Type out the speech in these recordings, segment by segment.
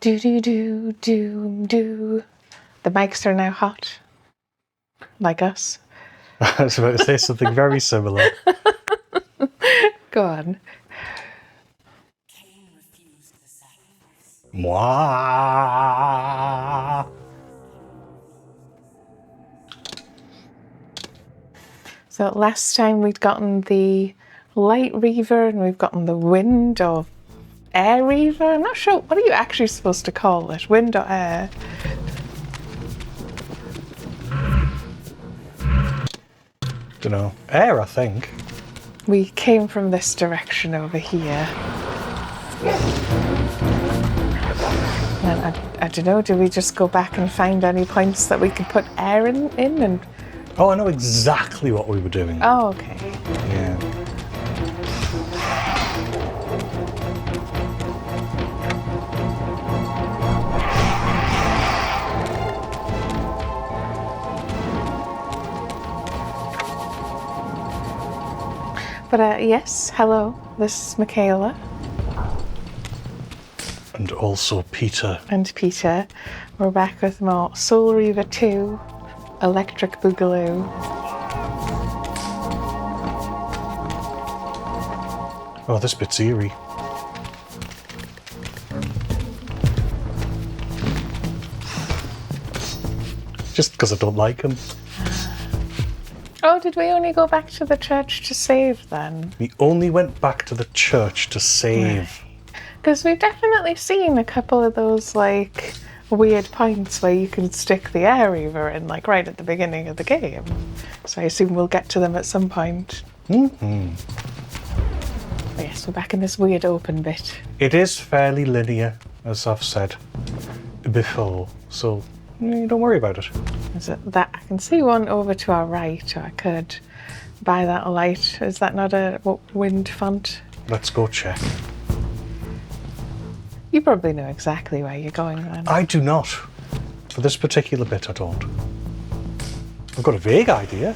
Do do do do do. The mics are now hot. Like us. I was about to say something very similar. Go on. Kain refused the sacrifice. Mwah! So last time we'd gotten the Light Reaver and we've gotten the Wind or Air Reaver. I'm not sure. What are you actually supposed to call it? Wind or air? Dunno. Air, I think. We came from this direction over here. And I don't know, do we just go back and find any points that we could put air in and... Oh, I know exactly what we were doing. Oh, okay. Yeah. But yes, hello, this is Michaela. And also Peter. And Peter. We're back with more Soul Reaver 2, Electric Boogaloo. Oh, this bit's eerie. Just because I don't like him. Oh, did we only go back to the church to save then? We only went back to the church to save. Because we've definitely seen a couple of those, like, weird points where you can stick the Air Reaver in, like, right at the beginning of the game. So I assume we'll get to them at some point. Mm-hmm. But yes, we're back in this weird open bit. It is fairly linear, as I've said before, so don't worry about it. Is it that? I can see one over to our right, or I could buy that light. Is that not a wind font? Let's go check. You probably know exactly where you're going then. I do not. For this particular bit, I don't. I've got a vague idea. I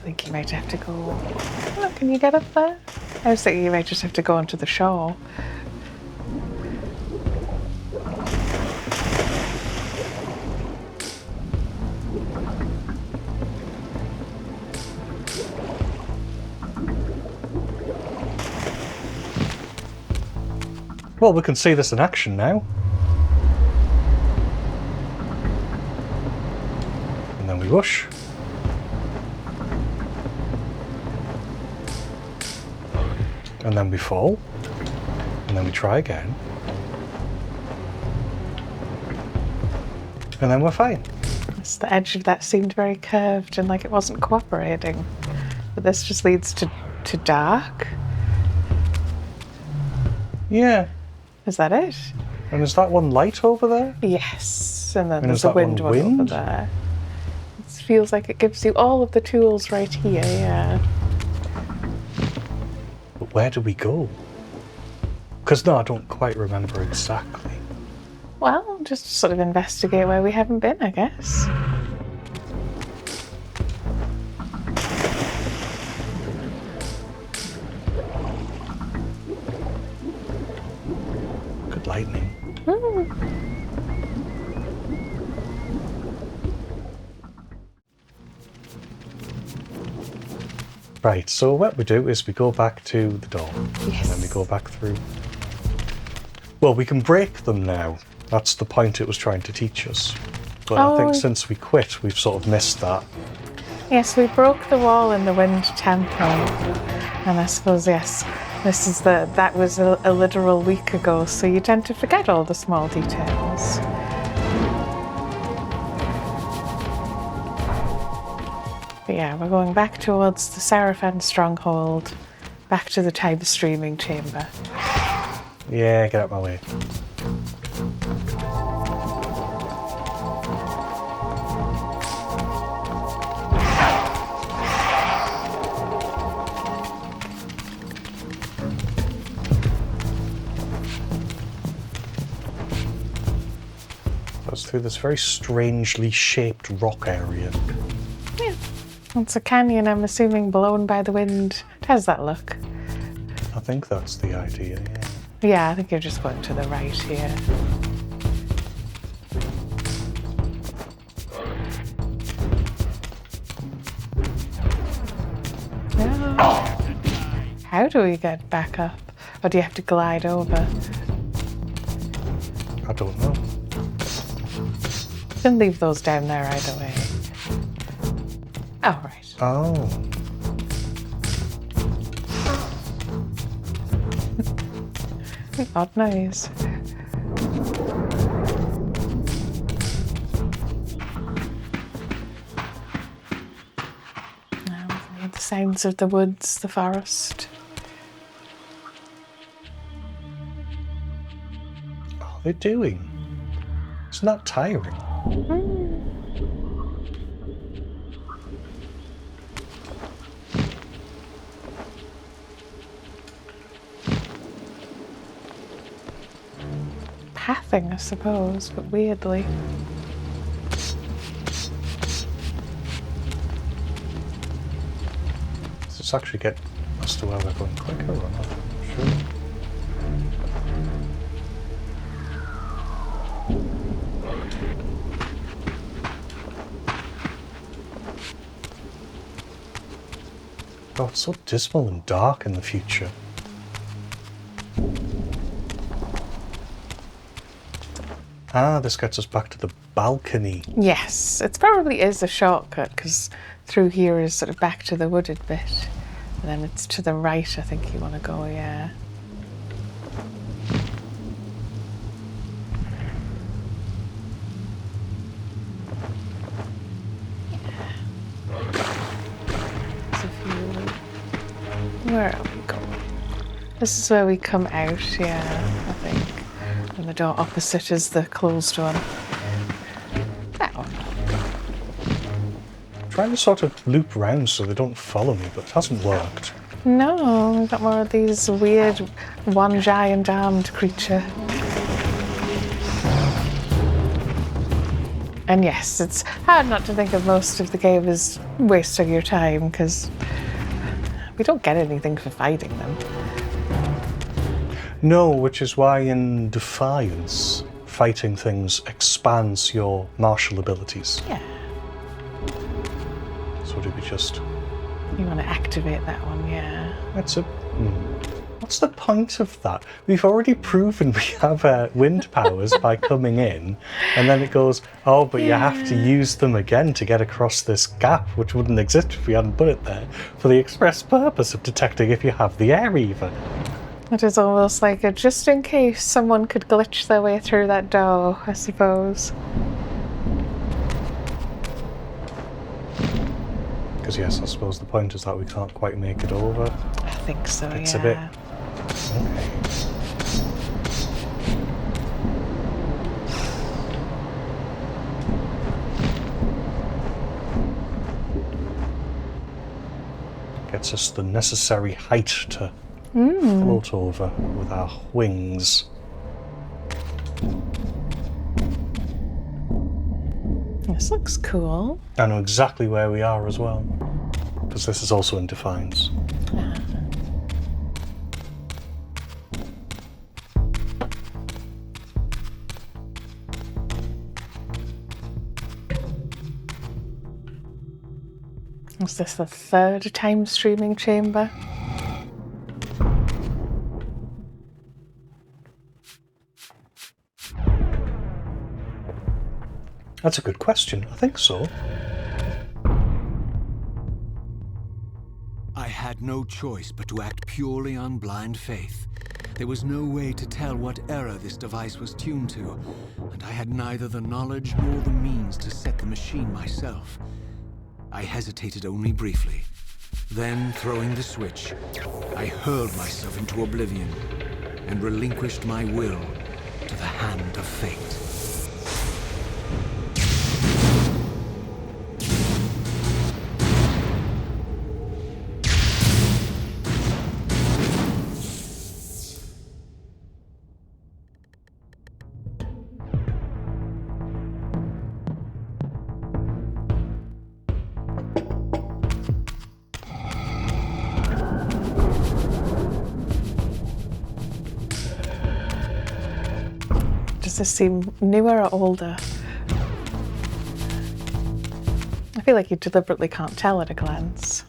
think you might have to go... Oh, can you get up there? I was thinking you might just have to go onto the shore. Well, we can see this in action now. And then we rush. And then we fall. And then we try again. And then we're fine. Yes, the edge of that seemed very curved and like it wasn't cooperating. But this just leads to dark. Yeah. Is that it? And is that one light over there? Yes. And then And there's is a that one wind one over wind? there. It feels like it gives you all of the tools right here, yeah. But where do we go? Because no, I don't quite remember exactly. Well, just sort of investigate where we haven't been, I guess. Good lightning. Right, so what we do is we go back to the door. Yes. And then we go back through. Well, we can break them now. That's the point it was trying to teach us. But I think since we quit, we've sort of missed that. Yes, we broke the wall in the Wind Temple. And I suppose, yes, this is that was a literal week ago, so you tend to forget all the small details. But yeah, we're going back towards the Seraphim stronghold, back to the time streaming chamber. Yeah, get out of my way. Goes through this very strangely shaped rock area. Yeah, it's a canyon, I'm assuming, blown by the wind. How does that look? I think that's the idea, yeah. Yeah, I think you're just going to the right here. How do we get back up? Or do you have to glide over? I don't know. You can leave those down there either way. Oh, right. Oh. Odd noise. Now we hear the sounds of the woods, the forest. What are they doing? Isn't that tiring? Pathing, I suppose, but weirdly. Does this actually get us to where we're going quicker or not? I'm not sure. Oh, it's so dismal and dark in the future. Ah, this gets us back to the balcony. Yes, it probably is a shortcut because through here is sort of back to the wooded bit. And then it's to the right, I think you want to go, yeah. So if you... Where are we going? This is where we come out, yeah, I think. And the door opposite is the closed one. That one. I'm trying to sort of loop round so they don't follow me, but it hasn't worked. No, we've got more of these weird one giant armed creature. And yes, it's hard not to think of most of the game as wasting your time because we don't get anything for fighting them. No, which is why in Defiance, fighting things expands your martial abilities. Yeah. So do we just... You want to activate that one, yeah. That's a... What's the point of that? We've already proven we have wind powers by coming in, and then it goes, oh, but you have to use them again to get across this gap, which wouldn't exist if we hadn't put it there, for the express purpose of detecting if you have the air Reaver. It is almost like a just in case someone could glitch their way through that door, I suppose. Because yes, I suppose the point is that we can't quite make it over. I think so, It's yeah. a bit... Okay. Gets us the necessary height to float over with our wings. This looks cool. I know exactly where we are as well, because this is also in Defiance. Is this the third time streaming chamber? That's a good question. I think so. I had no choice but to act purely on blind faith. There was no way to tell what error this device was tuned to, and I had neither the knowledge nor the means to set the machine myself. I hesitated only briefly. Then, throwing the switch, I hurled myself into oblivion and relinquished my will to the hand of fate. Does this seem newer or older? I feel like you deliberately can't tell at a glance.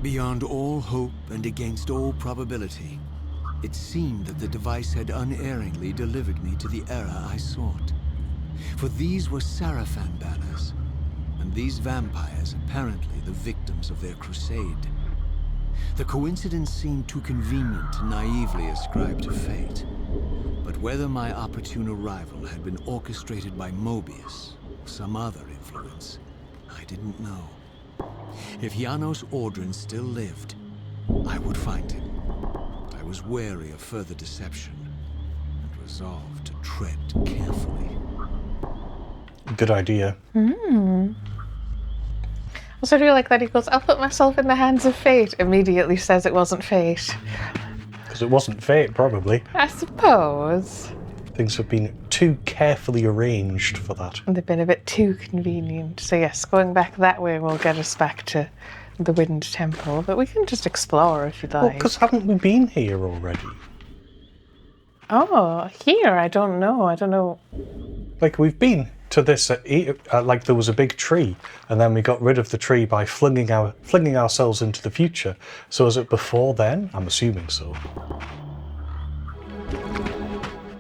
Beyond all hope and against all probability, it seemed that the device had unerringly delivered me to the era I sought. For these were Sarafan banners, and these vampires apparently the victims of their crusade. The coincidence seemed too convenient to naively ascribe to fate. But whether my opportune arrival had been orchestrated by Mobius or some other influence, I didn't know. If Janos Ordrin still lived, I would find him. I was wary of further deception and resolved to tread carefully. Good idea. Also, do you like that he goes, I'll put myself in the hands of fate, immediately says it wasn't fate. Because it wasn't fate, probably. I suppose. Things have been too carefully arranged for that. They've been a bit too convenient. So yes, going back that way will get us back to the Wind Temple, but we can just explore if you'd Well, like. because haven't we been here already? Oh, here? I don't know. Like, we've been to this, like there was a big tree, and then we got rid of the tree by flinging ourselves into the future. So is it before then? I'm assuming so.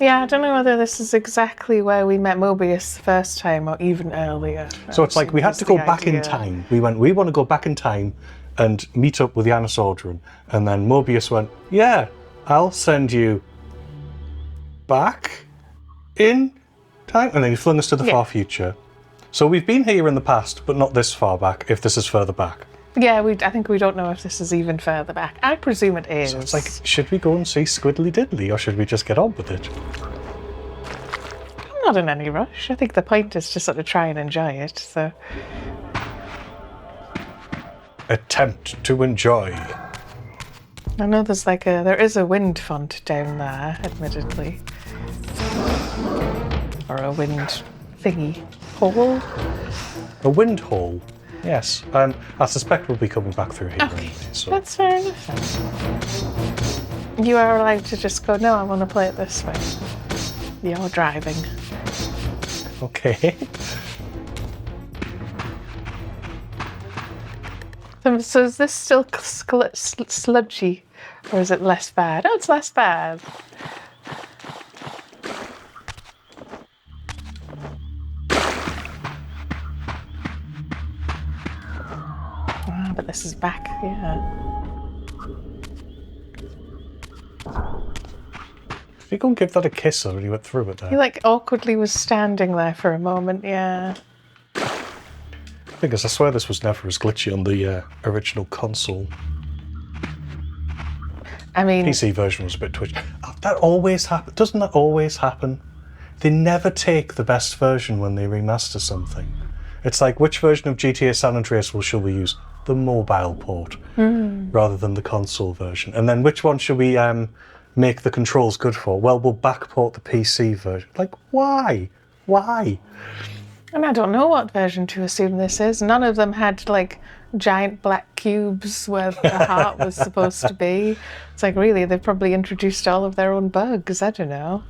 Yeah, I don't know whether this is exactly where we met Mobius the first time or even earlier. So it's like we had to go back in time. We want to go back in time and meet up with Janos Ordrin. And then Mobius went, yeah, I'll send you back in time. And then he flung us to the far future. So we've been here in the past, but not this far back, if this is further back. Yeah, I think we don't know if this is even further back. I presume it is. So it's like, should we go and see Squiddly Diddly, or should we just get on with it? I'm not in any rush. I think the point is to sort of try and enjoy it, so... Attempt to enjoy. I know there is a wind font down there, admittedly. Or a wind thingy. Hole? A wind hole. Yes, I suspect we'll be coming back through here. Okay, anyway, so. that's fair enough then. You are allowed to just go, no, I want to play it this way. You're driving. Okay. So is this still sludgy? Or is it less bad? Oh, it's less bad. But this is back, yeah. If you go and give that a kiss already went through it there. He awkwardly was standing there for a moment, yeah. Because I swear this was never as glitchy on the original console. I mean... PC version was a bit twitchy. Oh, that always happens. Doesn't that always happen? They never take the best version when they remaster something. It's like, which version of GTA San Andreas shall we use? The mobile port, rather than the console version. And then which one should we make the controls good for? Well, we'll backport the PC version. Like, why? Why? And I don't know what version to assume this is. None of them had, giant black cubes where the heart was supposed to be. It's like, really, they've probably introduced all of their own bugs. I don't know.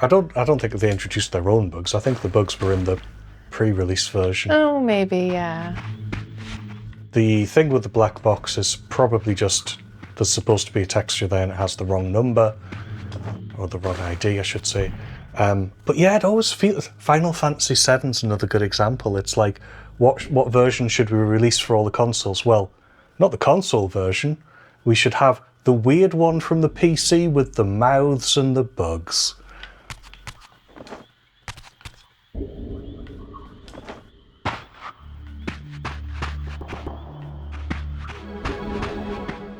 I don't think they introduced their own bugs. I think the bugs were in the pre-release version. Oh, maybe, yeah. The thing with the black box is probably just there's supposed to be a texture there and it has the wrong number, or the wrong ID, I should say. But yeah, it always feels... Final Fantasy VII's another good example. It's like, what version should we release for all the consoles? Well, not the console version. We should have the weird one from the PC with the mouths and the bugs.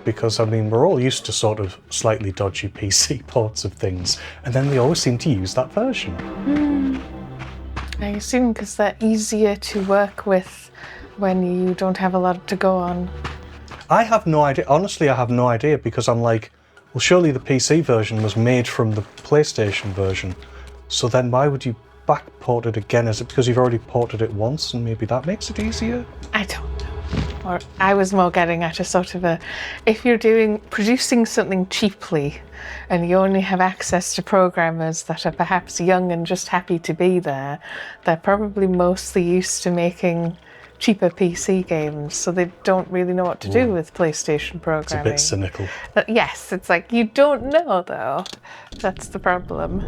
Because, I mean, we're all used to sort of slightly dodgy PC ports of things, and then they always seem to use that version. I assume because they're easier to work with when you don't have a lot to go on. I have no idea. Honestly, I have no idea, because I'm like, well, surely the PC version was made from the PlayStation version, so then why would you backport it again? Is it because you've already ported it once and maybe that makes it easier? I don't know. Or I was more getting at a sort of if you're producing something cheaply and you only have access to programmers that are perhaps young and just happy to be there, they're probably mostly used to making cheaper PC games, so they don't really know what to do with PlayStation It's a programming. bit cynical. Yes, it's like, you don't know, though. That's the problem.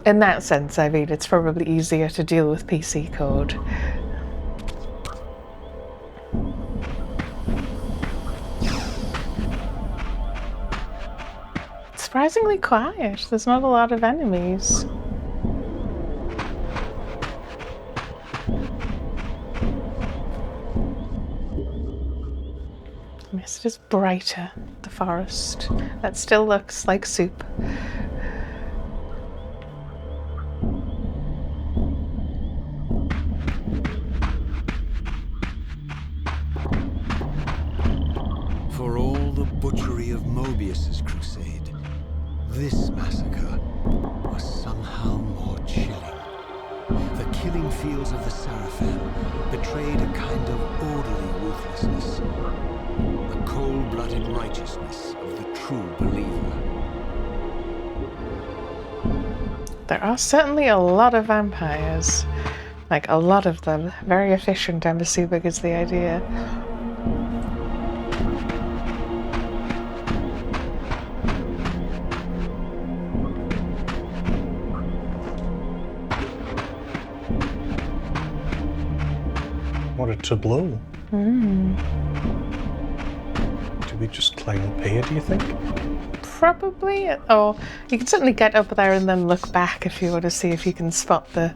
In that sense, I mean, it's probably easier to deal with PC code. Surprisingly quiet. There's not a lot of enemies. Yes, it is brighter, the forest. That still looks like soup. For all the butchery of Mobius's crusade, this massacre was somehow more chilling. The killing fields of the Seraphim betrayed a kind of orderly ruthlessness, the cold-blooded righteousness of the true believer. There are certainly a lot of vampires. Like, a lot of them. Very efficient, I'm assuming, is the idea. What a tableau. Do we just climb up here, do you think? Probably. Oh, you can certainly get up there and then look back if you want to see if you can spot the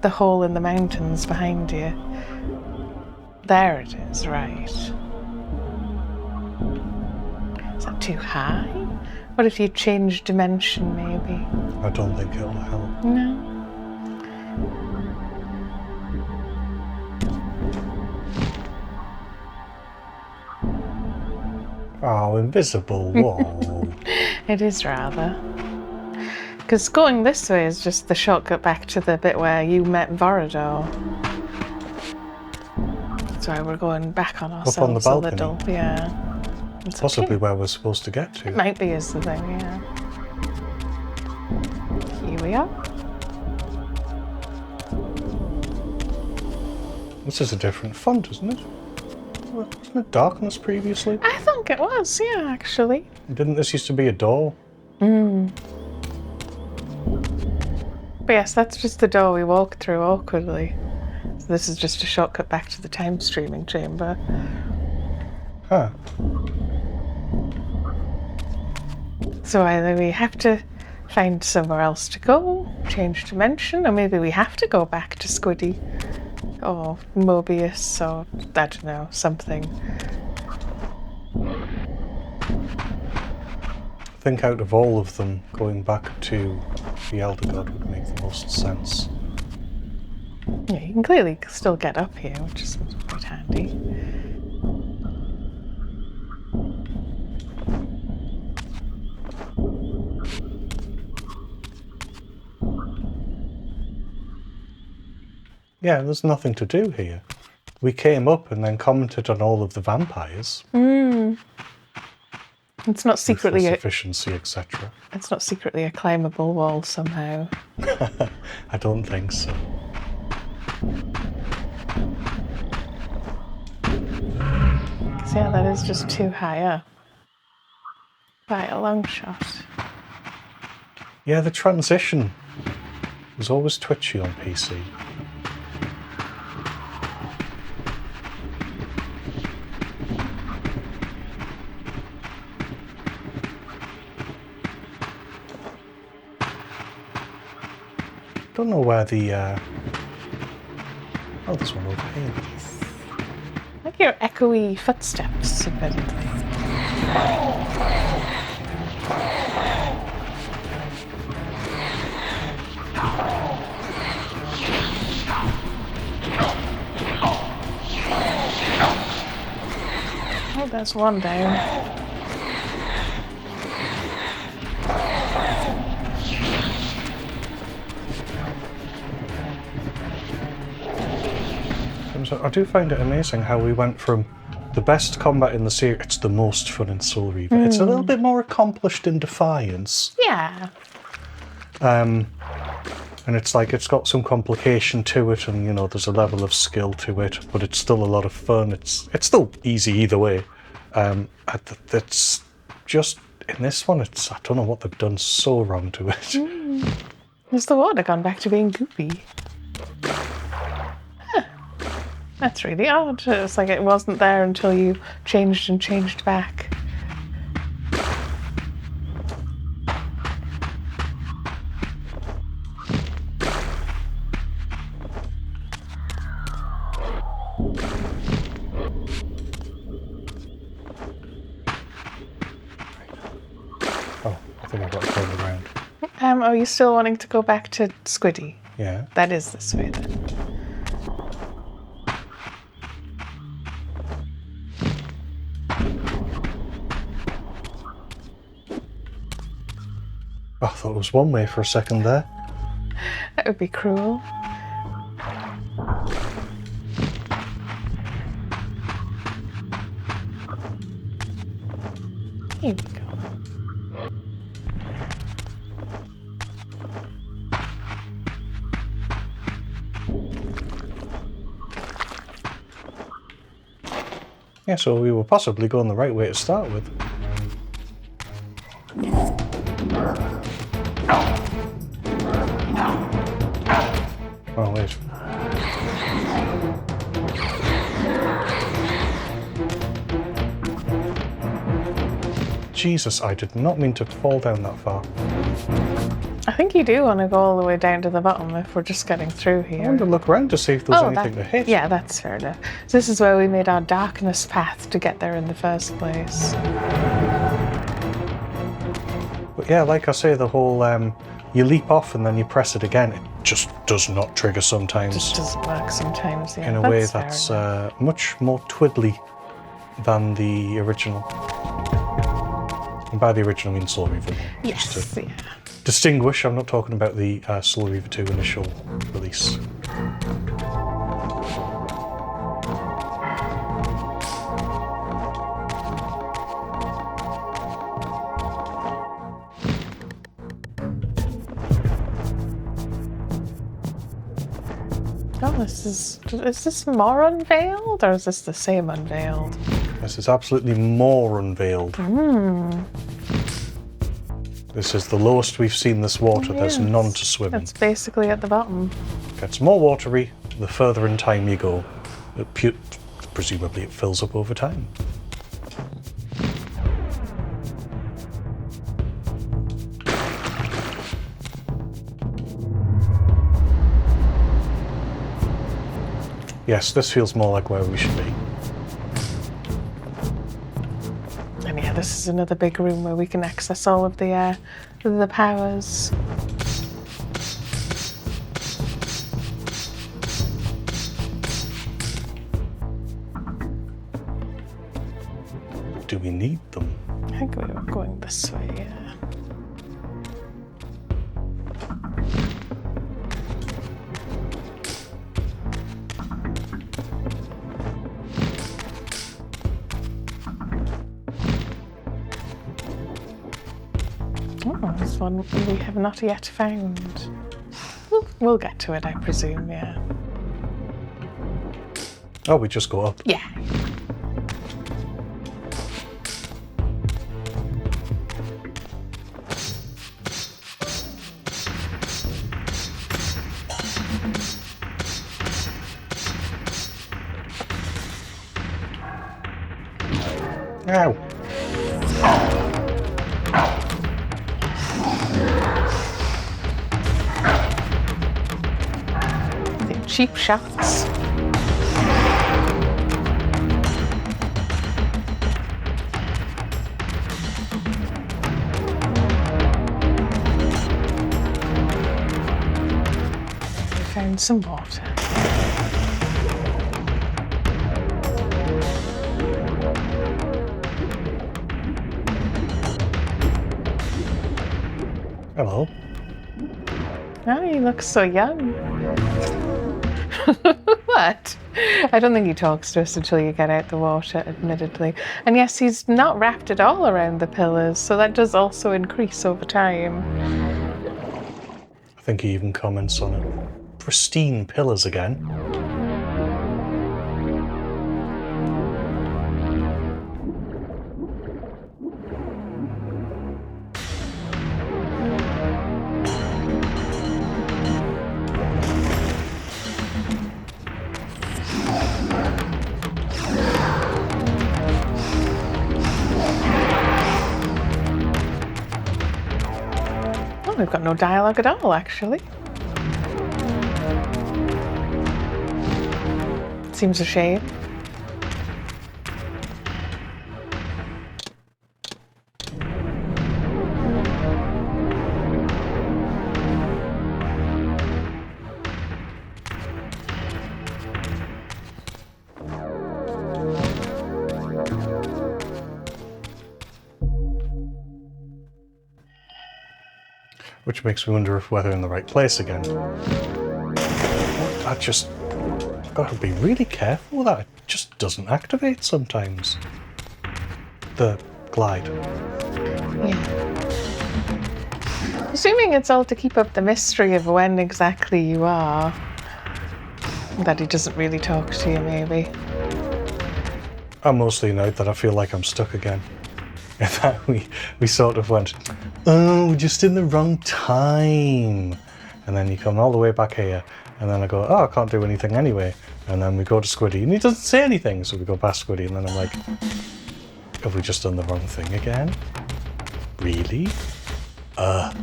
hole in the mountains behind you. There it is, right. Is that too high? What if you change dimension, maybe? I don't think it'll help. No. Oh, invisible wall. It is rather. Because going this way is just the shortcut back to the bit where you met Vorador. That's why we're going back on ourselves on the balcony? a little. Yeah. It's Possibly okay. where we're supposed to get to. It might be is the thing, yeah. Here we are. This is a different font, isn't it? Wasn't it darkness previously? I think it was, yeah, actually. Didn't this used to be a door? But yes, that's just the door we walked through awkwardly. So this is just a shortcut back to the time streaming chamber. Huh. So either we have to find somewhere else to go, change dimension, or maybe we have to go back to Squiddy. Or Mobius, or I don't know, something. I think out of all of them, going back to the Elder God would make the most sense. Yeah, you can clearly still get up here, which is quite handy. Yeah, there's nothing to do here. We came up and then commented on all of the vampires. It's not secretly Ruthless a, efficiency, etc. it's not secretly a climbable wall somehow. I don't think so. So yeah, that is just too high up. By a long shot. Yeah, the transition was always twitchy on PC. Don't know where the oh, there's one over here. I like your echoey footsteps, admittedly. Oh, there's one down. So I do find it amazing how we went from the best combat in the series, it's the most fun in Soul Reaver. It's a little bit more accomplished in Defiance. Yeah. And And it's like it's got some complication to it, and you know there's a level of skill to it, but it's still a lot of fun. It's still easy either way. It's just in this one, I don't know what they've done so wrong to it. Has the water gone back to being goopy? Huh. That's really odd. It's like it wasn't there until you changed and changed back. Oh, I think I've got to turn around. Are you still wanting to go back to Squiddy? Yeah. That is this way then. Oh, I thought it was one way for a second there. That would be cruel. Here we go. Yeah, so we were possibly going the right way to start with. Oh, wait. Jesus, I did not mean to fall down that far. I think you do want to go all the way down to the bottom if we're just getting through I here. wanted to look around to see if there was anything to hit. Yeah, that's fair enough. So this is where we made our darkness path to get there in the first place. But yeah, like I say, the whole you leap off and then you press it again, it just does not trigger sometimes. Just doesn't work sometimes, yeah. In a way fair that's enough. much more twiddly than the original. And by the original, I mean Soul Reaver. Just Yes, to yeah. distinguish, I'm not talking about the Soul Reaver 2 initial release. Oh, is this more unveiled or is this the same unveiled? This is absolutely more unveiled. This is the lowest we've seen this water. There's Yes. none to swim in. It's basically at the bottom. Gets more watery the further in time you go. Presumably it fills up over time. Yes, this feels more like where we should be. And yeah, this is another big room where we can access all of the powers. Do we need them? I think we were going this way, yeah. Oh, there's one we have not yet found. We'll get to it, I presume, yeah. Oh, we just go up. Yeah. Ow. The cheap shots. We found some water. Hello. Oh, he looks so young. What? I don't think he talks to us until you get out the water, admittedly. And yes, he's not wrapped at all around the pillars, so that does also increase over time. I think he even comments on it. Pristine pillars again. Oh, we've got no dialogue at all, actually. Seems a shame. Which makes me wonder if we're in the right place again. I just... I've got to be really careful with that. It just doesn't activate sometimes. The glide. Yeah. Assuming it's all to keep up the mystery of when exactly you are. That he doesn't really talk to you, maybe. I'm mostly annoyed that I feel like I'm stuck again. In that we sort of went, oh, we're just in the wrong time. And then you come all the way back here. And then I go, oh, I can't do anything anyway. And then we go to Squiddy and he doesn't say anything. So we go past Squiddy and then I'm like, have we just done the wrong thing again? Really? To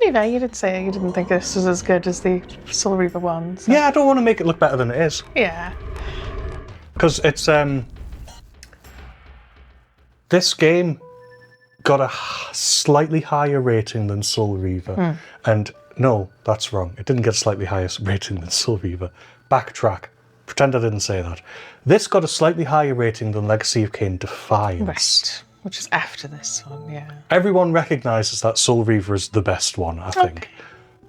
be fair, you did say you didn't think this was as good as the Soul Reaver one. So. Yeah, I don't want to make it look better than it is. Yeah. Because it's, this game got a slightly higher rating than Soul Reaver. And no, that's wrong. It didn't get a slightly higher rating than Soul Reaver. Backtrack. Pretend I didn't say that. This got a slightly higher rating than Legacy of Kain Defiance. Right. Which is after this one, yeah. Everyone recognises that Soul Reaver is the best one, I think.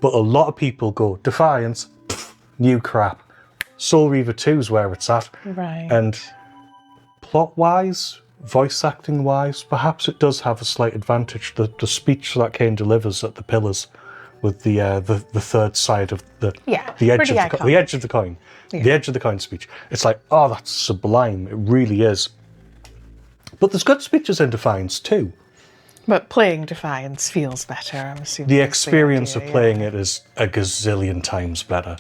But a lot of people go, Defiance, pff, new crap. Soul Reaver 2 is where it's at. Right. And plot-wise, voice acting-wise, perhaps it does have a slight advantage. The speech that Kain delivers at the pillars with the third side of the edge of the edge of the coin. Yeah. The edge of the coin speech. It's like, oh, that's sublime. It really is. But there's good speeches in Defiance too. But playing Defiance feels better, I'm assuming. The experience of playing it is a gazillion times better.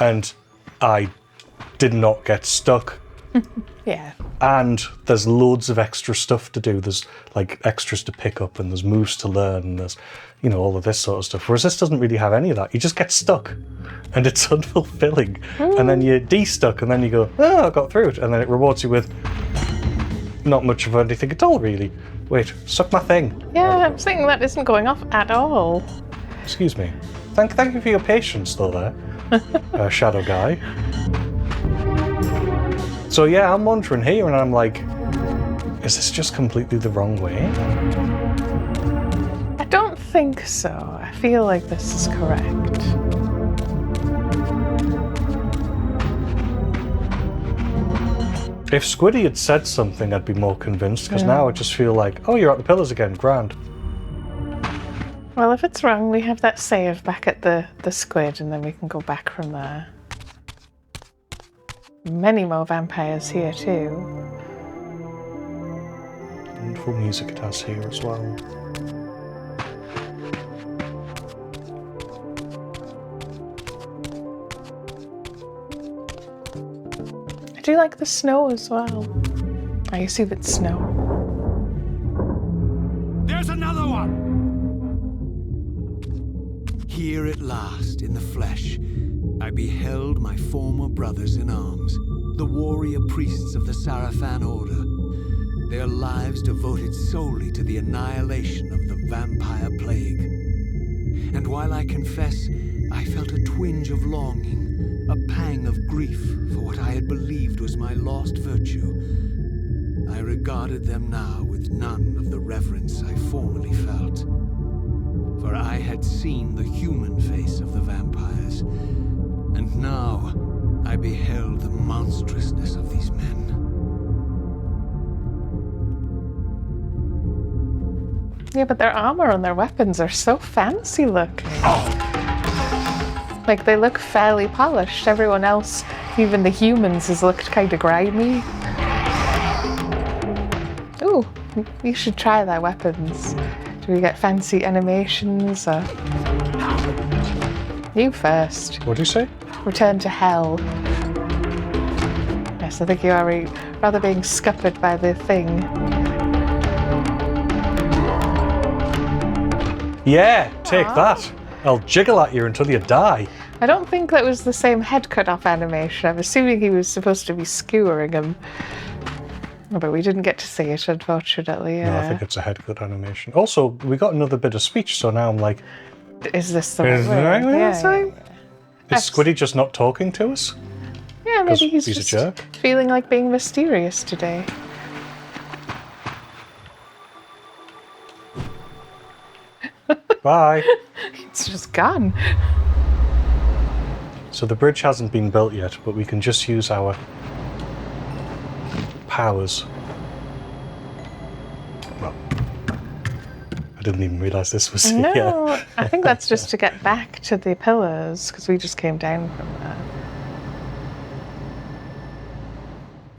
And I did not get stuck. Yeah. And there's loads of extra stuff to do. There's like extras to pick up and there's moves to learn and there's, you know, all of this sort of stuff. Whereas this doesn't really have any of that. You just get stuck and it's unfulfilling. And then you de-stuck and then you go, oh, I got through it. And then it rewards you with not much of anything at all, really. Wait, suck my thing. Yeah, I'm saying that isn't going off at all. Excuse me. Thank you for your patience, though, there, Shadow Guy. So yeah, I'm wandering here, and I'm like, is this just completely the wrong way? I don't think so. I feel like this is correct. If Squiddy had said something, I'd be more convinced, because now I just feel like, oh, you're at the pillars again, grand. Well, if it's wrong, we have that save back at the squid, and then we can go back from there. Many more vampires here, too. Wonderful music it has here as well. I do like the snow as well. I assume it's snow. There's another one! Here at last, in the flesh, I beheld my former brothers in arms, the warrior priests of the Sarafan Order, their lives devoted solely to the annihilation of the vampire plague. And while I confess I felt a twinge of longing, a pang of grief for what I had believed was my lost virtue, I regarded them now with none of the reverence I formerly felt. For I had seen the human face of the vampires, and now I beheld the monstrousness of these men. Yeah, but their armor and their weapons are so fancy looking. Like, they look fairly polished. Everyone else, even the humans, has looked kind of grimy. Ooh, you should try their weapons. Do we get fancy animations or... You first. What do you say? Return to hell. Yes, I think you are rather being scuppered by the thing. Yeah, take that. I'll jiggle at you until you die. I don't think that was the same head cut-off animation. I'm assuming he was supposed to be skewering him. But we didn't get to see it, unfortunately. No, I think it's a head cut animation. Also, we got another bit of speech, so now I'm like... Is this the Is right way? yeah. Is Squiddy just not talking to us? Yeah, maybe he's a just jerk. feeling like being mysterious today. Bye. It's just gone. So the bridge hasn't been built yet, but we can just use our powers. Well, I didn't even realise this was here. No, I think that's just to get back to the pillars, because we just came down from there.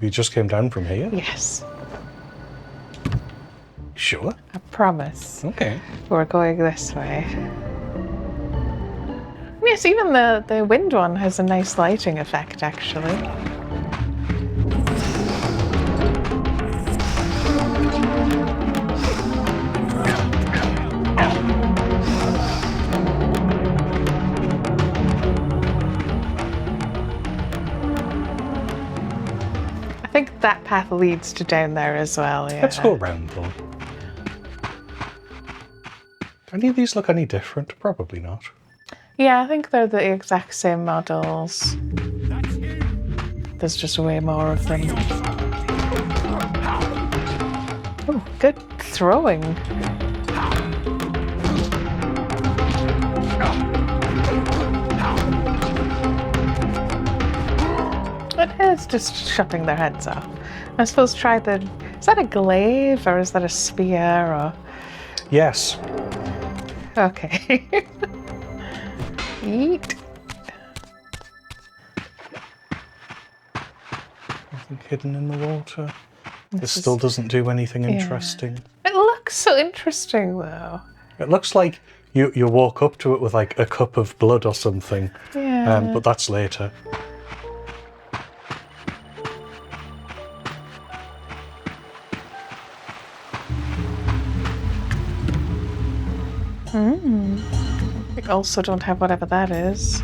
We just came down from here? Yes, Sure. I promise. Okay. We're going this way. Yes, even the wind one has a nice lighting effect, actually. I think that path leads to down there as well, yeah. Let's go around though. Do any of these look any different? Probably not. Yeah, I think they're the exact same models. There's just way more of them. Oh, good throwing. It is just chopping their heads off. I suppose try the... Is that a glaive or is that a spear or... Yes. Okay. Eat. Nothing hidden in the water. This still doesn't do anything interesting. It looks so interesting though. It looks like you walk up to it with like a cup of blood or something. Yeah. But that's later. We also don't have whatever that is.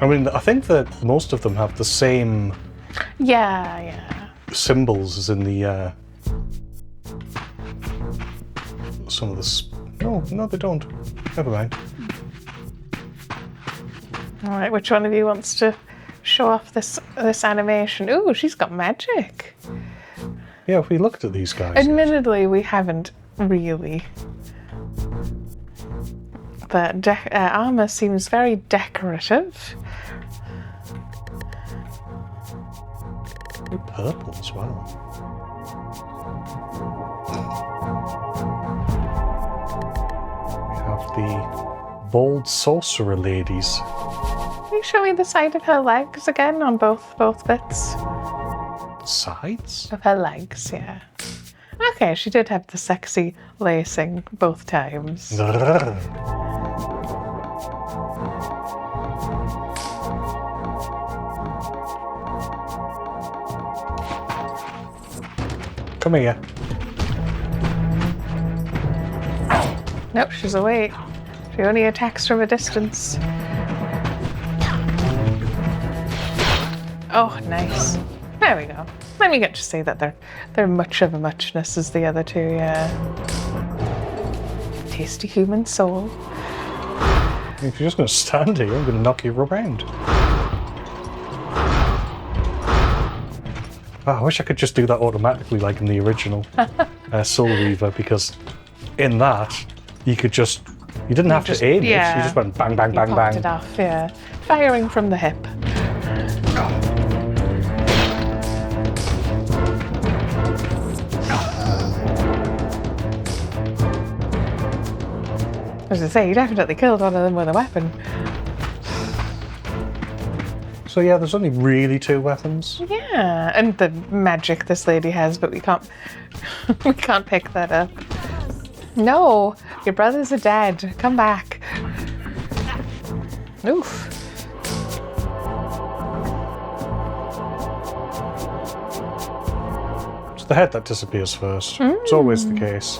I mean, I think that most of them have the same Yeah. symbols as in the some of the no, they don't. Never mind. All right, which one of you wants to show off this animation? Ooh, she's got magic. Yeah, if we looked at these guys. Admittedly, we haven't really. The armor seems very decorative. Purple as well. We have the bold sorcerer ladies. Can you show me the side of her legs again on both bits Sides? of her legs? Yeah. Okay, she did have the sexy lacing both times. Come here. Nope, she's away. She only attacks from a distance. Oh, nice. There we go. Then we get to see that they're much of a muchness as the other two, yeah. Tasty human soul. If you're just going to stand here, I'm going to knock you around. I wish I could just do that automatically like in the original Soul Reaver, because in that, you didn't have to aim it, you just went bang, bang, bang, popped bang. it off, yeah. Firing from the hip. As I say, you definitely killed one of them with a weapon. So yeah, there's only really 2 weapons. Yeah, and the magic this lady has, but we can't we can't pick that up. No, your brothers are dead. Come back. Oof. It's the head that disappears first. It's always the case.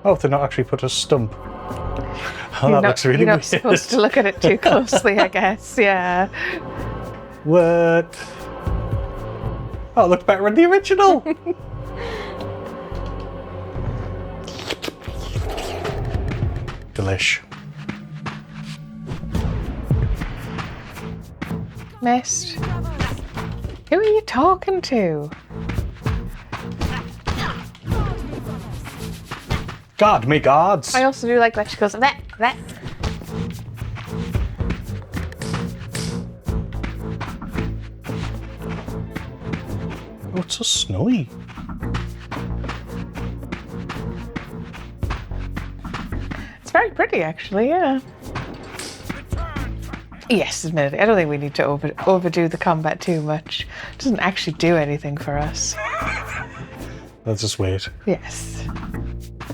Oh, they're not actually put a stump. Oh, that looks really You're not weird. supposed to look at it too closely, I guess. Yeah. What? Oh, it looked better in the original. Delish. Missed. Who are you talking to? God, me gods. I also do like that she goes, that. Oh, it's so snowy. It's very pretty, actually, yeah. Yes, admittedly. I don't think we need to overdo the combat too much. It doesn't actually do anything for us. Let's just wait. Yes.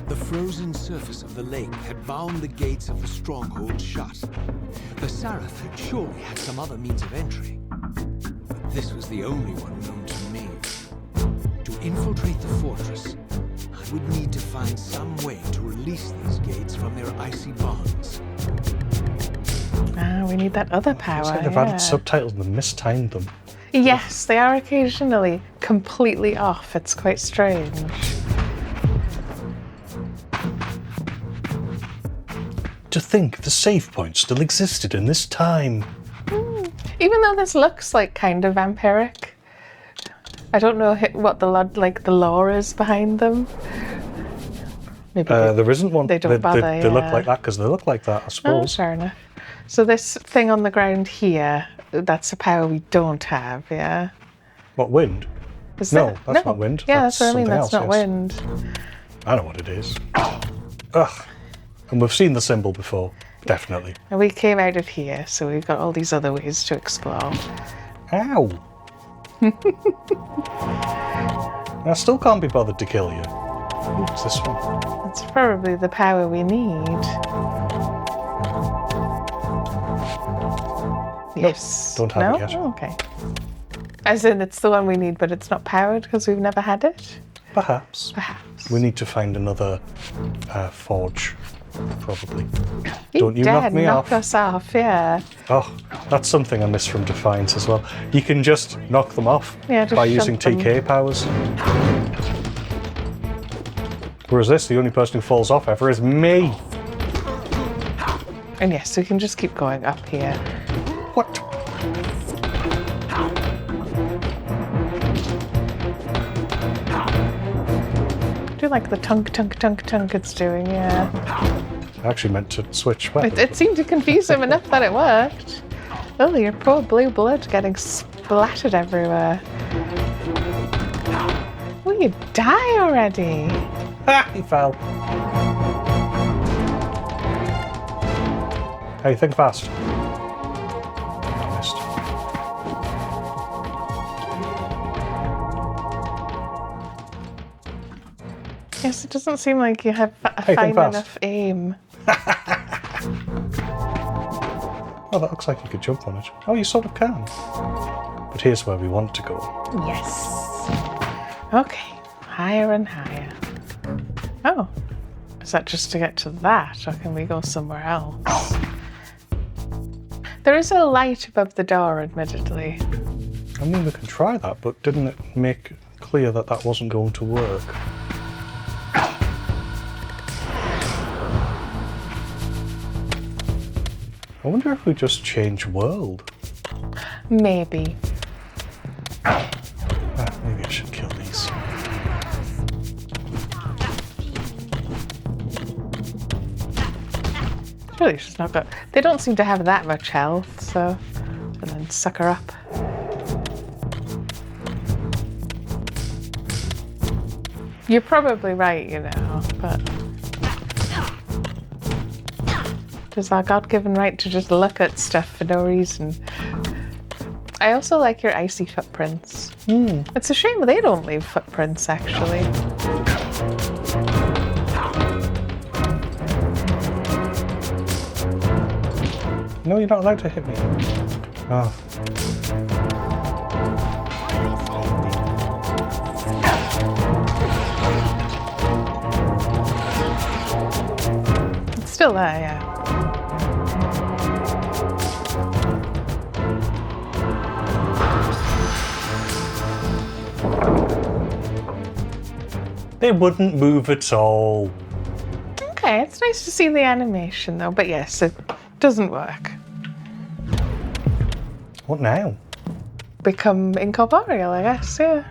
The frozen surface of the lake had bound the gates of the stronghold shut. The Seraph had surely had some other means of entry. But this was the only one known to me. To infiltrate the fortress, I would need to find some way to release these gates from their icy bonds. Ah, we need that other power. It's like they've added subtitles and mistimed them. Yes, they are occasionally completely off. It's quite strange. To think the save point still existed in this time. Even though this looks like kind of vampiric, I don't know what the lore is behind them. Maybe There isn't one. they don't bother, They look yeah. like that because they look like that, I Oh, suppose. fair enough. So this thing on the ground here, that's a power we don't have, yeah? What, wind? Is No, that- that's not wind. Yeah, That's that's what I mean. something That's else, not yes. wind. I know what it is. Ugh. And we've seen the symbol before. Definitely. And we came out of here, so we've got all these other ways to explore. Ow. I still can't be bothered to kill you. What's this one? That's probably the power we need. Yes. don't have no? it yet. Oh, okay. As in, it's the one we need, but it's not powered because we've never had it? Perhaps. Perhaps. We need to find another forge. Probably. You Don't you knock dare me knock off. us off, yeah. Oh, that's something I miss from Defiance as well. You can just knock them off Yeah, just by using shove them. TK powers. Whereas this, the only person who falls off ever is me. And yes, we can just keep going up here. What? Do like the tunk, tunk, tunk, tunk it's doing, yeah. I actually meant to switch weapons. It seemed to confuse him enough that it worked. Oh, your poor blue blood getting splattered everywhere. Will you die already? Ah, he fell. Hey, think fast. Missed. Yes, it doesn't seem like you have a Hey, fine think fast. enough aim. Oh, that looks like you could jump on it. Oh, you sort of can. But here's where we want to go. Yes. Okay, higher and higher. Oh, is that just to get to that, or can we go somewhere else? There is a light above the door, admittedly. I mean, we can try that, but didn't it make clear that that wasn't going to work? I wonder if we just change world. Maybe. Maybe I should kill these. Surely she's not got. They don't seem to have that much health, so. And then suck her up. You're probably right, you know, but. It is our God-given right to just look at stuff for no reason. I also like your icy footprints. It's a shame they don't leave footprints, actually. No, you're not allowed to hit me. Oh. It's still there, yeah. They wouldn't move at all. Okay, it's nice to see the animation though, but yes, it doesn't work. What now? Become incorporeal, I guess, yeah.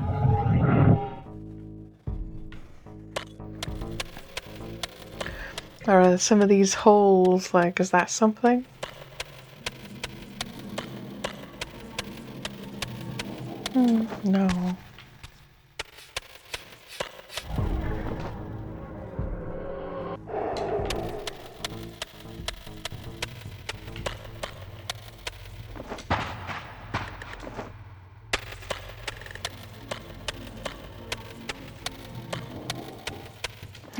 Or are some of these holes, like, is that something? No.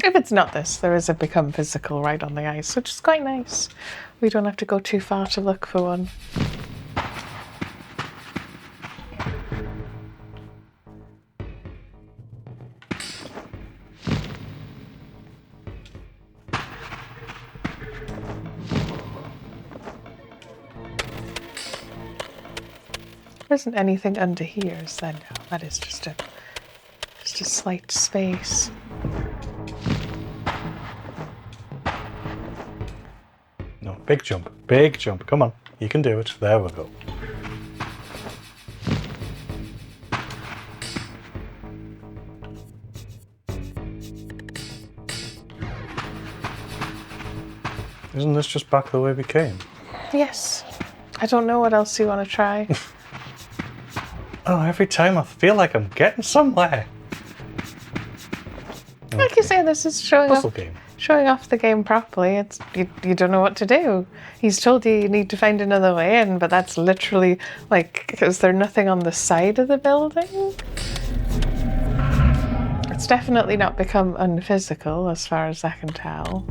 If it's not this, there is a become physical right on the ice, which is quite nice. We don't have to go too far to look for one. There isn't anything under here, is there? No, that is just a slight space. No, big jump, big jump. Come on, you can do it. There we go. Isn't this just back the way we came? Yes. I don't know what else you want to try. Oh, every time I feel like I'm getting somewhere. Like you say, this is Puzzle game. showing off the game properly. It's you don't know what to do. He's told you need to find another way in, but that's literally like, is there nothing on the side of the building? It's definitely not become unphysical as far as I can tell.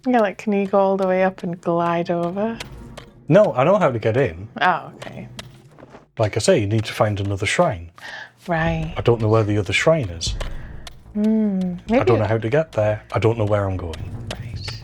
Yeah, like, can you go all the way up and glide over? No, I know how to get in. Oh, okay. Like I say, you need to find another shrine. Right. I don't know where the other shrine is. Maybe I don't know how to get there. I don't know where I'm going. Right.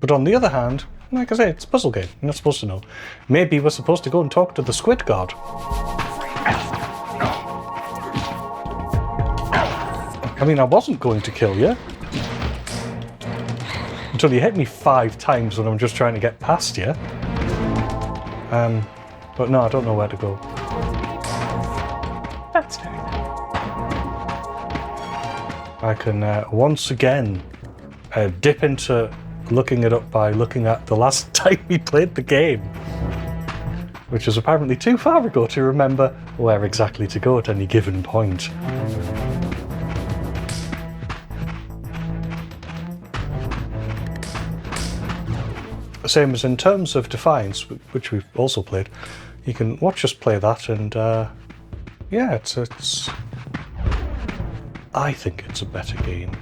But on the other hand, like I say, it's a puzzle game. You're not supposed to know. Maybe we're supposed to go and talk to the squid god. I mean, I wasn't going to kill you. Until you hit me 5 times when I'm just trying to get past you. But no, I don't know where to go. That's fair enough. I can once again dip into looking it up by looking at the last time we played the game, which was apparently too far ago to remember where exactly to go at any given point. Same as in terms of Defiance, which we've also played, you can watch us play that, and yeah, it's. I think it's a better game.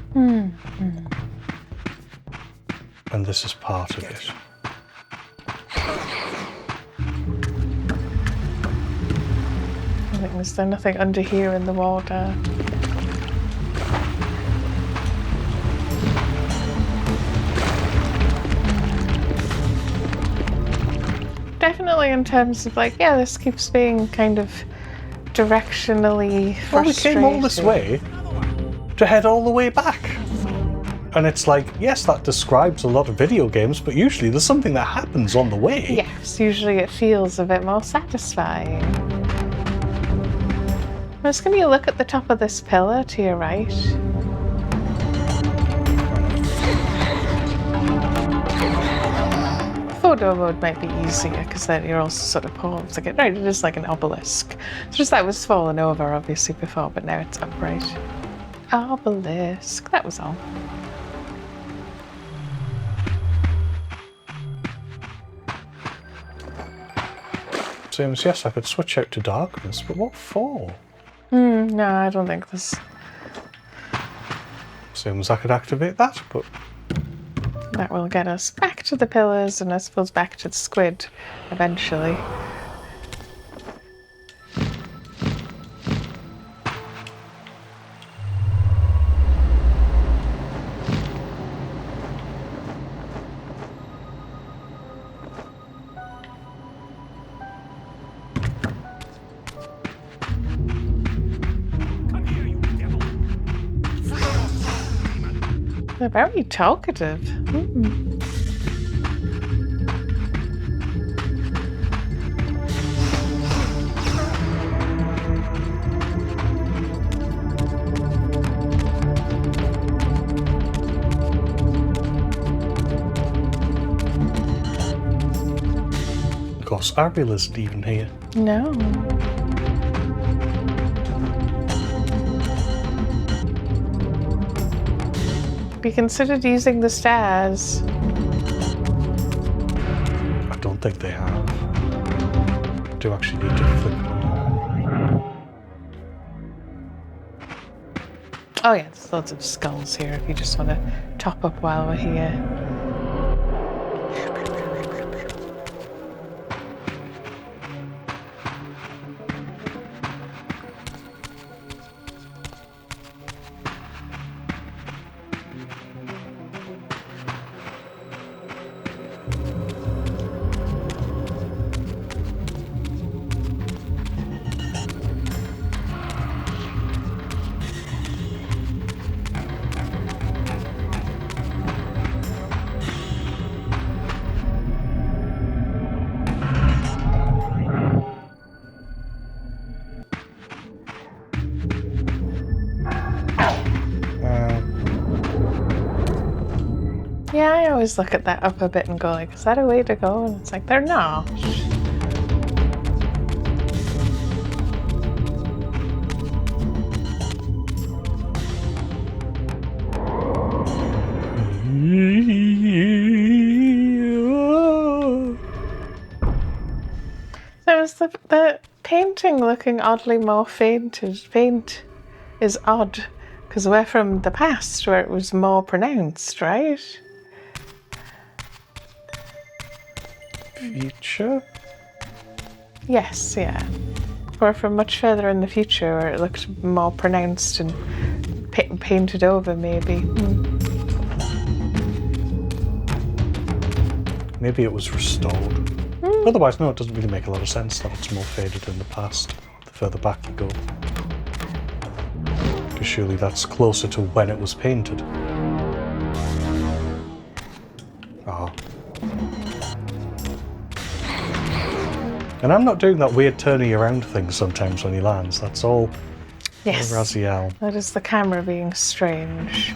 And this is part of it. I think is there nothing under here in the water? Definitely in terms of like, yeah, this keeps being kind of directionally frustrating. Well, we came all this way to head all the way back. And it's like, yes, that describes a lot of video games, but usually there's something that happens on the way. Yes, usually it feels a bit more satisfying. I'm just going to look at the top of this pillar to your right. I thought corridor mode might be easier because then you're also sort of paused. Like, right, it is like an obelisk. It's just that it was falling over obviously before, but now it's upright. Obelisk, that was all. Seems, yes, I could switch out to darkness, but what for? No, I don't think this. Seems I could activate that, but That will get us back to the pillars and I suppose back to the squid eventually. They're very talkative. of course Ariel isn't even here. No. We considered using the stairs. I don't think they have. I do actually need to flip them. Oh yeah, there's loads of skulls here if you just want to top up while we're here. Yeah, I always look at that upper bit and go like, is that a way to go? And it's like, they're not. There's the painting looking oddly more fainted. Faint is odd because we're from the past where it was more pronounced, right? Future? Yes, yeah. We're from much further in the future where it looked more pronounced and painted over, maybe. Maybe it was restored. Otherwise, no, it doesn't really make a lot of sense that it's more faded in the past, the further back you go. Because surely that's closer to when it was painted. Ah. And I'm not doing that weird turning around thing sometimes when he lands. That's all Yes. Raziel. That is the camera being strange.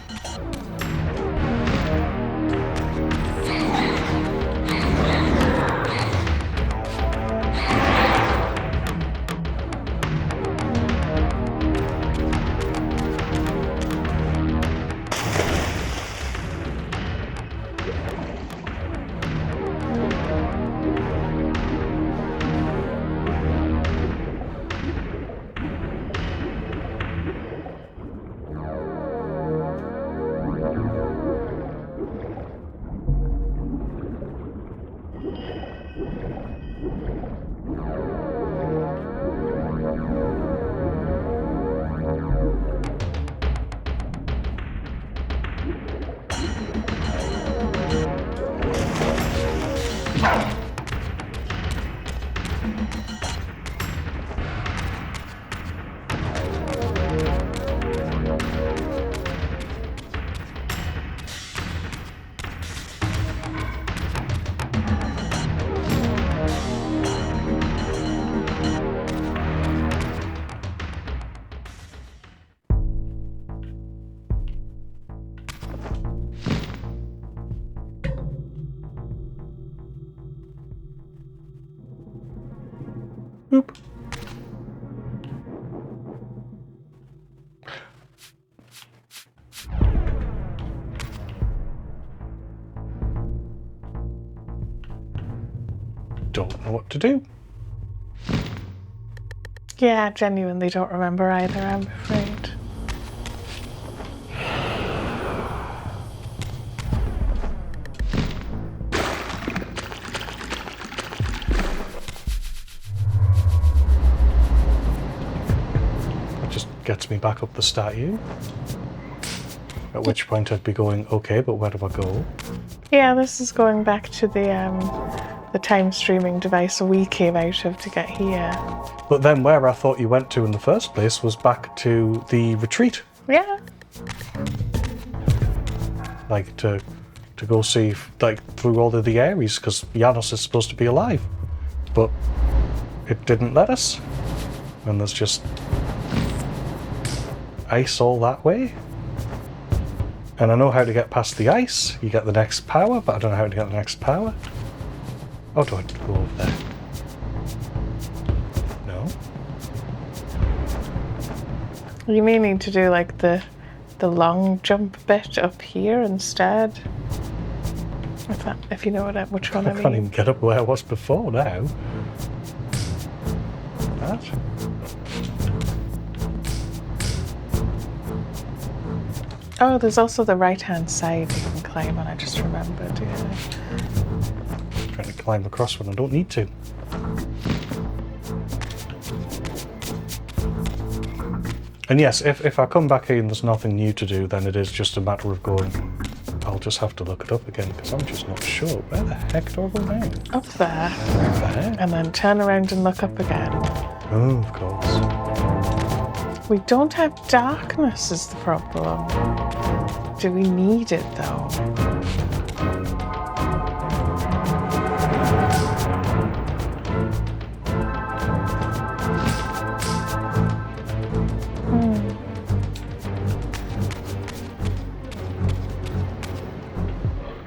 Boop. Don't know what to do. Yeah, genuinely don't remember either, I'm afraid. That just gets me back up the statue. At which point I'd be going, okay, but where do I go? Yeah, this is going back to the time streaming device we came out of to get here. But then where I thought you went to in the first place was back to the retreat. Yeah. Like to go see like through all of the areas because Janos is supposed to be alive. But it didn't let us. And there's just ice all that way. And I know how to get past the ice. You get the next power, but I don't know how to get the next power. Oh, do I go over there? No. You may need to do like the long jump bit up here instead. If you know which one I I mean. can't even get up where I was before now. That. Oh, there's also the right-hand side you can climb on, I just remembered, yeah. Trying to climb across when I don't need to. And yes, if I come back here and there's nothing new to do, then it is just a matter of going. I'll just have to look it up again because I'm just not sure. Where the heck do I go now? Up there. There? And then turn around and look up again. Oh, of course. We don't have darkness is the problem. Do we need it though?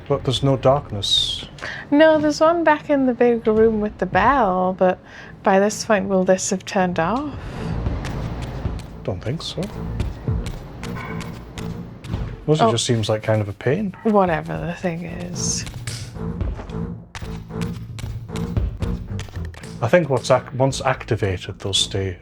But there's no darkness. No, there's one back in the big room with the bell, but by this point will this have turned off? Don't think so. It just seems like kind of a pain. Whatever the thing is. I think once activated, they'll stay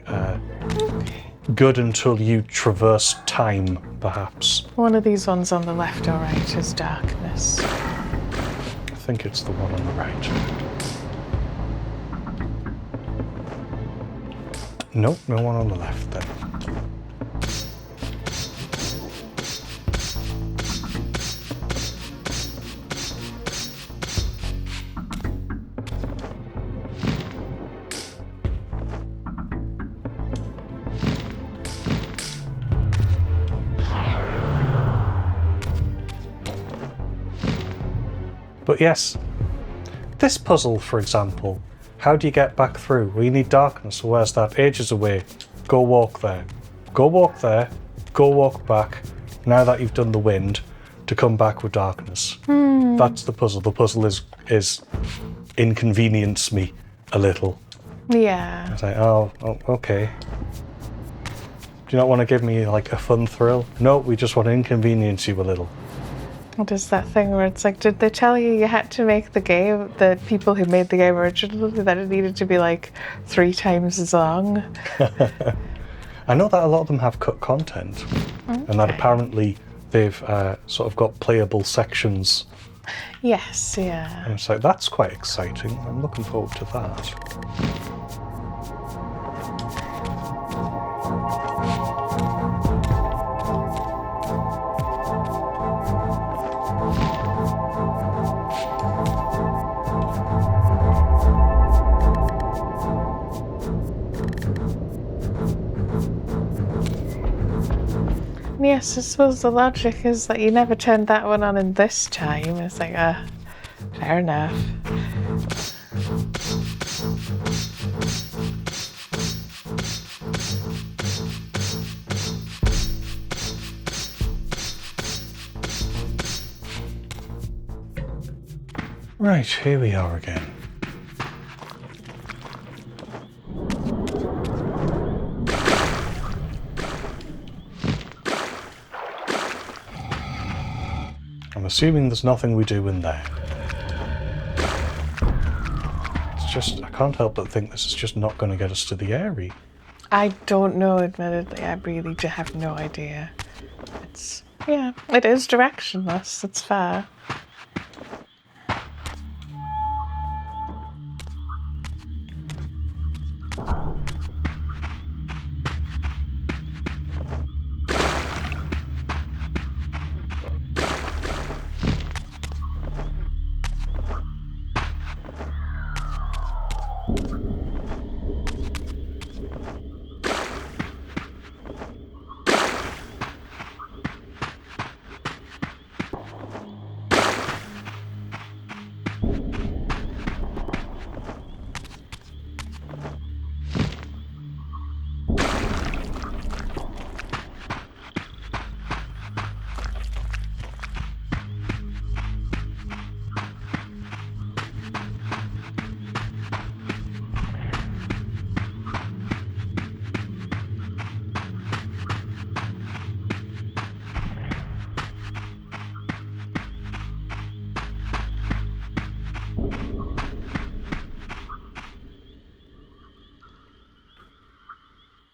good until you traverse time, perhaps. One of these ones on the left or right is darkness. I think it's the one on the right. Nope, no one on the left then. But yes, this puzzle, for example, how do you get back through? Well, you need darkness. So where's that? Ages away. Go walk there. Go walk there. Go walk back. Now that you've done the wind, to come back with darkness. That's the puzzle. The puzzle is inconvenience me a little. Yeah. It's like, oh, okay. Do you not want to give me like a fun thrill? No, we just want to inconvenience you a little. What is that thing where it's like, did they tell you had to make the game, the people who made the game originally, that it needed to be like 3 times as long? I know that a lot of them have cut content, and that apparently they've sort of got playable sections. Yes, yeah. And it's like, that's quite exciting. I'm looking forward to that. Yes, I suppose the logic is that you never turned that one on in this time. It's like, fair enough. Right, here we are again. I'm assuming there's nothing we do in there. It's just, I can't help but think this is just not going to get us to the area. I don't know, admittedly. I really do have no idea. It's, yeah, it is directionless. It's fair.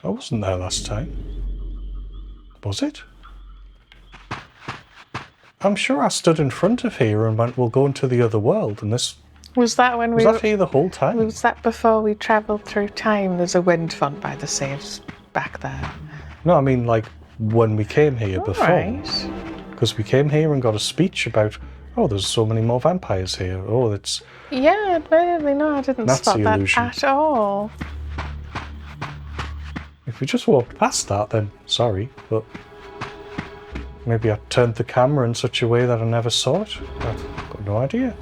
I wasn't there last time. Was it? I'm sure I stood in front of here and went, we'll go into the other world, and this... Was that when Was we that here the whole time? Was that before we travelled through time? There's a wind font by the saves back there. No, I mean, like, when we came here before. Right. Because we came here and got a speech about, oh, there's so many more vampires here. Oh, it's... Yeah, admittedly, no, I didn't That's spot the that illusion. at all. If we just walked past that, then sorry, but... Maybe I turned the camera in such a way that I never saw it. I've got no idea.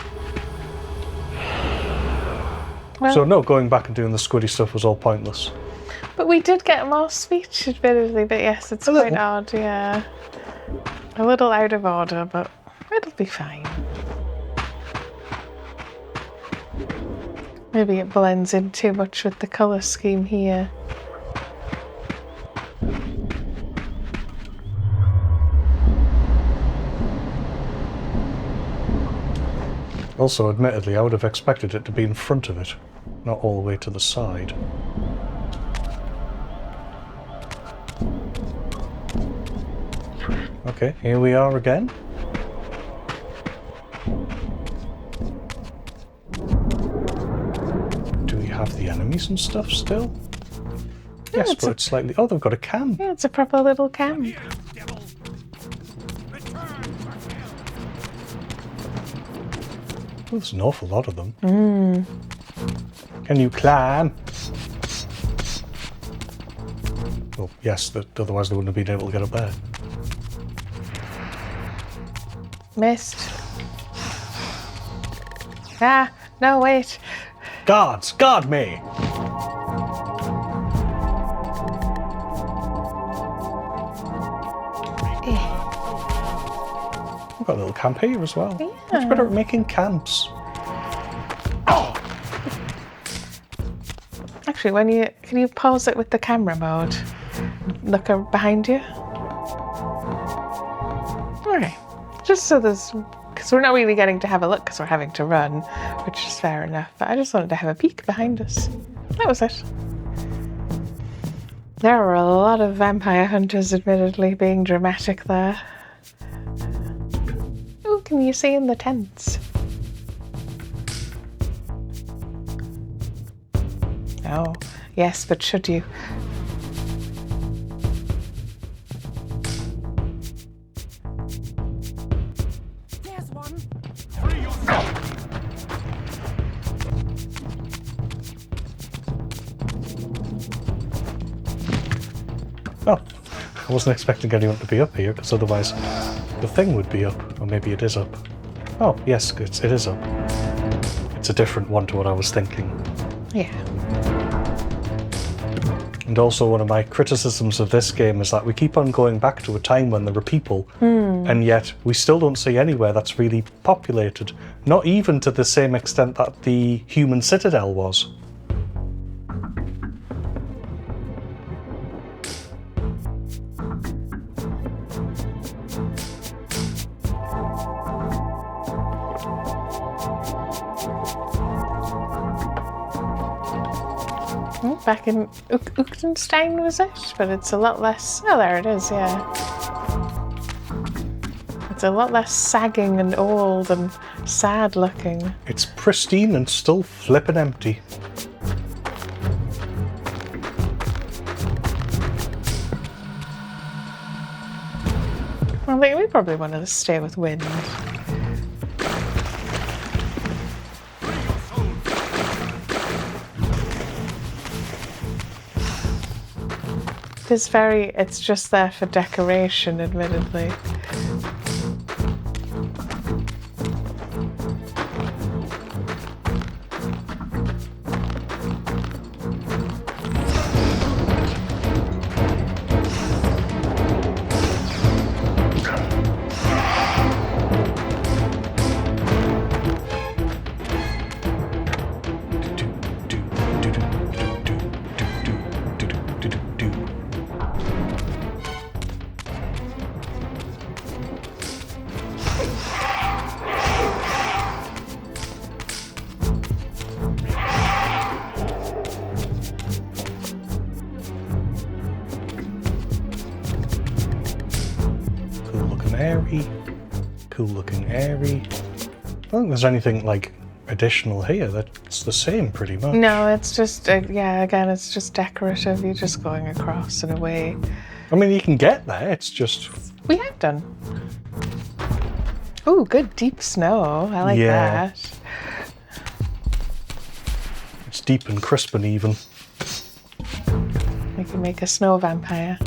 Well, So no, going back and doing the squiddy stuff was all pointless. but we did get more speech, admittedly, but yes, it's A quite little. odd, yeah. A little out of order, but it'll be fine. Maybe it blends in too much with the colour scheme here. Also, admittedly, I would have expected it to be in front of it, not all the way to the side. Okay, here we are again. Do we have the enemies and stuff still? Yes, it's but a- it's slightly... Oh, they've got a camp. Yeah, it's a proper little camp. Oh, there's an awful lot of them. Can you climb? Well, yes, otherwise they wouldn't have been able to get up there. Missed. Ah, no, wait. Guards, guard me! We've got a little camp here as well. Yeah. Much better at making camps. Actually, can you pause it with the camera mode? Look behind you. Alright. Just so there's... Because we're not really getting to have a look because we're having to run, which is fair enough. But I just wanted to have a peek behind us. That was it. There are a lot of vampire hunters, admittedly, being dramatic there. Oh, can you see in the tents? Oh, yes, but should you? There's one. Oh, I wasn't expecting anyone to be up here, because otherwise the thing would be up. Or maybe it is up. Oh, yes, it is up. It's a different one to what I was thinking. Yeah. And also one of my criticisms of this game is that we keep on going back to a time when there were people, and yet we still don't see anywhere that's really populated. Not even to the same extent that the human citadel was. Back in Uchtenstein, was it? But it's a lot less... Oh, there it is, yeah. It's a lot less sagging and old and sad looking. It's pristine and still flippin' empty. I think we probably want to stay with wind. It's just there for decoration, admittedly. Cool looking airy. I don't think there's anything like additional here. That's the same pretty much. No, it's just, yeah, again, it's just decorative. You're just going across and away. I mean, you can get there, it's just... We have done. Oh, good deep snow. I like that. It's deep and crisp and even. We can make a snow vampire.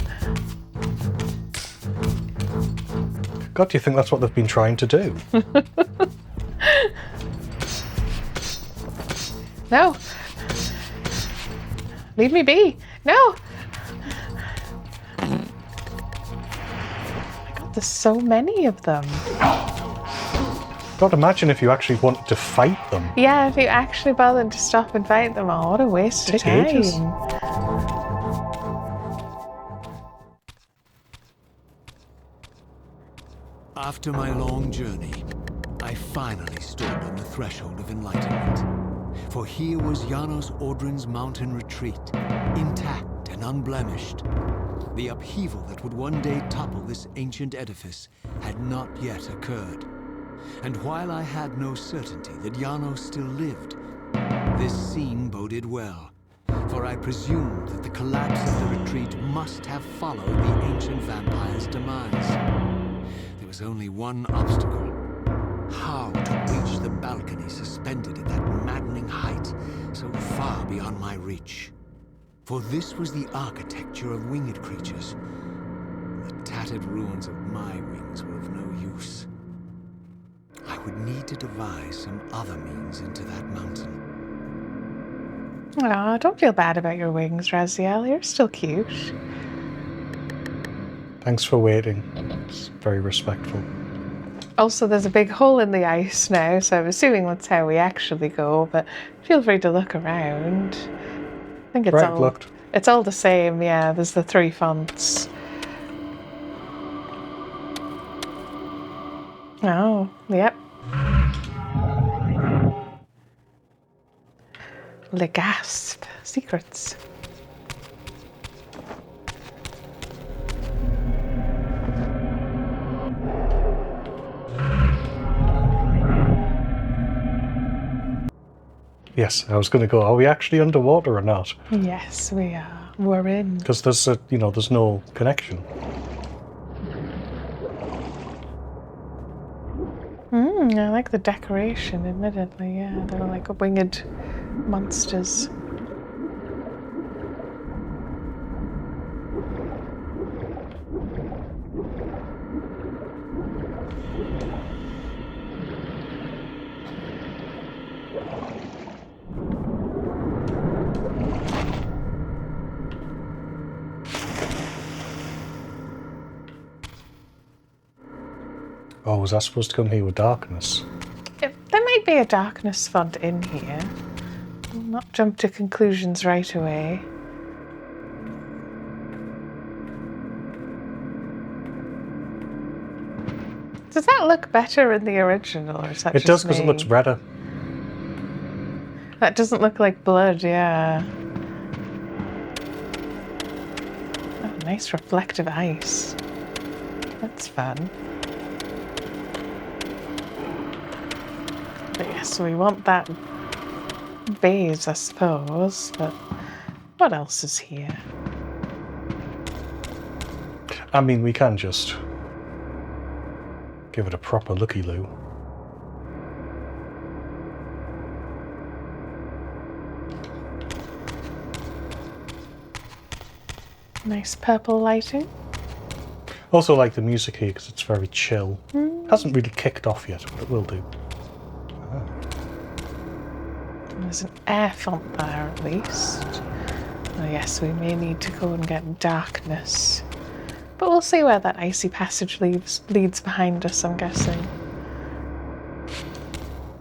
God, do you think that's what they've been trying to do? No. Leave me be. No. My God, there's so many of them. God, imagine if you actually wanted to fight them. Yeah, if you actually bothered to stop and fight them all. What a waste of time. Ages. After my long journey, I finally stood on the threshold of enlightenment. For here was Janos Audrin's mountain retreat, intact and unblemished. The upheaval that would one day topple this ancient edifice had not yet occurred. And while I had no certainty that Janos still lived, this scene boded well. For I presumed that the collapse of the retreat must have followed the ancient vampire's demise. There was only one obstacle. How to reach the balcony suspended at that maddening height, so far beyond my reach. For this was the architecture of winged creatures. The tattered ruins of my wings were of no use. I would need to devise some other means into that mountain. Aw, don't feel bad about your wings, Raziel. You're still cute. Thanks for waiting. It's very respectful. Also, there's a big hole in the ice now, so I'm assuming that's how we actually go, but feel free to look around. I think it's all the same, yeah. There's the 3 fonts. Oh, yep. Le Gasp. Secrets. Yes, I was going to go, are we actually underwater or not? Yes, we are. We're in. Because there's there's no connection. I like the decoration, admittedly, yeah. They're like winged monsters. Oh, was I supposed to come here with darkness? There might be a darkness font in here. We'll not jump to conclusions right away. Does that look better in the original, or is that It just does, because it me? looks redder. That doesn't look like blood, yeah. nice reflective ice. That's fun. But yes, we want that vase, I suppose, but what else is here? I mean, we can just give it a proper looky-loo. Nice purple lighting. Also like the music here because it's very chill. Hasn't really kicked off yet, but it will do. There's an air font there at least. Oh yes, we may need to go and get darkness. But we'll see where that icy passage leads behind us, I'm guessing.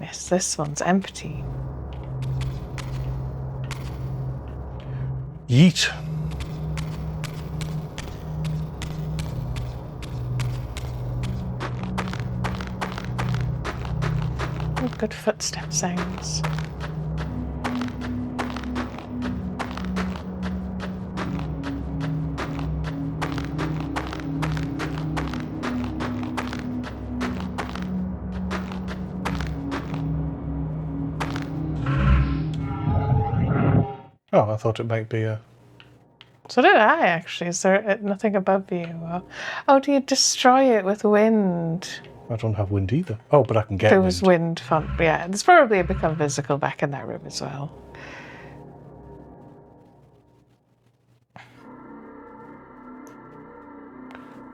Yes, this one's empty. Yeet. Oh, good footstep sounds. Oh, I thought it might be a... So did I, actually. Is there nothing above you? Oh, do you destroy it with wind? I don't have wind either. Oh, but I can get There wind. was wind font. Yeah, it's probably become physical back in that room as well.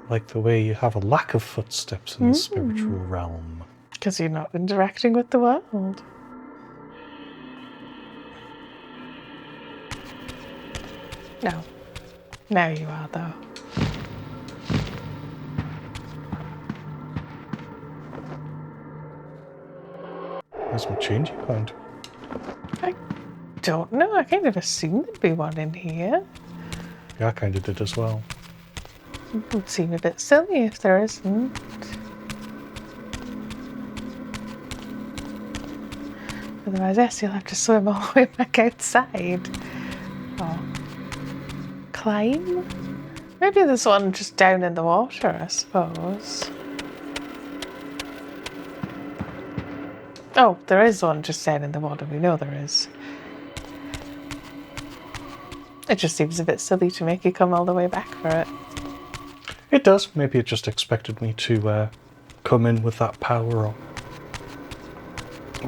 Like the way you have a lack of footsteps in the spiritual realm. Because you're not interacting with the world. No. Now you are, though. Where's my changing point? I don't know. I kind of assumed there'd be one in here. Yeah, I kind of did as well. It would seem a bit silly if there isn't. Otherwise, yes, you'll have to swim all the way back outside. Or climb? Maybe there's one just down in the water, I suppose. Oh, there is one just down in the water. We know there is. It just seems a bit silly to make you come all the way back for it. It does. Maybe it just expected me to come in with that power or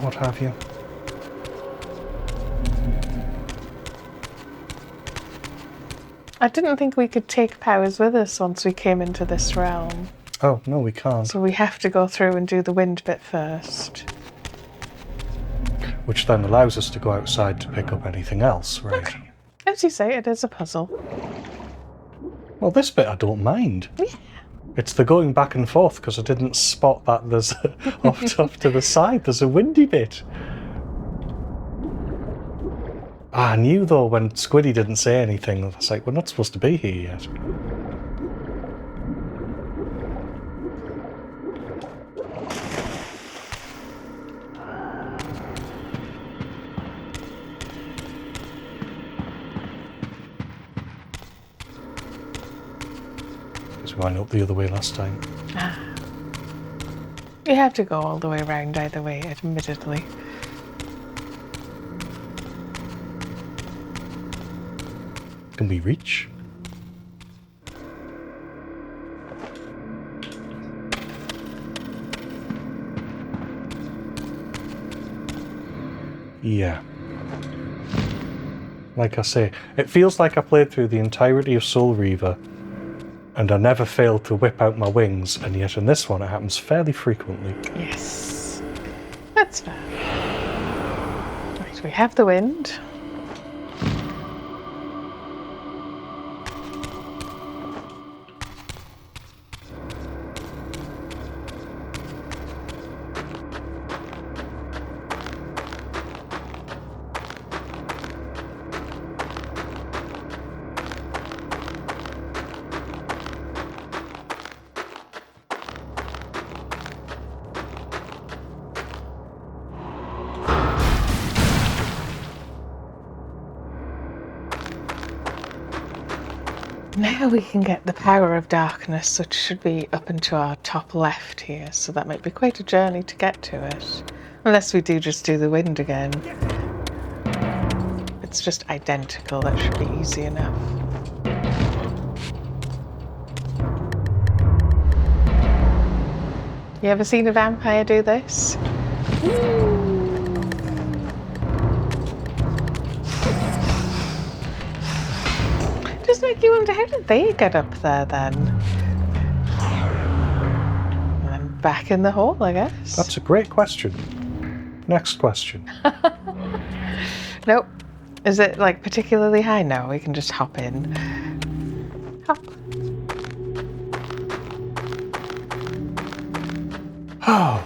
what have you. I didn't think we could take powers with us once we came into this realm. Oh, no, we can't. So we have to go through and do the wind bit first. Which then allows us to go outside to pick up anything else, right? Okay. As you say, it is a puzzle. Well, this bit I don't mind. Yeah. It's the going back and forth because I didn't spot that there's off to the side there's a windy bit. I knew though when Squiddy didn't say anything, I was like, we're not supposed to be here yet. Because we went up the other way last time. You have to go all the way around either way, admittedly. Can we reach? Yeah. Like I say, it feels like I played through the entirety of Soul Reaver and I never failed to whip out my wings, and yet in this one it happens fairly frequently. Yes. That's fair. Right, we have the wind. Now we can get the power of darkness, which should be up into our top left here, so that might be quite a journey to get to it. Unless we do just do the wind again. It's just identical, that should be easy enough. You ever seen a vampire do this? Just make you wonder, how did they get up there then? And then back in the hole, I guess. That's a great question. Next question. Nope. Is it like particularly high? No, we can just hop in. Hop. Oh,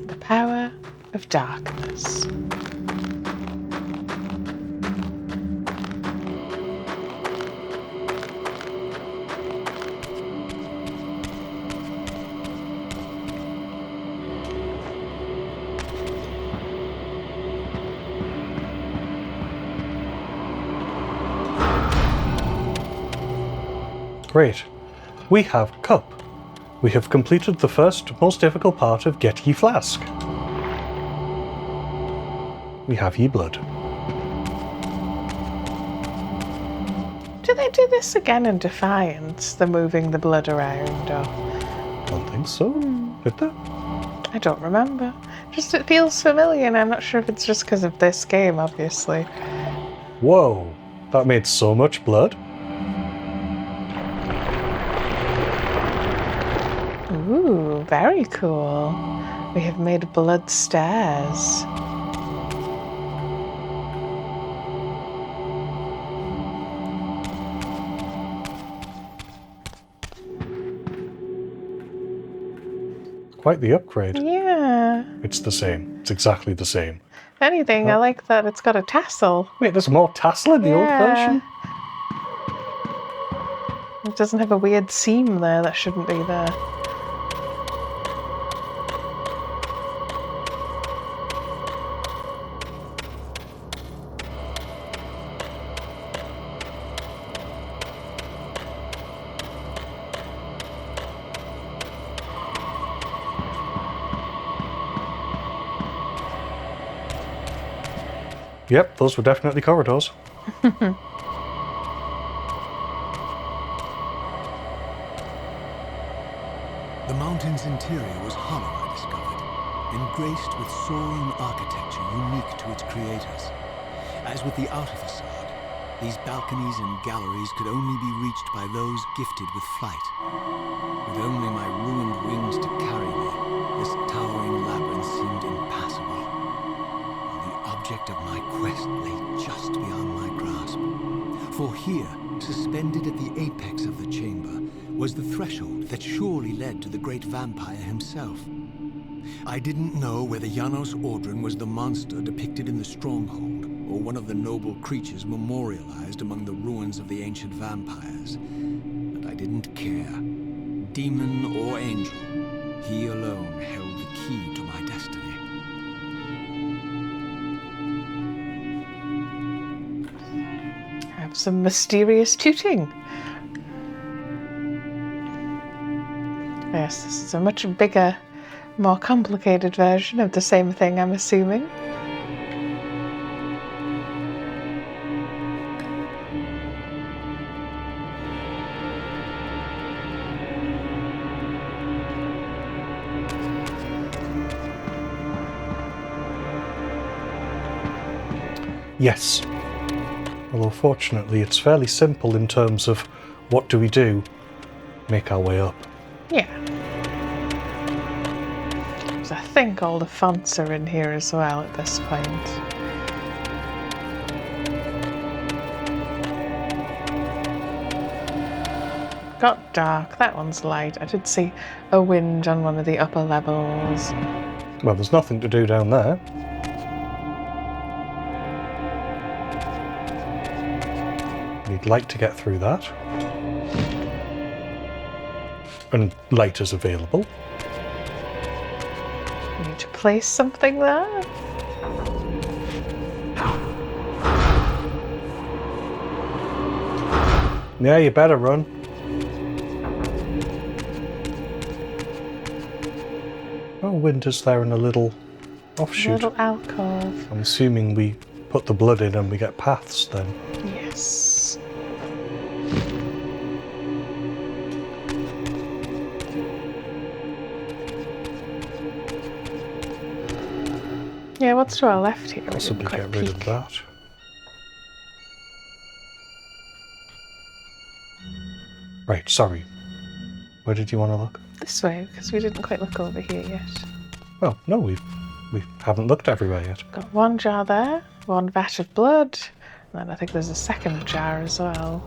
The power of darkness. great. We have Cup. We have completed the first, most difficult part of Get Ye Flask. We have Ye Blood. Do they do this again in Defiance? The moving the blood around? Or... Don't think so. Did they? I don't remember. Just it feels familiar, and I'm not sure if it's just because of this game, obviously. Whoa, that made so much blood. Ooh, very cool. We have made blood stairs. Quite the upgrade. Yeah. It's the same. It's exactly the same. If anything, I like that it's got a tassel. Wait, there's more tassel in the old version? It doesn't have a weird seam there that shouldn't be there. Yep, those were definitely corridors. The mountain's interior was hollow, I discovered, engraced with soaring architecture unique to its creators. As with the outer facade, these balconies and galleries could only be reached by those gifted with flight. With only my ruined wings to carry me, this towering labyrinth seemed impassable. The object of my quest lay just beyond my grasp. For here, suspended at the apex of the chamber, was the threshold that surely led to the great vampire himself. I didn't know whether Janos Ordran was the monster depicted in the stronghold, or one of the noble creatures memorialized among the ruins of the ancient vampires. But I didn't care. Demon or angel, he alone held the key to my destiny. Have some mysterious tooting. Yes, this is a much bigger, more complicated version of the same thing, I'm assuming. Yes. Although fortunately it's fairly simple in terms of what do we do? Make our way up. Yeah. So I think all the fonts are in here as well at this point. Got dark, that one's light. I did see a wind on one of the upper levels. Well, there's nothing to do down there. We'd like to get through that. And light is available. We need to place something there. Yeah, you better run. Oh, Winter's there in a little offshoot. Little alcove. I'm assuming we put the blood in and we get paths then. Yes. Yeah, what's to our left here? We didn't Possibly quite get rid of peek. that. Right, sorry. Where did you want to look? This way, because we didn't quite look over here yet. Oh, no, we haven't looked everywhere yet. Got one jar there, one vat of blood, and then I think there's a second jar as well.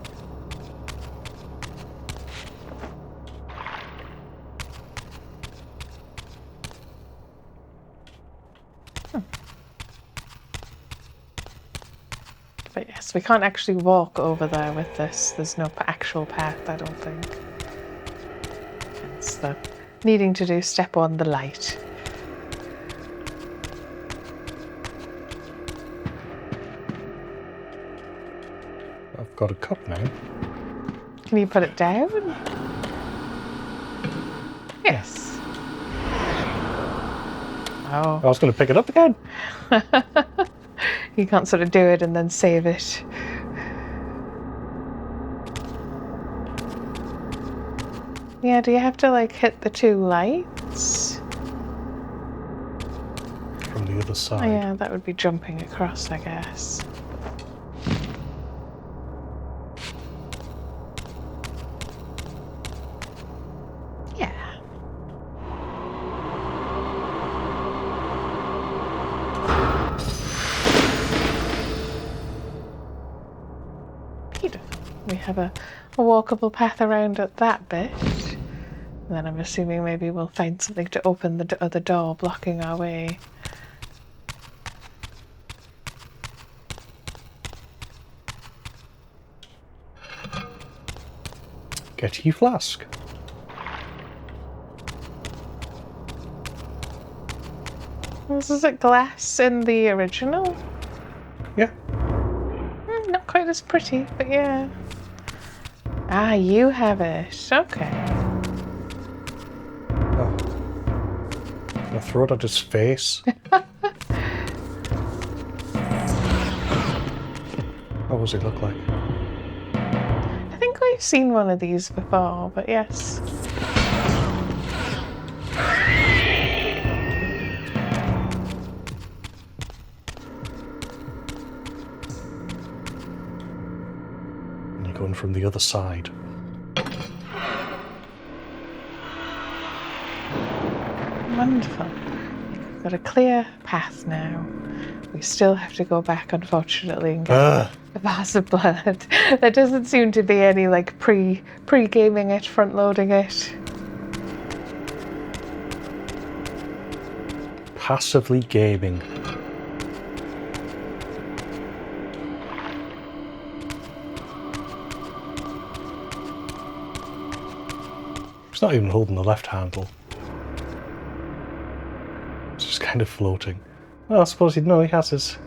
But yes, we can't actually walk over there with this. There's no actual path, I don't think. Hence the needing to do step 1, the light. I've got a cup now. Can you put it down? Yes. Oh. I was going to pick it up again. You can't sort of do it and then save it. Yeah, do you have to like hit the 2 lights? From the other Oh, side. yeah, that would be jumping across, I guess. Yeah. Beautiful. We have a walkable path around at that bit. And then I'm assuming maybe we'll find something to open the other door blocking our way. Get ye flask. This is it glass in the original? Yeah. Not quite as pretty, but yeah. Ah, you have it. Okay. Oh. I throw it at his face. What does it look like? I think we've seen one of these before, but yes. And you're going from the other side. Wonderful. We've got a clear path now. We still have to go back, unfortunately, and get a vase of blood. There doesn't seem to be any like pre-gaming it, front-loading it. Passively gaming. He's not even holding the left handle. It's just kind of floating. Well, I suppose he'd know he has his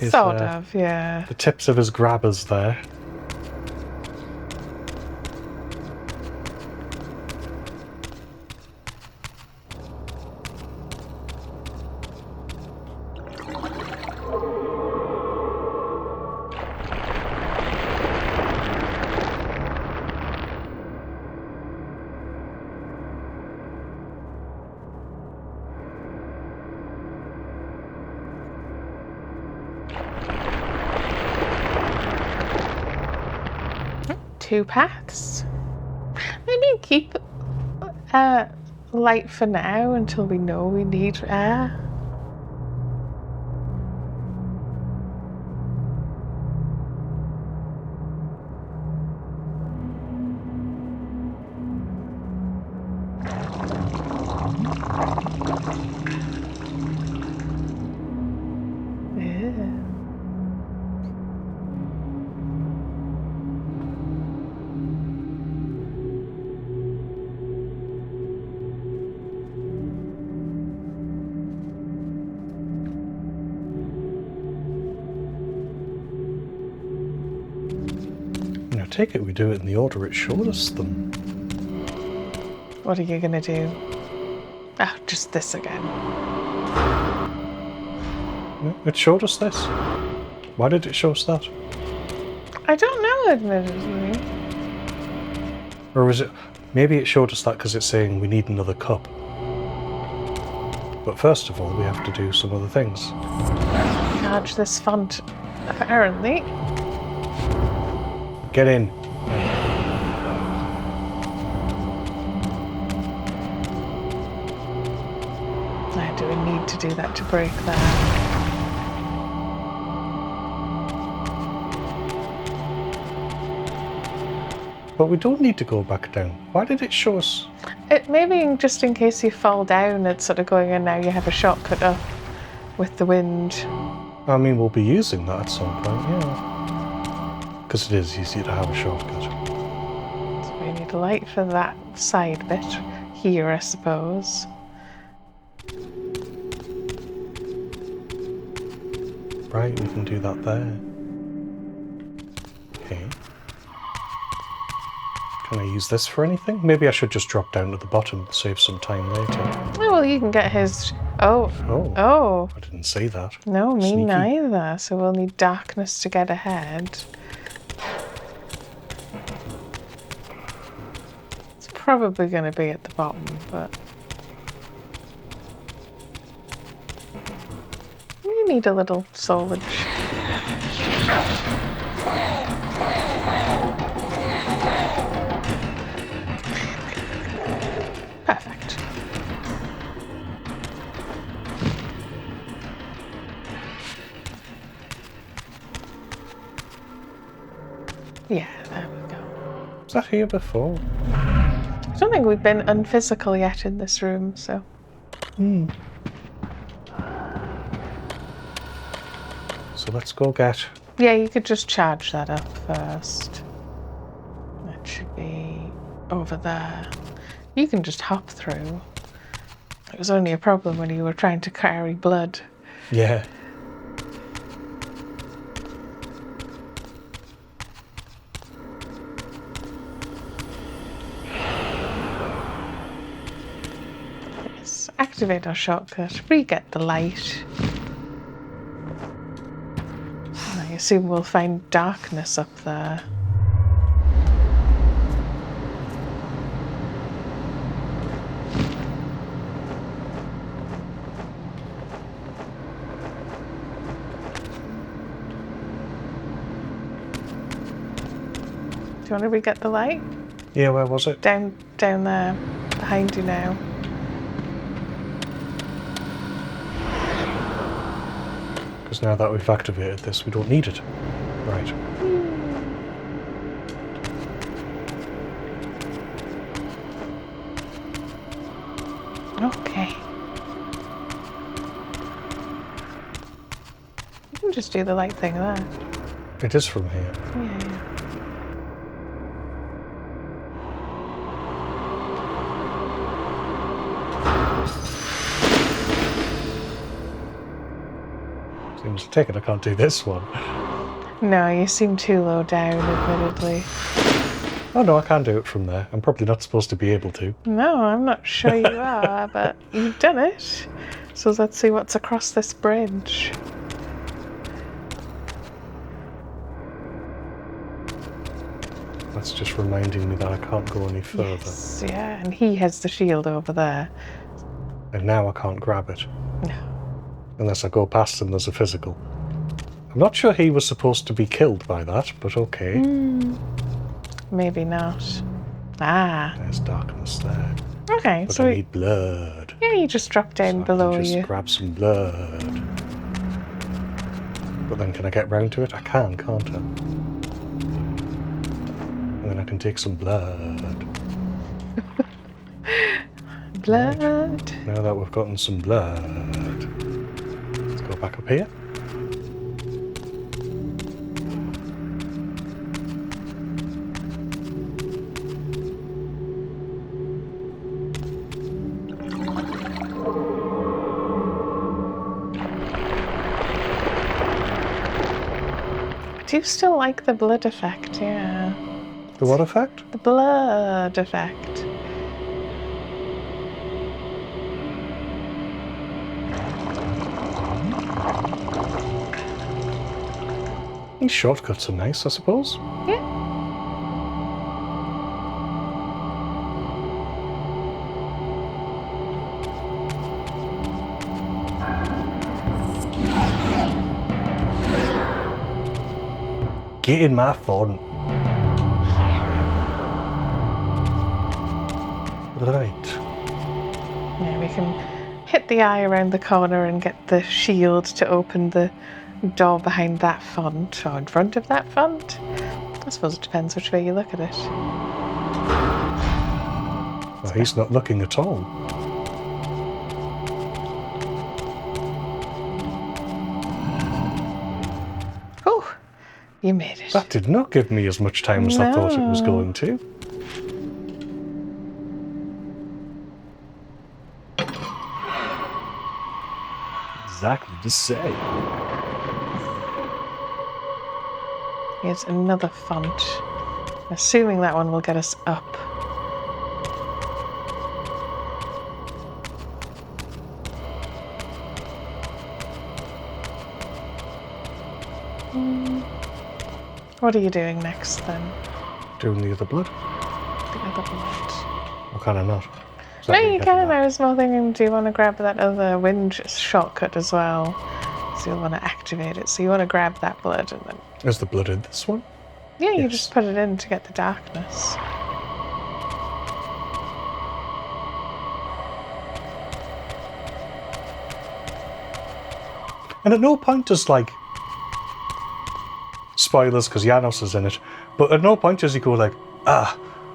Sort of, yeah. the tips of his grabbers there. Two paths. Maybe keep light for now until we know we need air. take it we do it in the order it showed us them. What are you gonna do? Ah, just this again. Yeah, it showed us this. Why did it show us that? I don't know, admittedly. Or was it... Maybe it showed us that because it's saying we need another cup. But first of all, we have to do some other things. Charge this font, apparently. Get in. Do we need to do that to break that? But we don't need to go back down. Why did it show us? It maybe just in case you fall down, it's sort of going in now. You have a shortcut up with the wind. I mean, we'll be using that at some point, yeah. Because it is easy to have a shortcut. So we need a light for that side bit here, I suppose. Right, we can do that there. Okay. Can I use this for anything? Maybe I should just drop down to the bottom and save some time later. Oh, well, you can get his... Oh. Oh. Oh. I didn't say that. No, me Sneaky. neither. So we'll need darkness to get ahead. It's probably going to be at the bottom, but... You need a little solage. Perfect. Yeah, there we go. Was that here before? I don't think we've been unphysical yet in this room, so... So let's go get... Yeah, you could just charge that up first. That should be over there. You can just hop through. It was only a problem when you were trying to carry blood. Yeah. Yes, activate our shortcut. Re-get the light. I assume we'll find darkness up there. Do you want to re-get the light? Yeah, where was it? Down there, behind you now. Because now that we've activated this, we don't need it. Right. Okay. You can just do the light thing there. It is from here. Yeah. Seems to take it. I can't do this one. No, you seem too low down, admittedly. Oh no, I can do it from there. I'm probably not supposed to be able to. No, I'm not sure you are, but you've done it. So let's see what's across this bridge. That's just reminding me that I can't go any further. Yes, yeah, and he has the shield over there. And now I can't grab it. No. Unless I go past him, there's a physical. I'm not sure he was supposed to be killed by that, but okay. Maybe not. Ah. There's darkness there. Okay, But so I need blood. yeah, you just drop down So below I can just you. grab some blood. But then can I get round to it? I can, can't I? And then I can take some blood. Blood. Right. Now that we've gotten some blood, let's go back up here. Do you still like the blood effect? Yeah. The what effect? The blood effect. These shortcuts are nice, I suppose. Yeah. Get in my phone. Right. Yeah, we can hit the eye around the corner and get the shield to open the door behind that font, or in front of that font. I suppose it depends which way you look at it. Well, he's not looking at all. Oh, you made it. That did not give me as much time as I thought it was No. going to. Exactly the same. Here's another font. Assuming that one will get us up. What are you doing next then? Doing the other blood? The other blood. Or can I not? Is that No, what you you're can. getting at? I was more thinking, do you want to grab that other wind shortcut as well? So you'll want to activate it. So you want to grab that blood and then... Is the blood in this one? Yeah, you Yes. just put it in to get the darkness. And at no point does, like... Spoilers, because Janos is in it. But at no point does he go like, "Ah,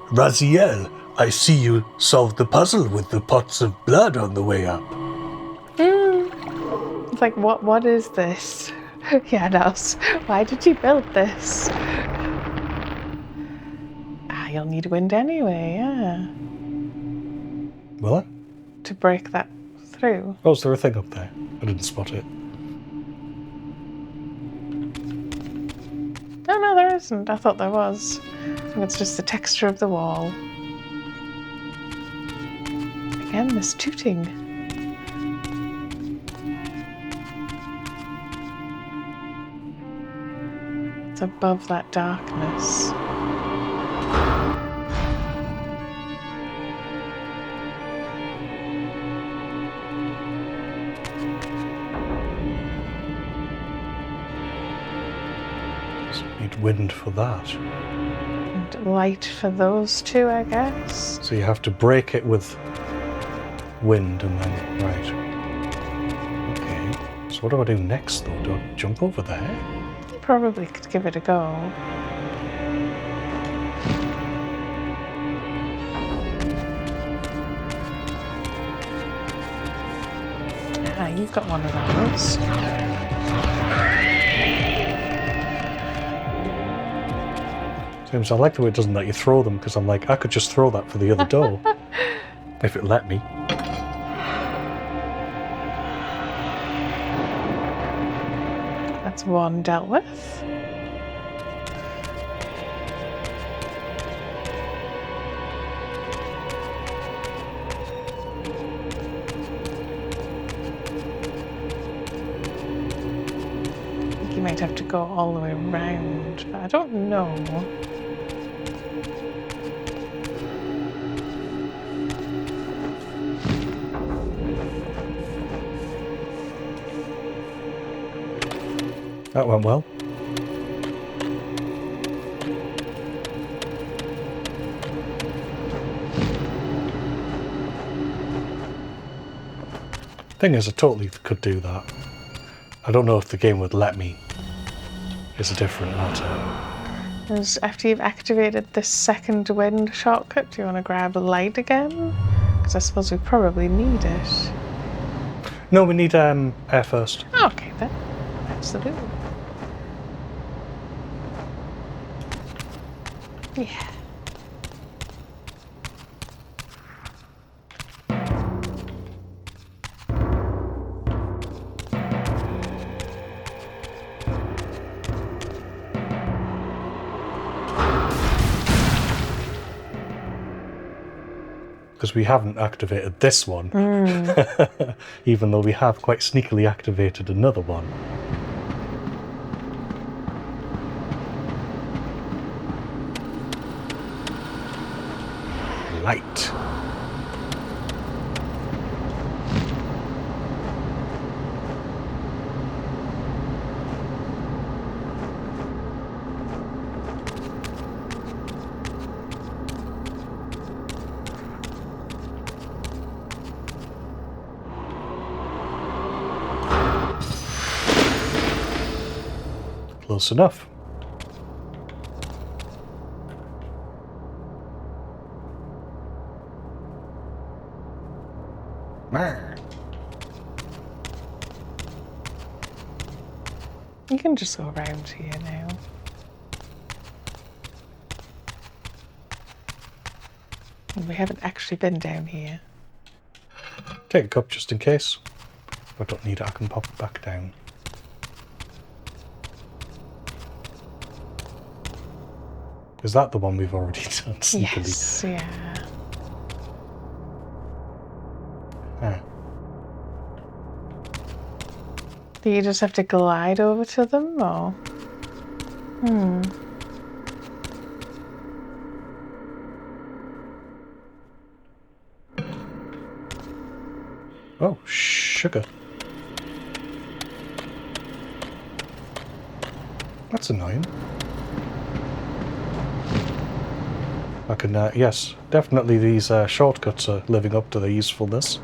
Raziel, I see you solved the puzzle with the pots of blood on the way up." It's like, what is this? Janos, why did you build this? Ah, you'll need wind anyway, yeah. Will I? To break that through. Oh, is there a thing up there? I didn't spot it. No, there isn't. I thought there was. I think it's just the texture of the wall. Again, this tooting. It's above that darkness. So we need wind for that. And light for those two, I guess. So you have to break it with wind and then... Right. Okay. So what do I do next, though? Do I jump over there? You probably could give it a go. Ah, you've got one of those. James, I like the way it doesn't let you throw them, because I'm like, I could just throw that for the other door. If it let me. That's one dealt with. I think you might have to go all the way around, but I don't know. That went well. Thing is, I totally could do that. I don't know if the game would let me. It's a different matter. And after you've activated this second wind shortcut, do you want to grab light again? Because I suppose we probably need it. No, we need air first. Okay then. Absolutely. Yeah. we haven't activated this one. Even though we have quite sneakily activated another one. Light. Close enough. You can just go around here now. We haven't actually been down here. Take a cup just in case. If I don't need it, I can pop it back down. Is that the one we've already done? Sneakily? Yes, yeah. Ah. Do you just have to glide over to them, or? Oh, sugar. That's annoying. I can, yes, definitely these shortcuts are living up to their usefulness.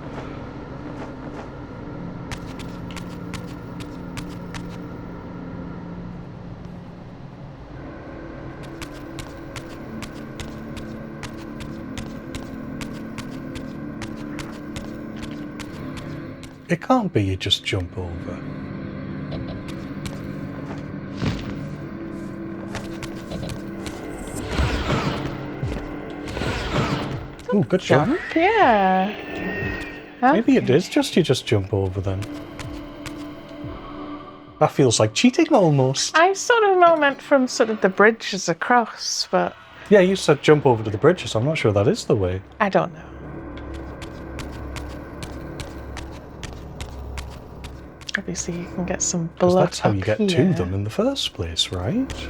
It can't be you just jump over. Ooh, good jump. Yeah. Maybe it Okay. is just you just jump over then. That feels like cheating almost. I sort of know meant from sort of the bridges across, but Yeah, you said jump over to the bridges. I'm not sure that is the way. I don't know. Obviously, you can get some Because blood that's how you up get here. to them in the first place, right?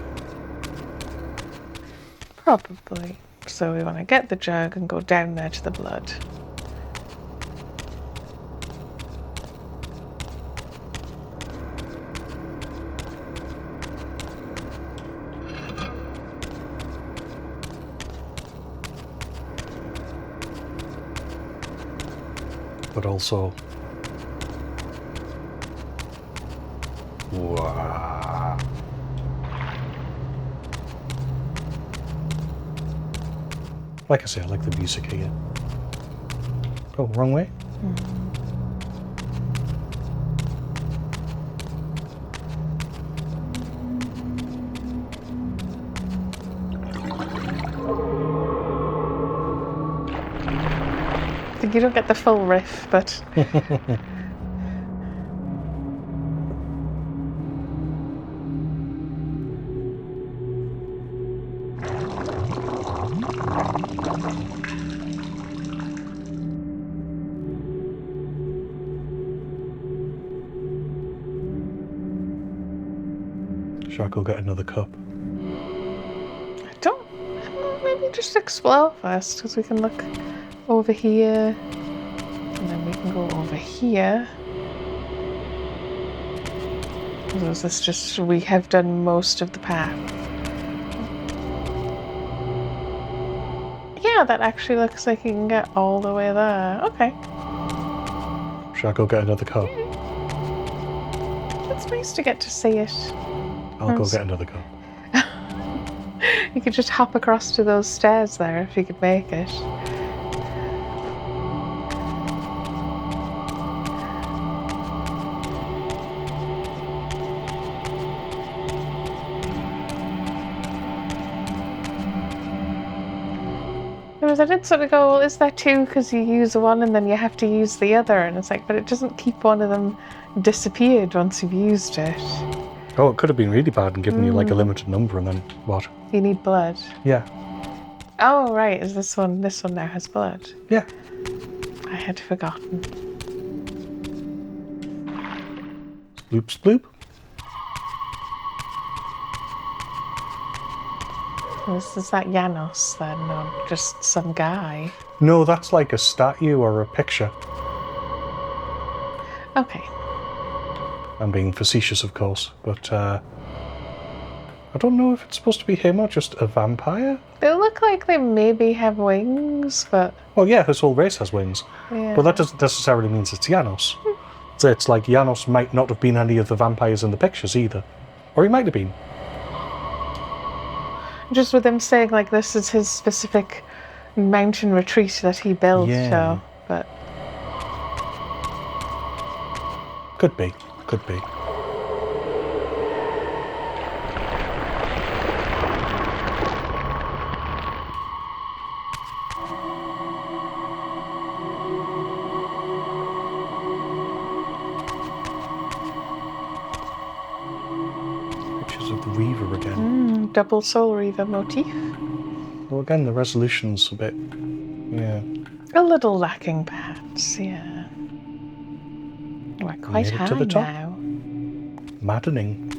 Probably. So we want to get the jug and go down there to the blood. But also... Wow. Like I say, I like the music here. Oh, wrong way? I think you don't get the full riff, but Should I go get another cup? I don't. Maybe just explore first, because we can look over here, and then we can go over here. Or is this just we have done most of the path? Yeah, that actually looks like you can get all the way there. Okay, Should I go get another cup? it's nice to get to see it. I'll go get another cup. You could just hop across to those stairs there if you could make it. Whereas I did sort of go, well, is there two because you use one and then you have to use the other? And it's like, but it doesn't keep one of them disappeared once you've used it. Oh, it could have been really bad and given you like a limited number and then what? You need blood. Yeah. Oh, right, is this one now has blood? Yeah. had forgotten. Sploop, sploop. Is that Janos then, or just some guy? No, that's like a statue or a picture. Okay. I'm being facetious, of course, but I don't know if it's supposed to be him or just a vampire. They look like they maybe have wings, but... Well, yeah, his whole race has wings. Yeah. But that doesn't necessarily mean it's Janos. So it's like Janos might not have been any of the vampires in the pictures either. Or he might have been. Just with him saying, like, this is his specific mountain retreat that he built, Yeah. so... But... Could be. Could be. Pictures of the Reaver again. Double Soul Reaver motif. Well, again, the resolution's a bit... yeah. A little lacking, perhaps, yeah. We're quite Made it high to the top. now. Maddening.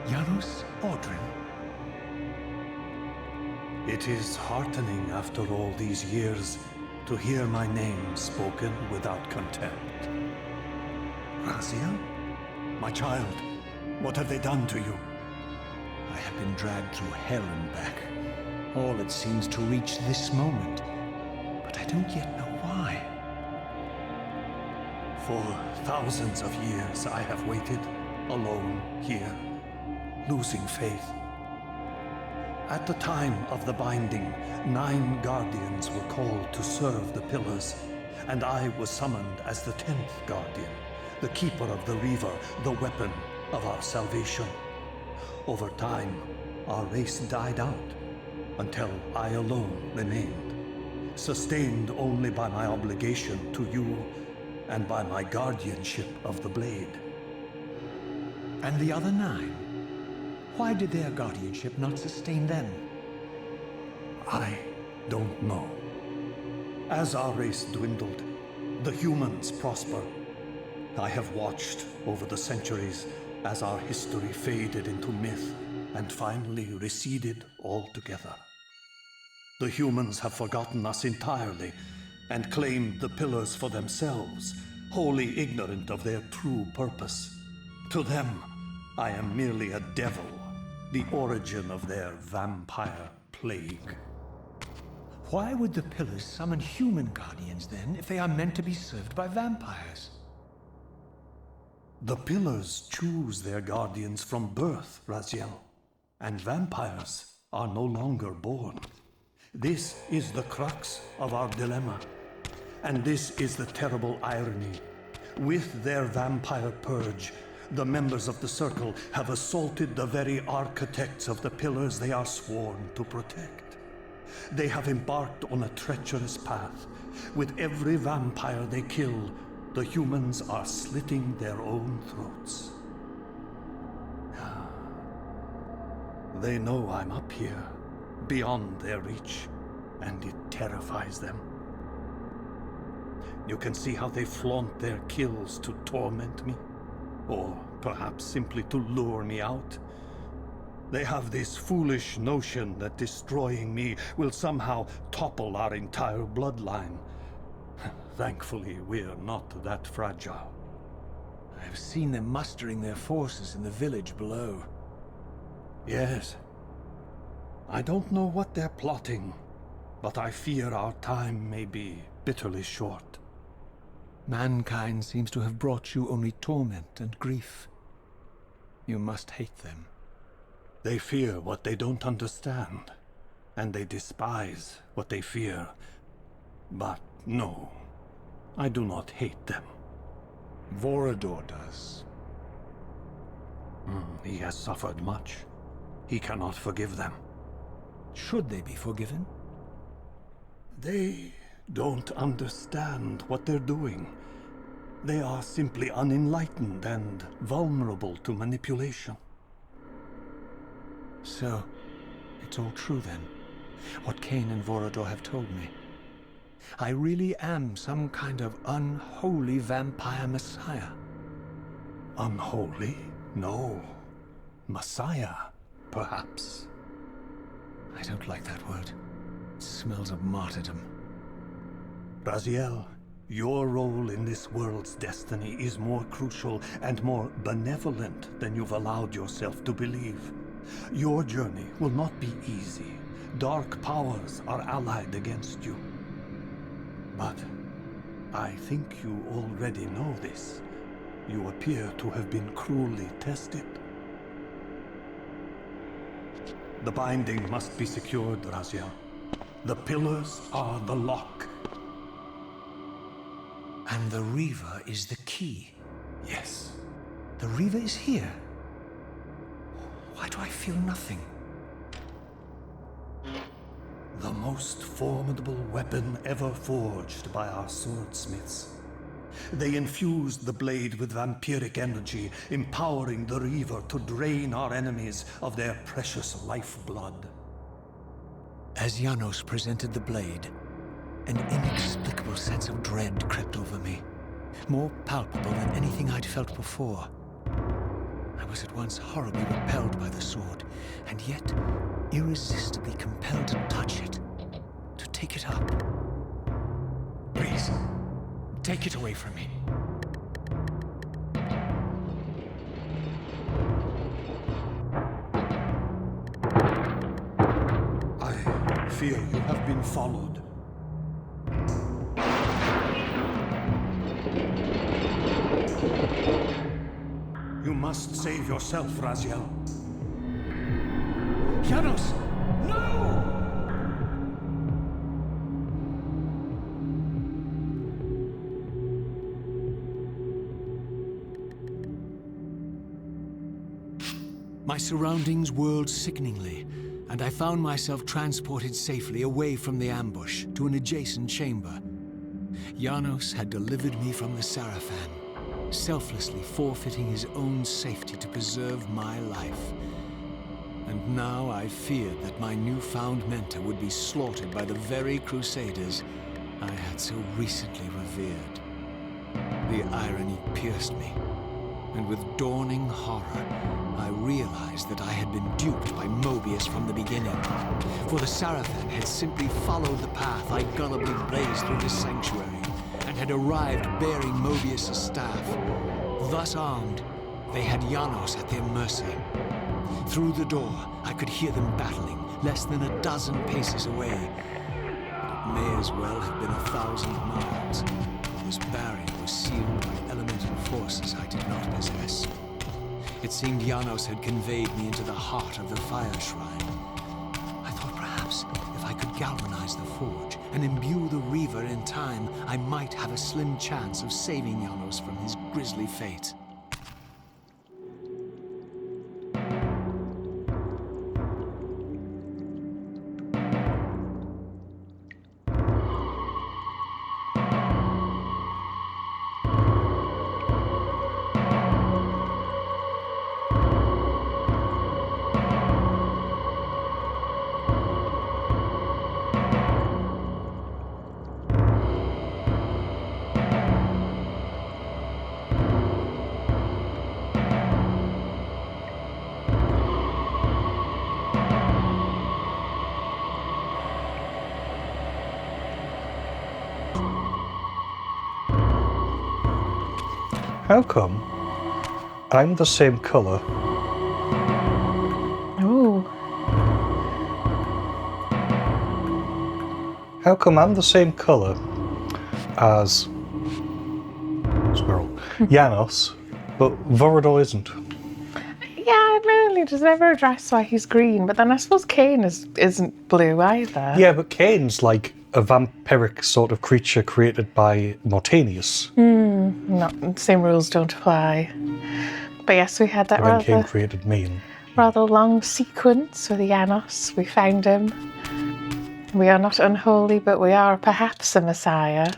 Janos Audrin. It is heartening after all these years to hear my name spoken without contempt. Raziel? My child, what have they done to you? I have been dragged through hell and back. All it seems to reach this moment. But I don't yet know why. For thousands of years I have waited, alone here, losing faith. At the time of the binding, 9 guardians were called to serve the pillars, and I was summoned as the 10th guardian, the keeper of the Reaver, the weapon of our salvation. Over time, our race died out, until I alone remained, sustained only by my obligation to you and by my guardianship of the blade. And the other 9? Why did their guardianship not sustain them? I don't know. As our race dwindled, the humans prosper. I have watched over the centuries as our history faded into myth and finally receded altogether. The humans have forgotten us entirely and claimed the pillars for themselves, wholly ignorant of their true purpose. To them, I am merely a devil, the origin of their vampire plague. Why would the pillars summon human guardians then, if they are meant to be served by vampires? The pillars choose their guardians from birth, Raziel, and vampires are no longer born. This is the crux of our dilemma, and this is the terrible irony. With their vampire purge, the members of the Circle have assaulted the very architects of the pillars they are sworn to protect. They have embarked on a treacherous path. With every vampire they kill, the humans are slitting their own throats. They know I'm up here, beyond their reach, and it terrifies them. You can see how they flaunt their kills to torment me, or perhaps simply to lure me out. They have this foolish notion that destroying me will somehow topple our entire bloodline. Thankfully, we're not that fragile. I've seen them mustering their forces in the village below. Yes. I don't know what they're plotting, but I fear our time may be bitterly short. Mankind seems to have brought you only torment and grief. You must hate them. They fear what they don't understand, and they despise what they fear. But no, I do not hate them. Vorador does. He has suffered much. He cannot forgive them. Should they be forgiven? They don't understand what they're doing. They are simply unenlightened and vulnerable to manipulation. So, it's all true then, what Kain and Vorador have told me. I really am some kind of unholy vampire messiah. Unholy? No. Messiah, perhaps. I don't like that word. It smells of martyrdom. Raziel, your role in this world's destiny is more crucial and more benevolent than you've allowed yourself to believe. Your journey will not be easy. Dark powers are allied against you. But I think you already know this. You appear to have been cruelly tested. The binding must be secured, Raziel. The pillars are the lock. And the Reaver is the key. Yes. The Reaver is here. Why do I feel nothing? The most formidable weapon ever forged by our swordsmiths. They infused the blade with vampiric energy, empowering the Reaver to drain our enemies of their precious lifeblood. As Janos presented the blade, an inexplicable sense of dread crept over me, more palpable than anything I'd felt before. I was at once horribly repelled by the sword, and yet irresistibly compelled to touch it, to take it up. Please, take it away from me. I fear you have been followed. You must save yourself, Raziel. Janos! No! My surroundings whirled sickeningly, and I found myself transported safely away from the ambush to an adjacent chamber. Janos had delivered me from the Sarafan, selflessly forfeiting his own safety to preserve my life. And now I feared that my newfound mentor would be slaughtered by the very crusaders I had so recently revered. The irony pierced me, and with dawning horror, I realized that I had been duped by Mobius from the beginning. For the Sarafan had simply followed the path I gullibly blazed through the sanctuary, and had arrived bearing Mobius' staff. Thus armed, they had Janos at their mercy. Through the door, I could hear them battling, less than a dozen paces away. But it may as well have been 1,000 miles. This barrier was sealed by elemental forces I did not possess. It seemed Janos had conveyed me into the heart of the fire shrine. I thought perhaps if I could galvanize the forge and imbue the Reaver in time, I might have a slim chance of saving Janos from his grisly fate. How come I'm the same colour? Oh, How come I'm the same colour as Squirrel. Janos, but Vorador isn't. Yeah, really, just never addressed why he's green. But then I suppose Kain isn't blue either. Yeah, but Kain's like a vampiric sort of creature created by Mortanius. Not same rules don't apply. But yes, we had that And then Kain rather created me. rather long sequence with Janos. We found him. We are not unholy, but we are perhaps a messiah.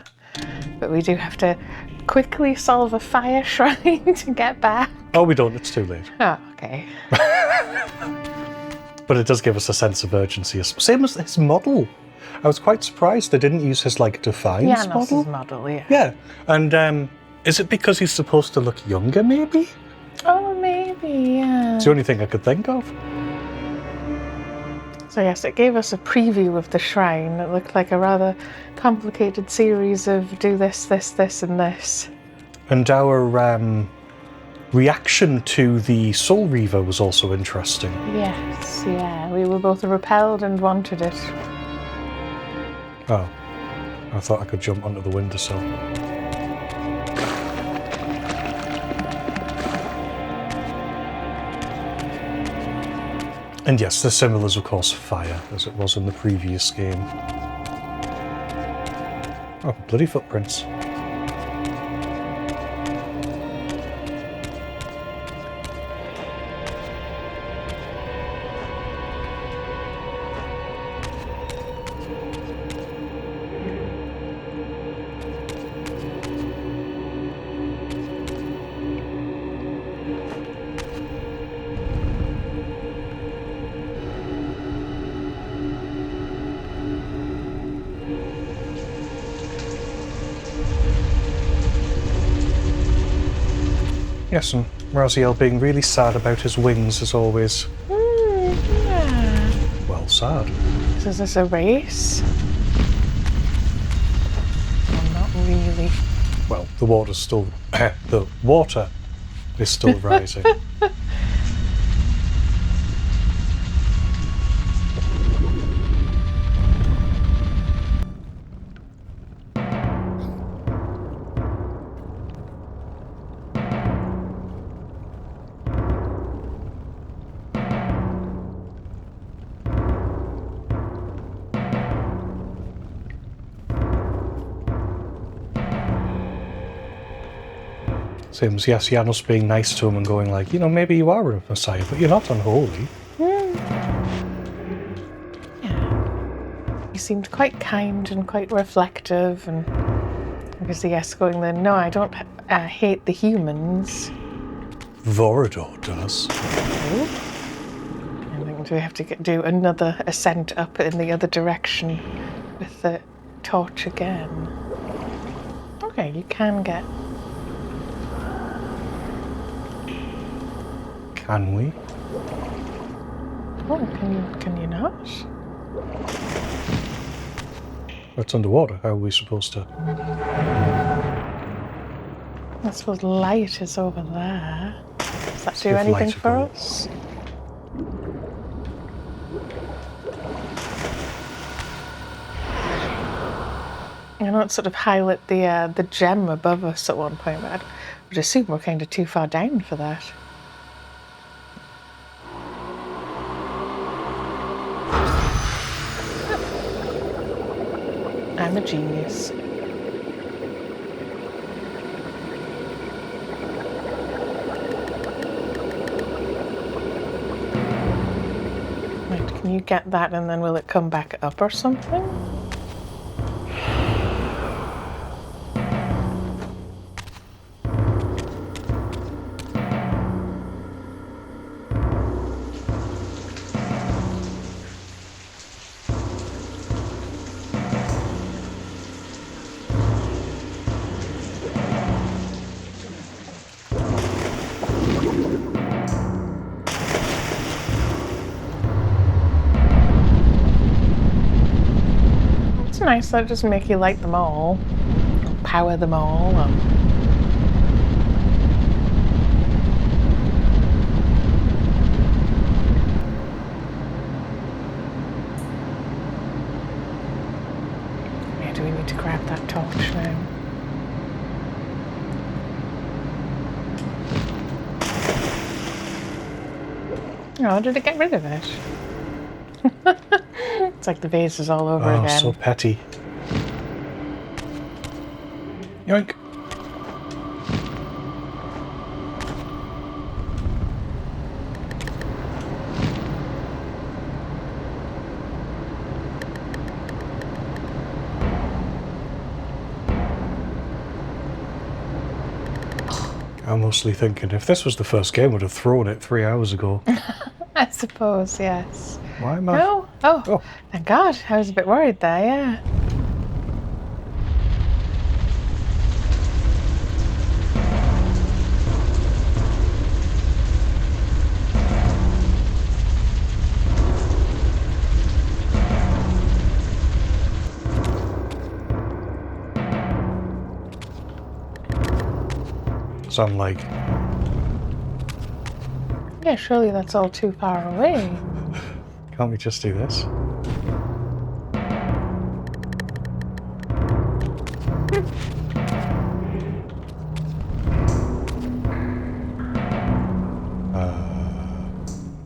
But we do have to quickly solve a fire shrine to get back. Oh, we don't, it's too late. Oh, okay. But it does give us a sense of urgency. Same as his model. I was quite surprised they didn't use his, like, Defiance Janos' model. model, yeah. Yeah, and is it because he's supposed to look younger, maybe? Oh, maybe, yeah. It's the only thing I could think of. So yes, it gave us a preview of the shrine. It looked like a rather complicated series of do this, this, this, and this. And our reaction to the Soul Reaver was also interesting. Yes, yeah. We were both repelled and wanted it. Oh, I thought I could jump onto the windowsill. And yes, the symbol is of course fire, as it was in the previous game. Oh, bloody footprints. Yes, and Raziel being really sad about his wings as always. Yeah. Well, sad. So is this a race? Well, not really. Well, the water's still... the water is still rising. Same as, yes, Janos being nice to him and going like, you know, maybe you are a messiah, but you're not unholy. He seemed quite kind and quite reflective, and obviously, yes, going then, no, I don't hate the humans. Vorador does. I think do we have to do another ascent up in the other direction with the torch again? Okay, you can get... Can we? Oh, can you not? It's underwater. How are we supposed to? I suppose light is over there. Does that do give anything light a for go. us? I know it sort of highlight the gem above us at one point, but I would assume we're kind of too far down for that. I'm a genius. Right, can you get that and then will it come back up or something? It's nice that it doesn't make you light them all, power them all. Yeah, do we need to grab that torch now? Oh, did it get rid of it? It's like the vase is all over Oh, again. so petty. Yoink. I'm mostly thinking, if this was the first game, I would have thrown it 3 hours ago. I suppose, yes. Why am I? No? Oh, Oh. thank God. I was a bit worried there, yeah. So I'm like, Yeah, surely that's all too far away. can't we just do this?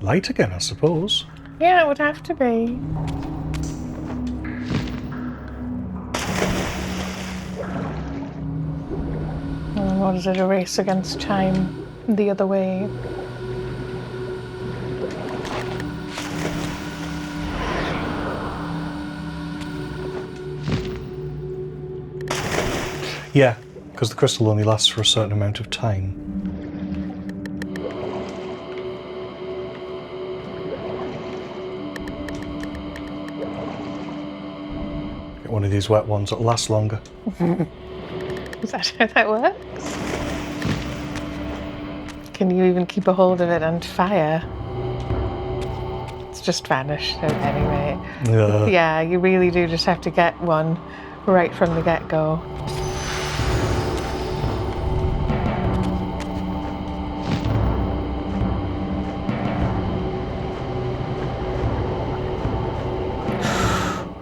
Light again, I suppose. Yeah, it would have to be. And what is it, a race against time the other way? Yeah, because the crystal only lasts for a certain amount of time. Get one of these wet ones that'll last longer. Is that how that works? Can you even keep a hold of it and fire? It's just vanished anyway. Ugh. Yeah, you really do just have to get one right from the get-go.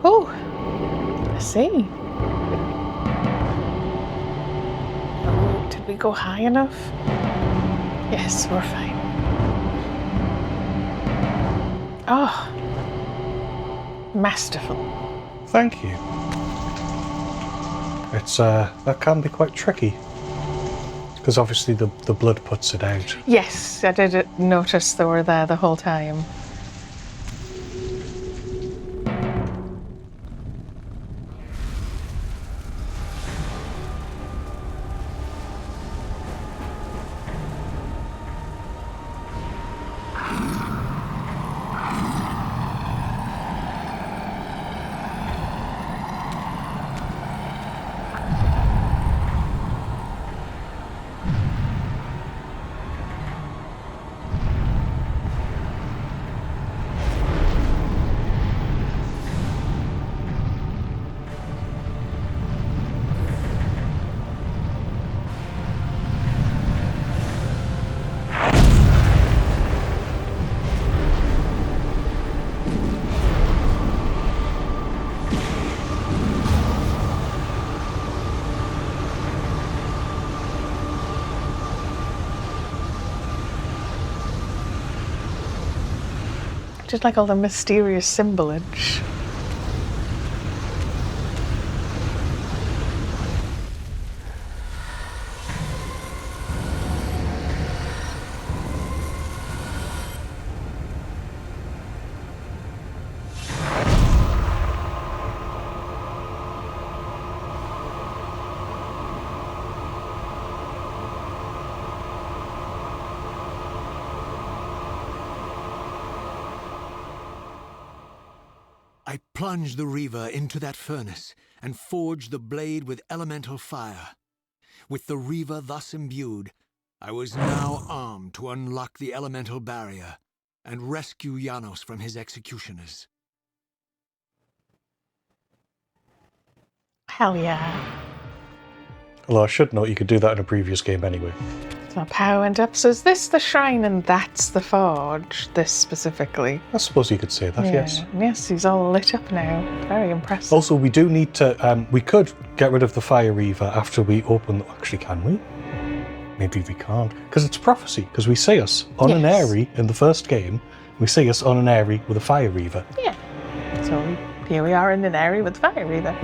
Oh, I see. Oh, did we go high enough? Yes, we're fine. Oh, masterful. Thank you. It's that can be quite tricky. Because obviously the blood puts it out. Yes, I did notice they were there the whole time. Just like all the mysterious symbolage. I plunged the Reaver into that furnace and forged the blade with elemental fire. With the Reaver thus imbued, I was now armed to unlock the elemental barrier and rescue Janos from his executioners. Hell yeah. Although I should note you could do that in a previous game anyway. So our power went up. So is this the shrine and that's the forge? This specifically? I suppose you could say that, yes. Yes, he's all lit up now. Very impressive. Also, we do need to, we could get rid of the Fire Reaver after we open, actually can we? Maybe we can't. Because it's prophecy, because we see us on an Yes. Airy in the first game, We see us on an Airy with a Fire Reaver. Yeah. So here we are in an area with Fire Reaver.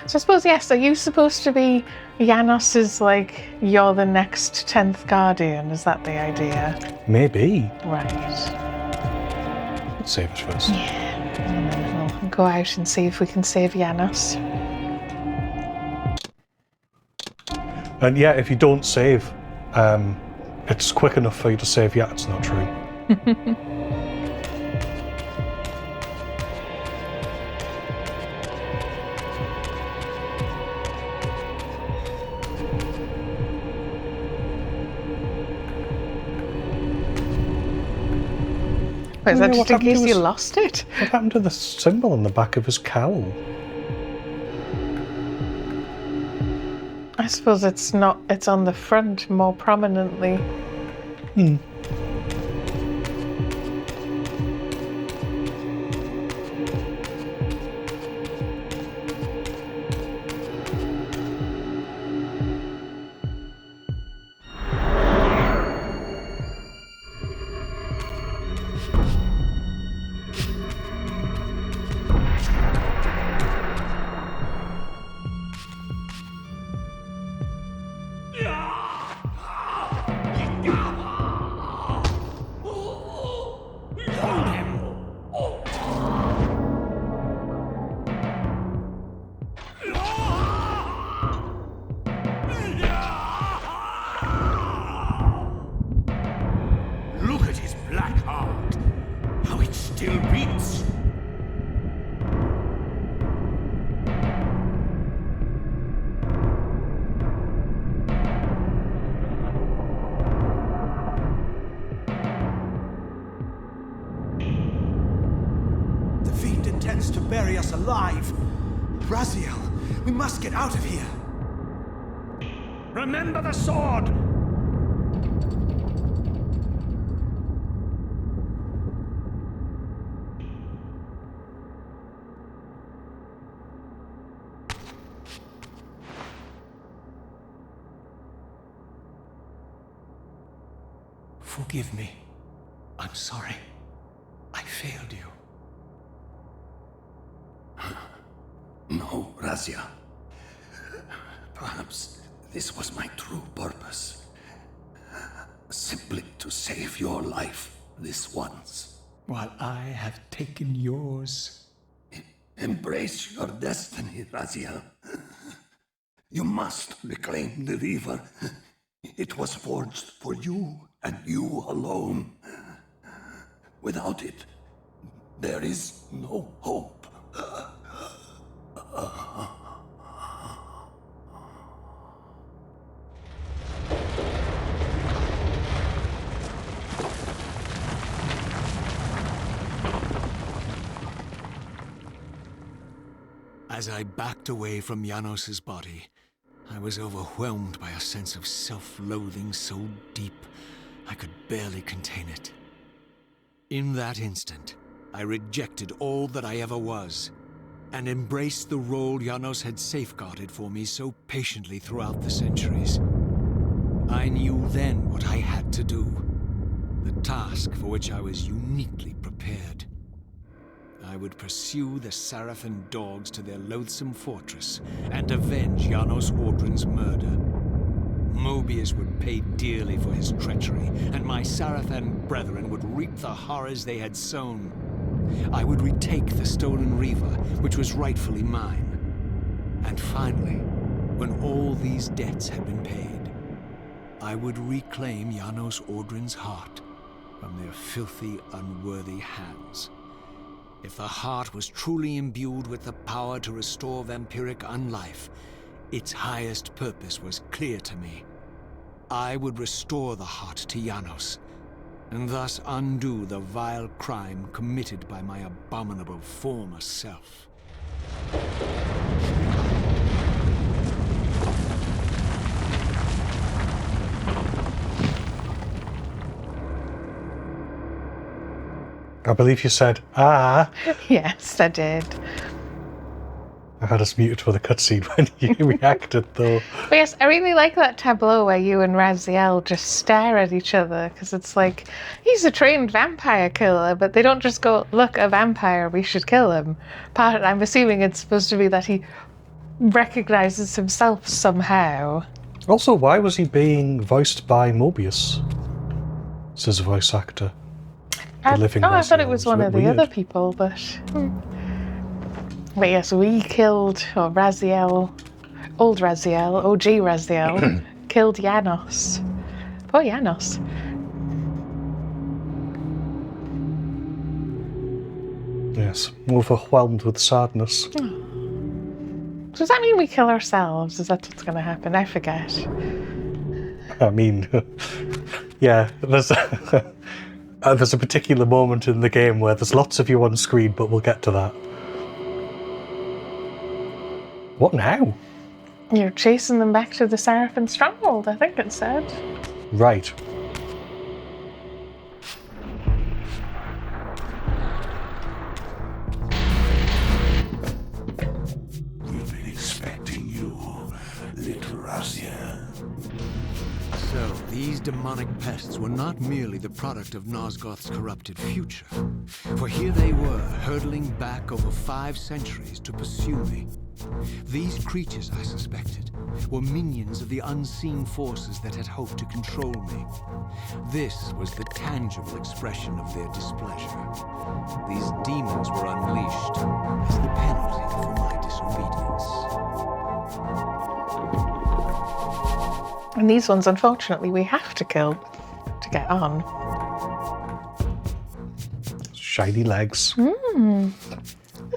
So I suppose, yes, are you supposed to be Janos is like, you're the next 10th Guardian? Is that the idea? Maybe. Right. Let's save it first. Yeah. And then we'll go out and see if we can save Janos. And yeah, if you don't save, it's quick enough for you to save. Yeah, it's not true. Wait, is Oh, that yeah, just in what happened case to you his- lost it? What happened to the symbol on the back of his cowl? I suppose it's not. It's on the front more prominently. Look at his black heart. How it still beats. The fiend intends to bury us alive. Raziel, we must get out of here. Remember the sword! Forgive me. I'm sorry. I failed you. No, Razia. Perhaps this was my true purpose. Simply to save your life this once. While I have taken yours. Embrace your destiny, Razia. You must reclaim the Reaver. It was forged for you and you alone. Without it, there is no hope. As I backed away from Janos's body, I was overwhelmed by a sense of self-loathing so deep I could barely contain it. In that instant, I rejected all that I ever was, and embraced the role Janos had safeguarded for me so patiently throughout the centuries. I knew then what I had to do, the task for which I was uniquely prepared. I would pursue the Sarafan dogs to their loathsome fortress and avenge Janos Audrin's murder. Mobius would pay dearly for his treachery, and my Sarafan brethren would reap the horrors they had sown. I would retake the stolen Reaver, which was rightfully mine. And finally, when all these debts had been paid, I would reclaim Janos Audrin's heart from their filthy, unworthy hands. If the heart was truly imbued with the power to restore vampiric unlife, its highest purpose was clear to me. I would restore the heart to Janos, and thus undo the vile crime committed by my abominable former self. I believe you said, ah. Yes, I did. I had us muted for the cutscene when you reacted, though. But yes, I really like that tableau where you and Raziel just stare at each other, because it's like, he's a trained vampire killer, but they don't just go, look, a vampire, we should kill him. I'm assuming it's supposed to be that he recognizes himself somehow. Also, why was he being voiced by Mobius? Says a voice actor. I thought it was Raziel. one a of bit the other weird. people, but... But yes, we killed, or Raziel, old Raziel, OG Raziel, killed Janos. Poor Janos. Yes, overwhelmed with sadness. Does that mean we kill ourselves? Is that what's going to happen? I forget. I mean, yeah, there's a particular moment in the game where there's lots of you on screen, but we'll get to that. What now? You're chasing them back to the Seraphim stronghold, I think it said. Right. We've been expecting you, little Raziel. So, these demonic pests were not merely the product of Nosgoth's corrupted future. For here they were, hurtling back over 5 centuries to pursue me. These creatures, I suspected, were minions of the unseen forces that had hoped to control me. This was the tangible expression of their displeasure. These demons were unleashed as the penalty for my disobedience. And these ones, unfortunately, we have to kill to get on. Shiny legs. The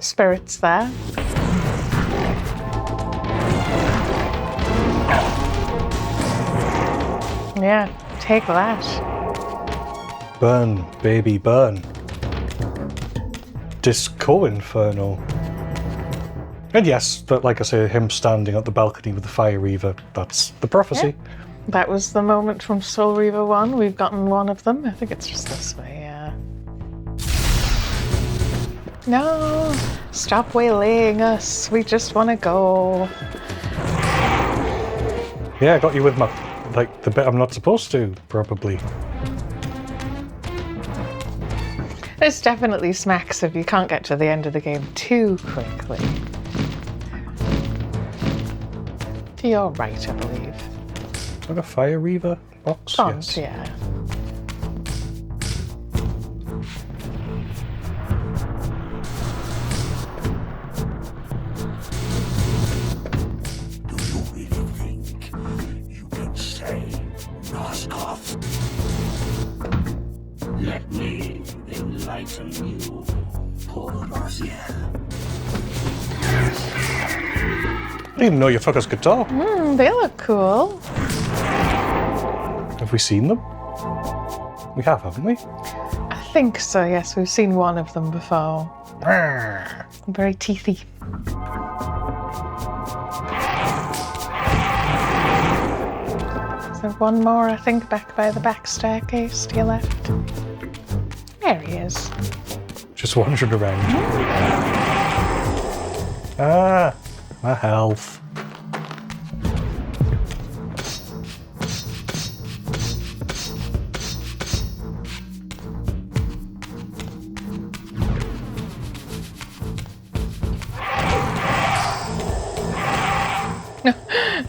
spirit's there. Yeah, take that. Burn, baby, burn. Disco Inferno. And yes, but like I say, him standing at the balcony with the Fire Reaver, that's the prophecy. Yeah. That was the moment from Soul Reaver 1. We've gotten one of them. I think it's just this way, yeah. No, stop waylaying us. We just want to go. Yeah, I got you with my, like, the bit I'm not supposed to, probably. This definitely smacks if you can't get to the end of the game too quickly. To your right, I believe. Is that a Fire Reaver box? Font, Yes. yeah. Do you really think you can say Nosgoth? Let me enlighten you, poor Raziel. I didn't even know you fuckers could talk. They look cool. Have we seen them? We have, haven't we? I think so, yes. We've seen one of them before. Very teethy. There's one more, I think, back by the back staircase to your left. There he is. Just wandering around. Ah, my health.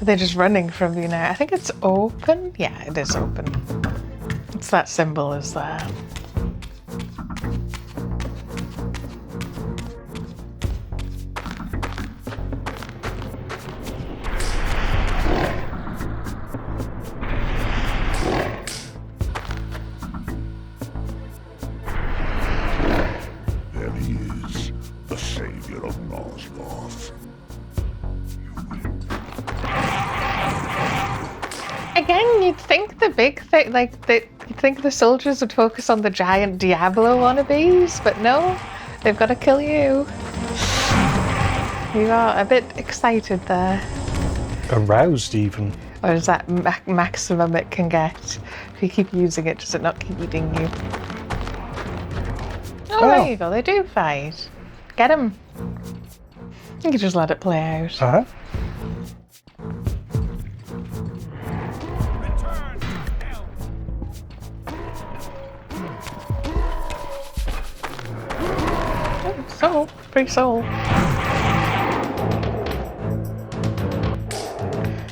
They're just running from you now. I think it's open. Yeah, it is open. It's that symbol is there. There he is, the savior of Nosgoth. Again, you'd think the big thing, you'd think the soldiers would focus on the giant Diablo wannabes, but no, they've got to kill you. You are a bit excited there. Aroused, even. Or is that maximum it can get? If you keep using it, does it not keep eating you? Oh, there you go, they do fight. Get him. You can just let it play out. Uh-huh. Soul. Free soul.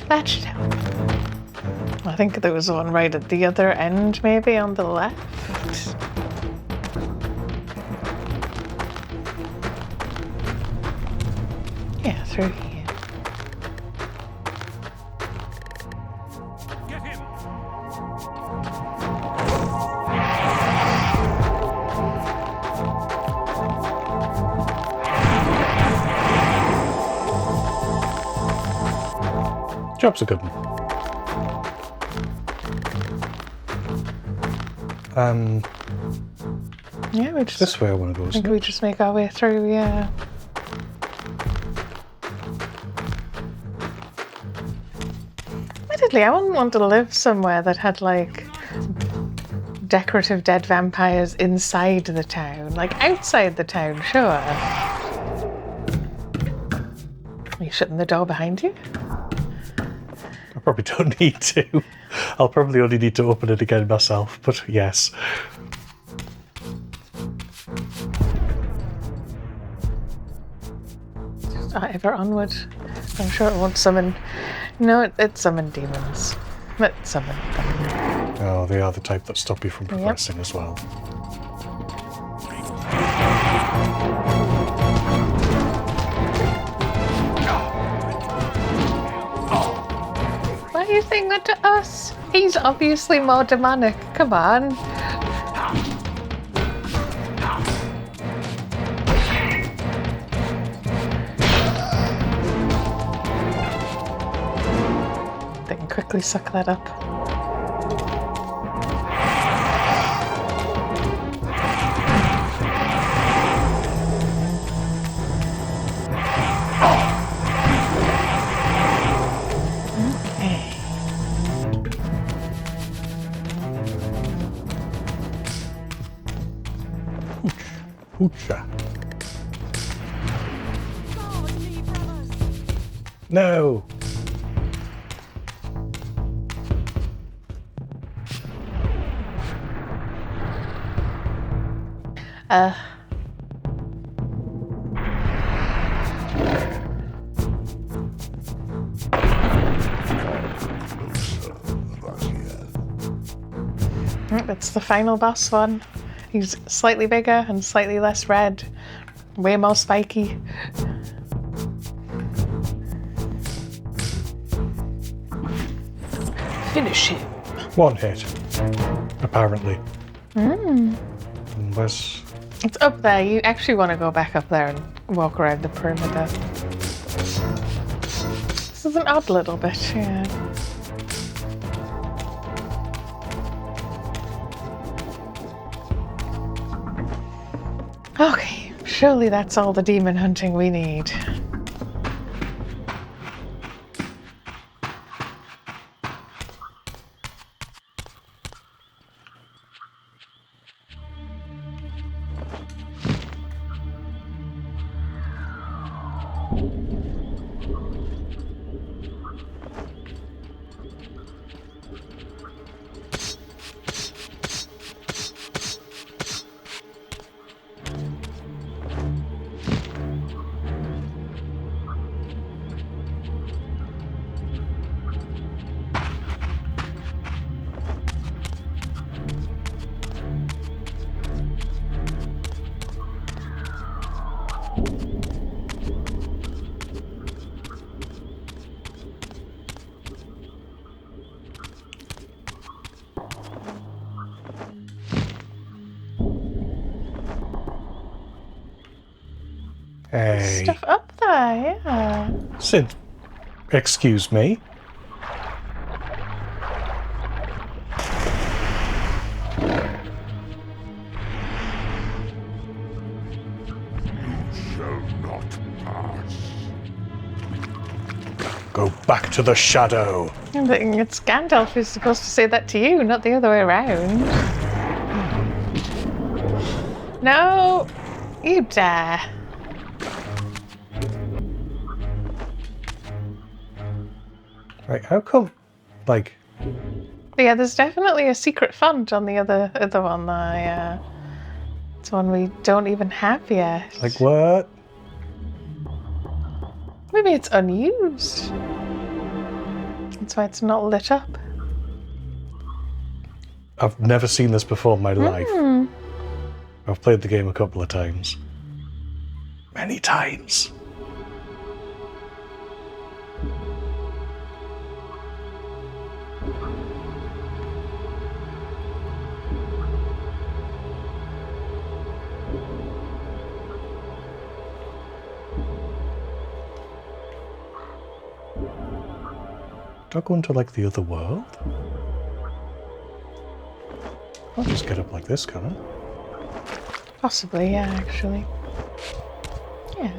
That should help. I think there was one right at the other end, maybe on the left. Yeah, through here. Get him! Job's a good one. Yeah, we just. This way I want to go, I think isn't we it? just make our way through, yeah. Admittedly, I wouldn't want to live somewhere that had like decorative dead vampires inside the town. Like outside the town, sure. Are you shutting the door behind you? I probably don't need to. I'll probably only need to open it again myself, but yes. Ever onward. I'm sure it won't summon. No, it summoned demons. It summoned them. Oh, they are the type that stop you from progressing as well. Why are you saying that to us? He's obviously more demonic. Come on. They can quickly suck that up. Hoocha. No! It's the final boss one. He's slightly bigger and slightly less red. Way more spiky. Finish him. One hit. Apparently. And where's... It's up there. You actually want to go back up there and walk around the perimeter. This is an odd little bit, yeah. Okay, surely that's all the demon hunting we need. Hey. Stuff up there, yeah. Sid, excuse me. Go back to the shadow. I think it's Gandalf who's supposed to say that to you, not the other way around. No! You dare. Right, how come, like... Yeah, there's definitely a secret font on the other one that it's one we don't even have yet. Like what? Maybe it's unused. That's why it's not lit up. I've never seen this before in my life. I've played the game a couple of times. Many times. Do I go into like the other world? I'll just get up like this, can I? Possibly, yeah, actually. Yeah.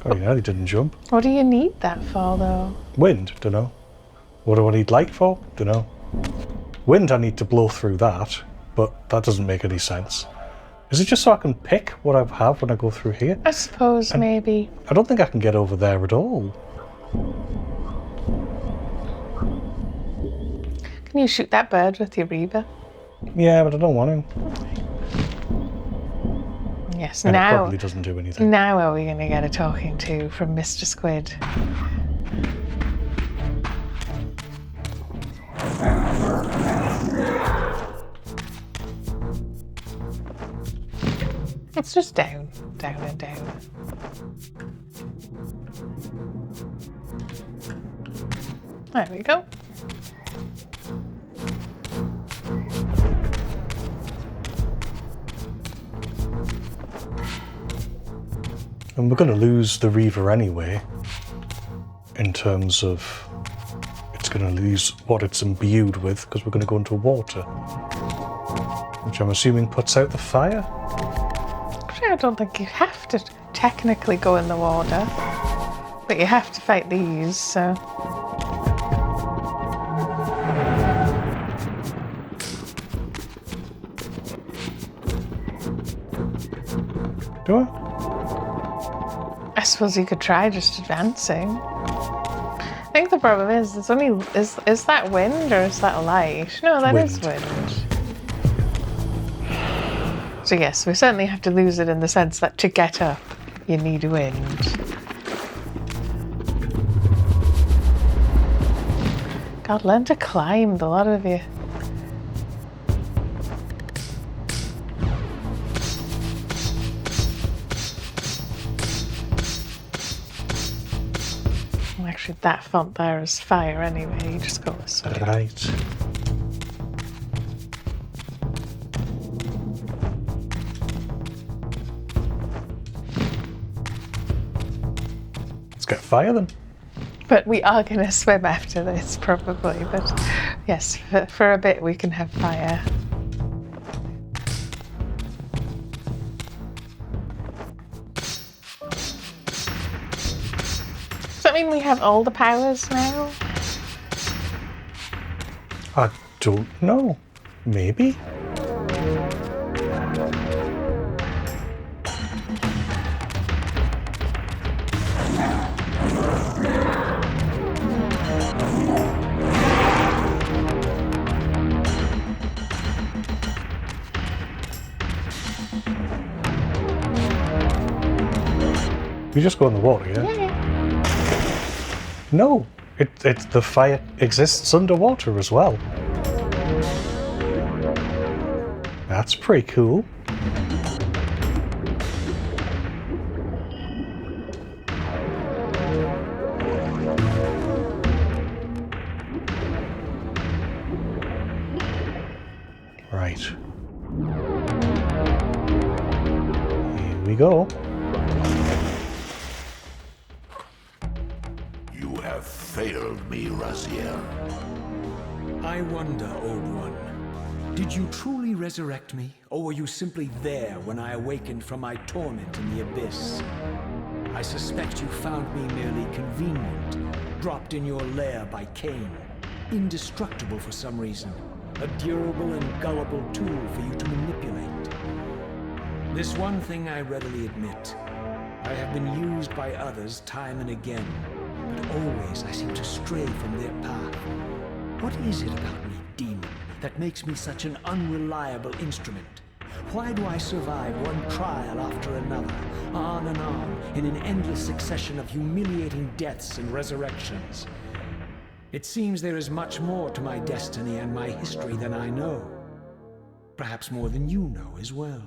Oh yeah, he didn't jump. What do you need that for, though? Wind, dunno. What do I need light for? Dunno. Wind, I need to blow through that, but that doesn't make any sense. Is it just so I can pick what I have when I go through here? I suppose, maybe. I don't think I can get over there at all. Can you shoot that bird with your Reaver? Yeah, but I don't want to. Yes, And it now. probably doesn't do anything. Now are we going to get a talking to from Mr. Squid? It's just down, down and down. There we go. And we're going to lose the Reaver anyway, in terms of it's going to lose what it's imbued with, because we're going to go into water. Which I'm assuming puts out the fire? Actually, I don't think you have to technically go in the water, but you have to fight these, so... Do I? I suppose you could try just advancing. I think the problem is, there's only... Is that wind or is that light? No, that is wind. So yes, we certainly have to lose it in the sense that to get up, you need wind. God, learn to climb, the lot of you. Well, actually, that font there is fire anyway, you just go this way. Right. Let's get fire then. But we are going to swim after this, probably. But yes, for a bit we can have fire. Does that mean we have all the powers now? I don't know. Maybe? You just go in the water, yeah? Yeah. No, it's the fire exists underwater as well. That's pretty cool. Right. Here we go. You have failed me, Raziel. I wonder, Old One, did you truly resurrect me, or were you simply there when I awakened from my torment in the abyss? I suspect you found me merely convenient, dropped in your lair by Kain, indestructible for some reason, a durable and gullible tool for you to manipulate. This one thing I readily admit. I have been used by others time and again, but always I seem to stray from their path. What is it about me, demon, that makes me such an unreliable instrument? Why do I survive one trial after another, on and on, in an endless succession of humiliating deaths and resurrections? It seems there is much more to my destiny and my history than I know. Perhaps more than you know as well.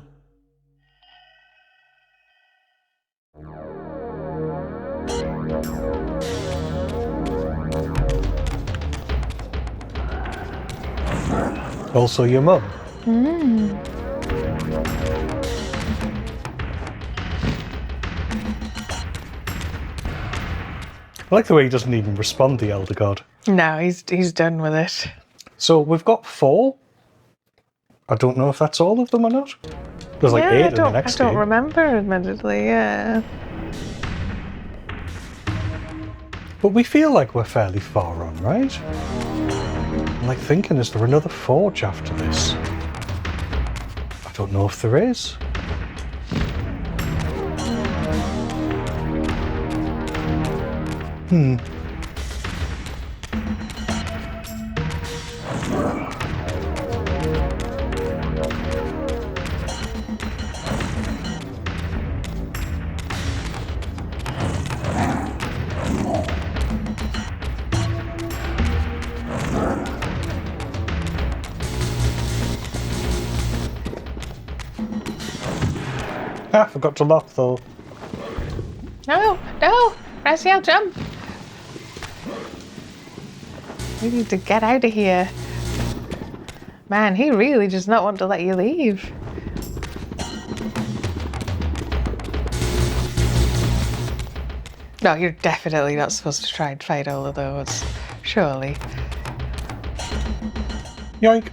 Also your mum. I like the way he doesn't even respond, the Elder God. No, he's done with it. So we've got 4. I don't know if that's all of them or not. There's like 8 in the next I don't game. remember, admittedly, yeah. But we feel like we're fairly far on, right? I'm like thinking, is there another forge after this? I don't know if there is. Ah, forgot to lock though. No! Raziel, jump! We need to get out of here. Man, he really does not want to let you leave. No, you're definitely not supposed to try and fight all of those. Surely. Yoink.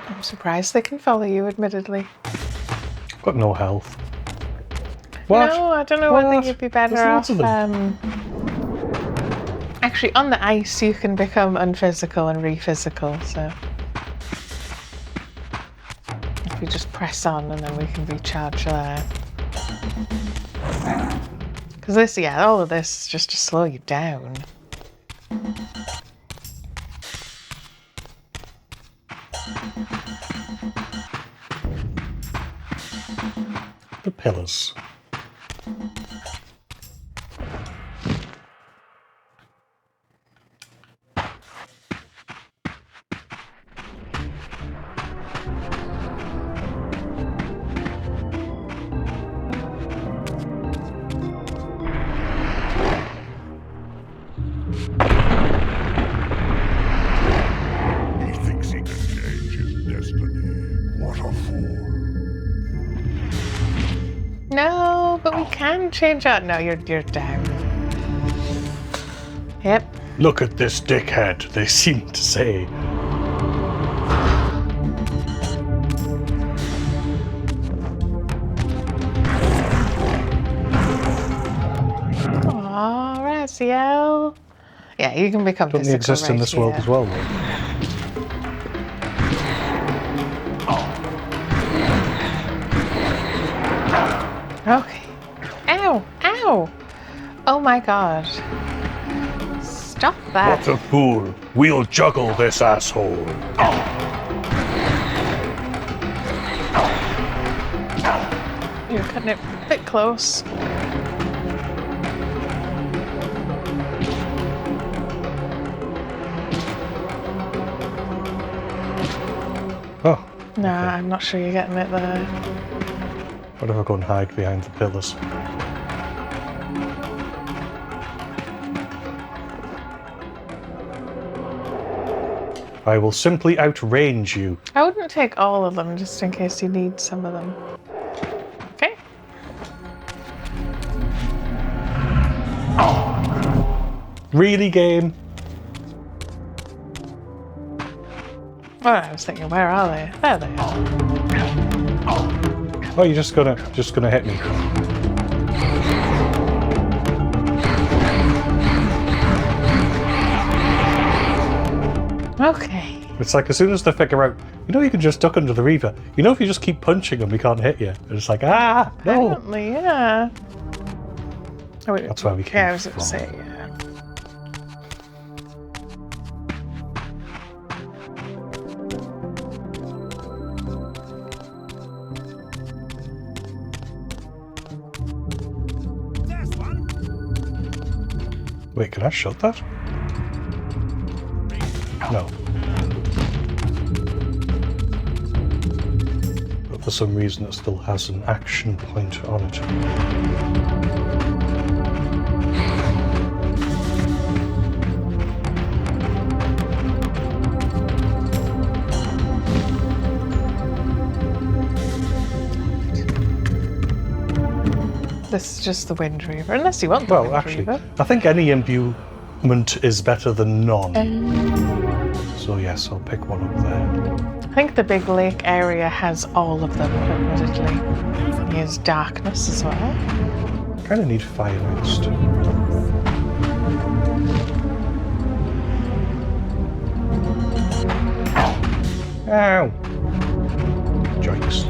I'm surprised they can follow you, admittedly. Got no health. What? No, I don't know. I think you'd be better There's off. loads of them. Actually, on the ice, you can become unphysical and re-physical, so. If you just press on and then we can recharge there. Because this, yeah, all of this is just to slow you down. The pillars. He thinks he can change his destiny. What a fool. No, but we can change out. No, you're down. Yep. Look at this dickhead, they seem to say. Aw, Raziel. Yeah, you can become Don't they physical exist in right this world here. as well, though? Okay. Ow! Ow! Oh my god. Stop that. What a fool! We'll juggle this asshole! You're cutting it a bit close. Oh, Nah, I'm not sure you're getting it there. what if I go and hide behind the pillars? I will simply outrange you. I wouldn't take all of them just in case you need some of them. Okay. Really, game? Oh, I was thinking, where are they? There they are. Oh, you're just gonna hit me. Okay. It's like as soon as they figure out, you can just duck under the Reaver. If you just keep punching them, we can't hit you. And it's like, no. Apparently, yeah. Oh, wait, That's why we came Yeah, I was going to from. say, yeah. Wait, can I shut that? No. But for some reason it still has an action point on it. This is just the Wind Reaver, unless you want the Well, Wind actually, Reaver. I think any imbuement is better than none. So yes, I'll pick one up there. I think the big lake area has all of them, admittedly. He has darkness as well. Kind of need fire next. Ow! Joints.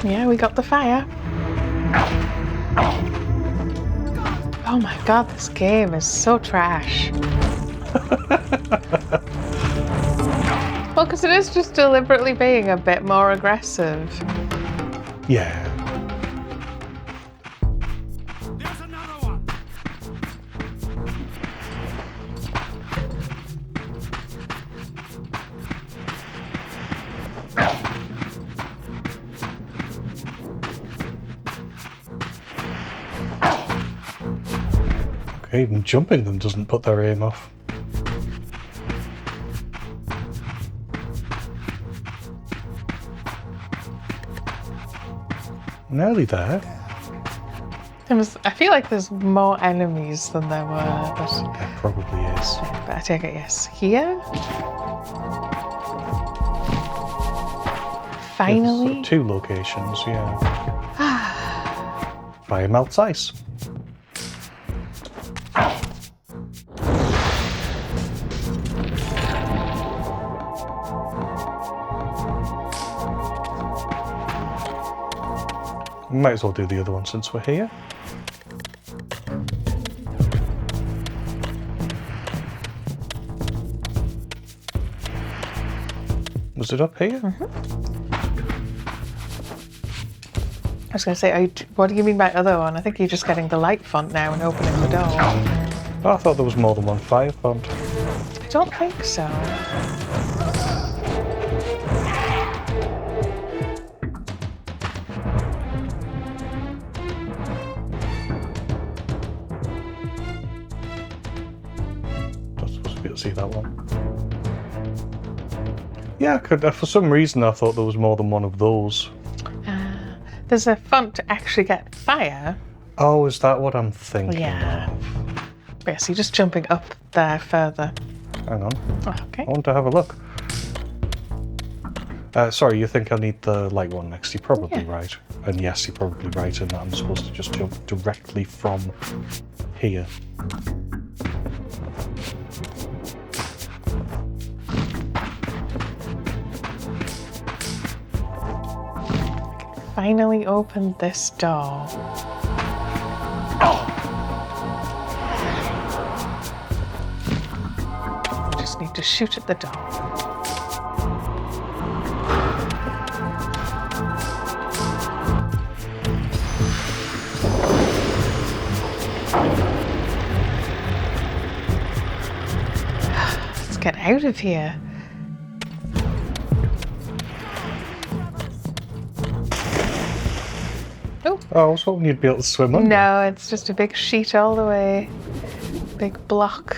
Yeah, we got the fire. Oh my god, this game is so trash. Well, because it is just deliberately being a bit more aggressive. Yeah. There's another one. Okay, even jumping them doesn't put their aim off. Nearly there. I feel like there's more enemies than there were, but There probably is. I take it yes. Here? Finally? There's, 2 locations, yeah. Fire melts ice. Might as well do the other one since we're here. Was it up here? I was going to say, what do you mean by other one? I think you're just getting the light font now and opening the door. Oh, I thought there was more than one fire font. I don't think so. Not supposed to be able to see that one. Yeah, for some reason I thought there was more than one of those. There's a font to actually get fire. Oh, is that what I'm thinking Yeah. of? Yes, you're just jumping up there further. Hang on, Okay. I want to have a look. Sorry, you think I need the light one next? You're probably right. And yes, you're probably right in that I'm supposed to just jump directly from here. Finally opened this door. Just need to shoot at the door. Let's get out of here. Oh. Oh, I was hoping you'd be able to swim under. No, it's just a big sheet all the way. Big block.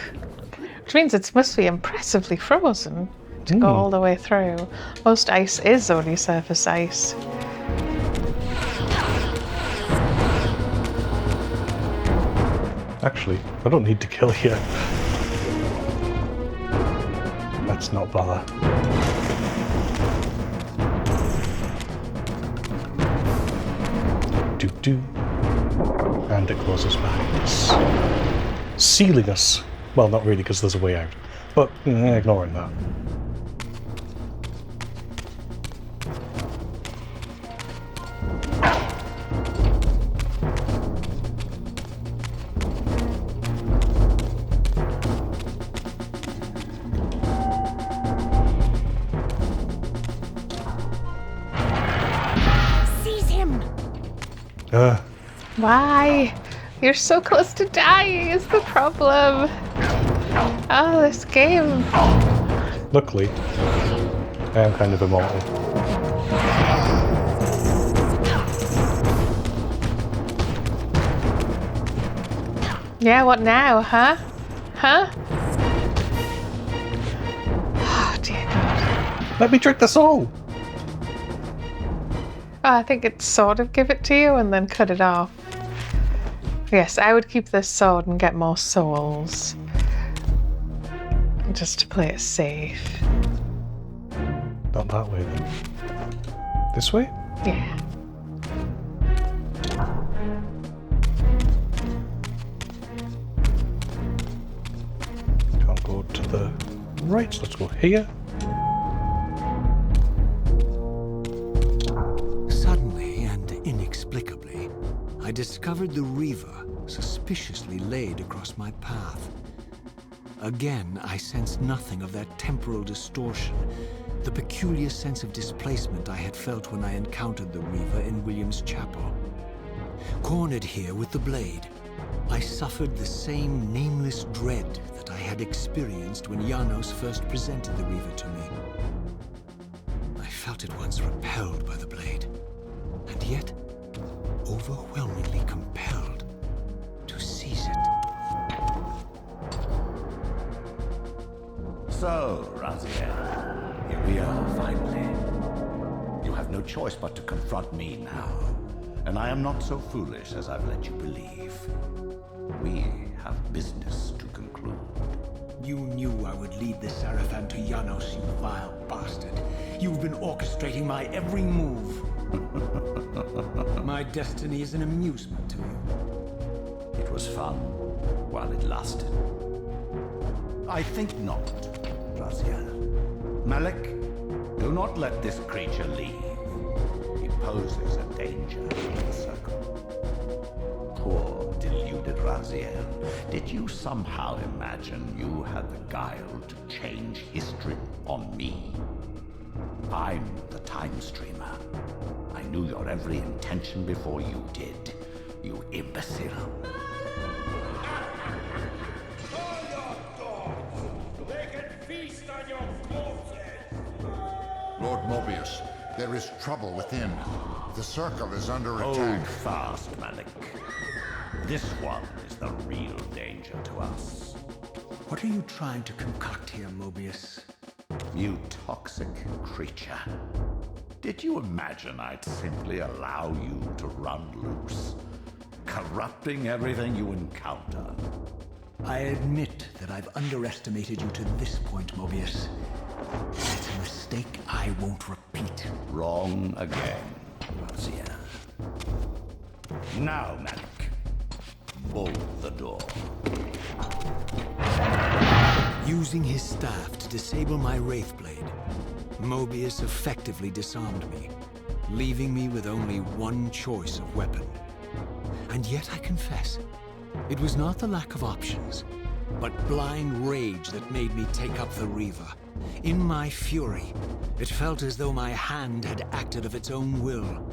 Which means it must be impressively frozen to go all the way through. Most ice is only surface ice. Actually, I don't need to kill you. Let's not bother. Do. And it closes behind us. Sealing us. Well, not really, because there's a way out. But ignoring that. Seize him! Why? You're so close to dying is the problem. Oh, this game. Luckily, I am kind of immortal. Yeah, what now, huh? Huh? Oh, dear God. Let me drink the soul! Oh, I think it sort of give it to you and then cut it off. Yes, I would keep this sword and get more souls. Just to play it safe. Not that way then. This way? Yeah. Can't go to the right, so let's go here. Suddenly and inexplicably, I discovered the Reaver suspiciously laid across my path. Again, I sensed nothing of that temporal distortion, the peculiar sense of displacement I had felt when I encountered the Reaver in William's chapel. Cornered here with the blade, I suffered the same nameless dread that I had experienced when Janos first presented the Reaver to me. I felt at once repelled by the blade, and yet overwhelmingly compelled to seize it. So, Raziel, here we are finally. You have no choice but to confront me now, and I am not so foolish as I've let you believe. We have business to conclude. You knew I would lead the Seraphim to Janos, you vile bastard. You've been orchestrating my every move. My destiny is an amusement to you. It was fun while it lasted. I think not, Raziel. Malik, do not let this creature leave. He poses a danger in the circle. Poor, deluded Raziel. Did you somehow imagine you had the guile to change history on me? I'm the time streamer. I knew your every intention before you did, you imbecile. Lord Mobius, there is trouble within. The circle is under attack. Hold fast, Malik. This one is the real danger to us. What are you trying to concoct here, Mobius? You toxic creature. Did you imagine I'd simply allow you to run loose, corrupting everything you encounter? I admit that I've underestimated you to this point, Mobius. It's a mistake I won't repeat. Wrong again, Raziel. Now, Malik, bolt the door. Using his staff to disable my Wraithblade, Mobius effectively disarmed me, leaving me with only one choice of weapon. And yet I confess, it was not the lack of options, but blind rage that made me take up the Reaver. In my fury, it felt as though my hand had acted of its own will.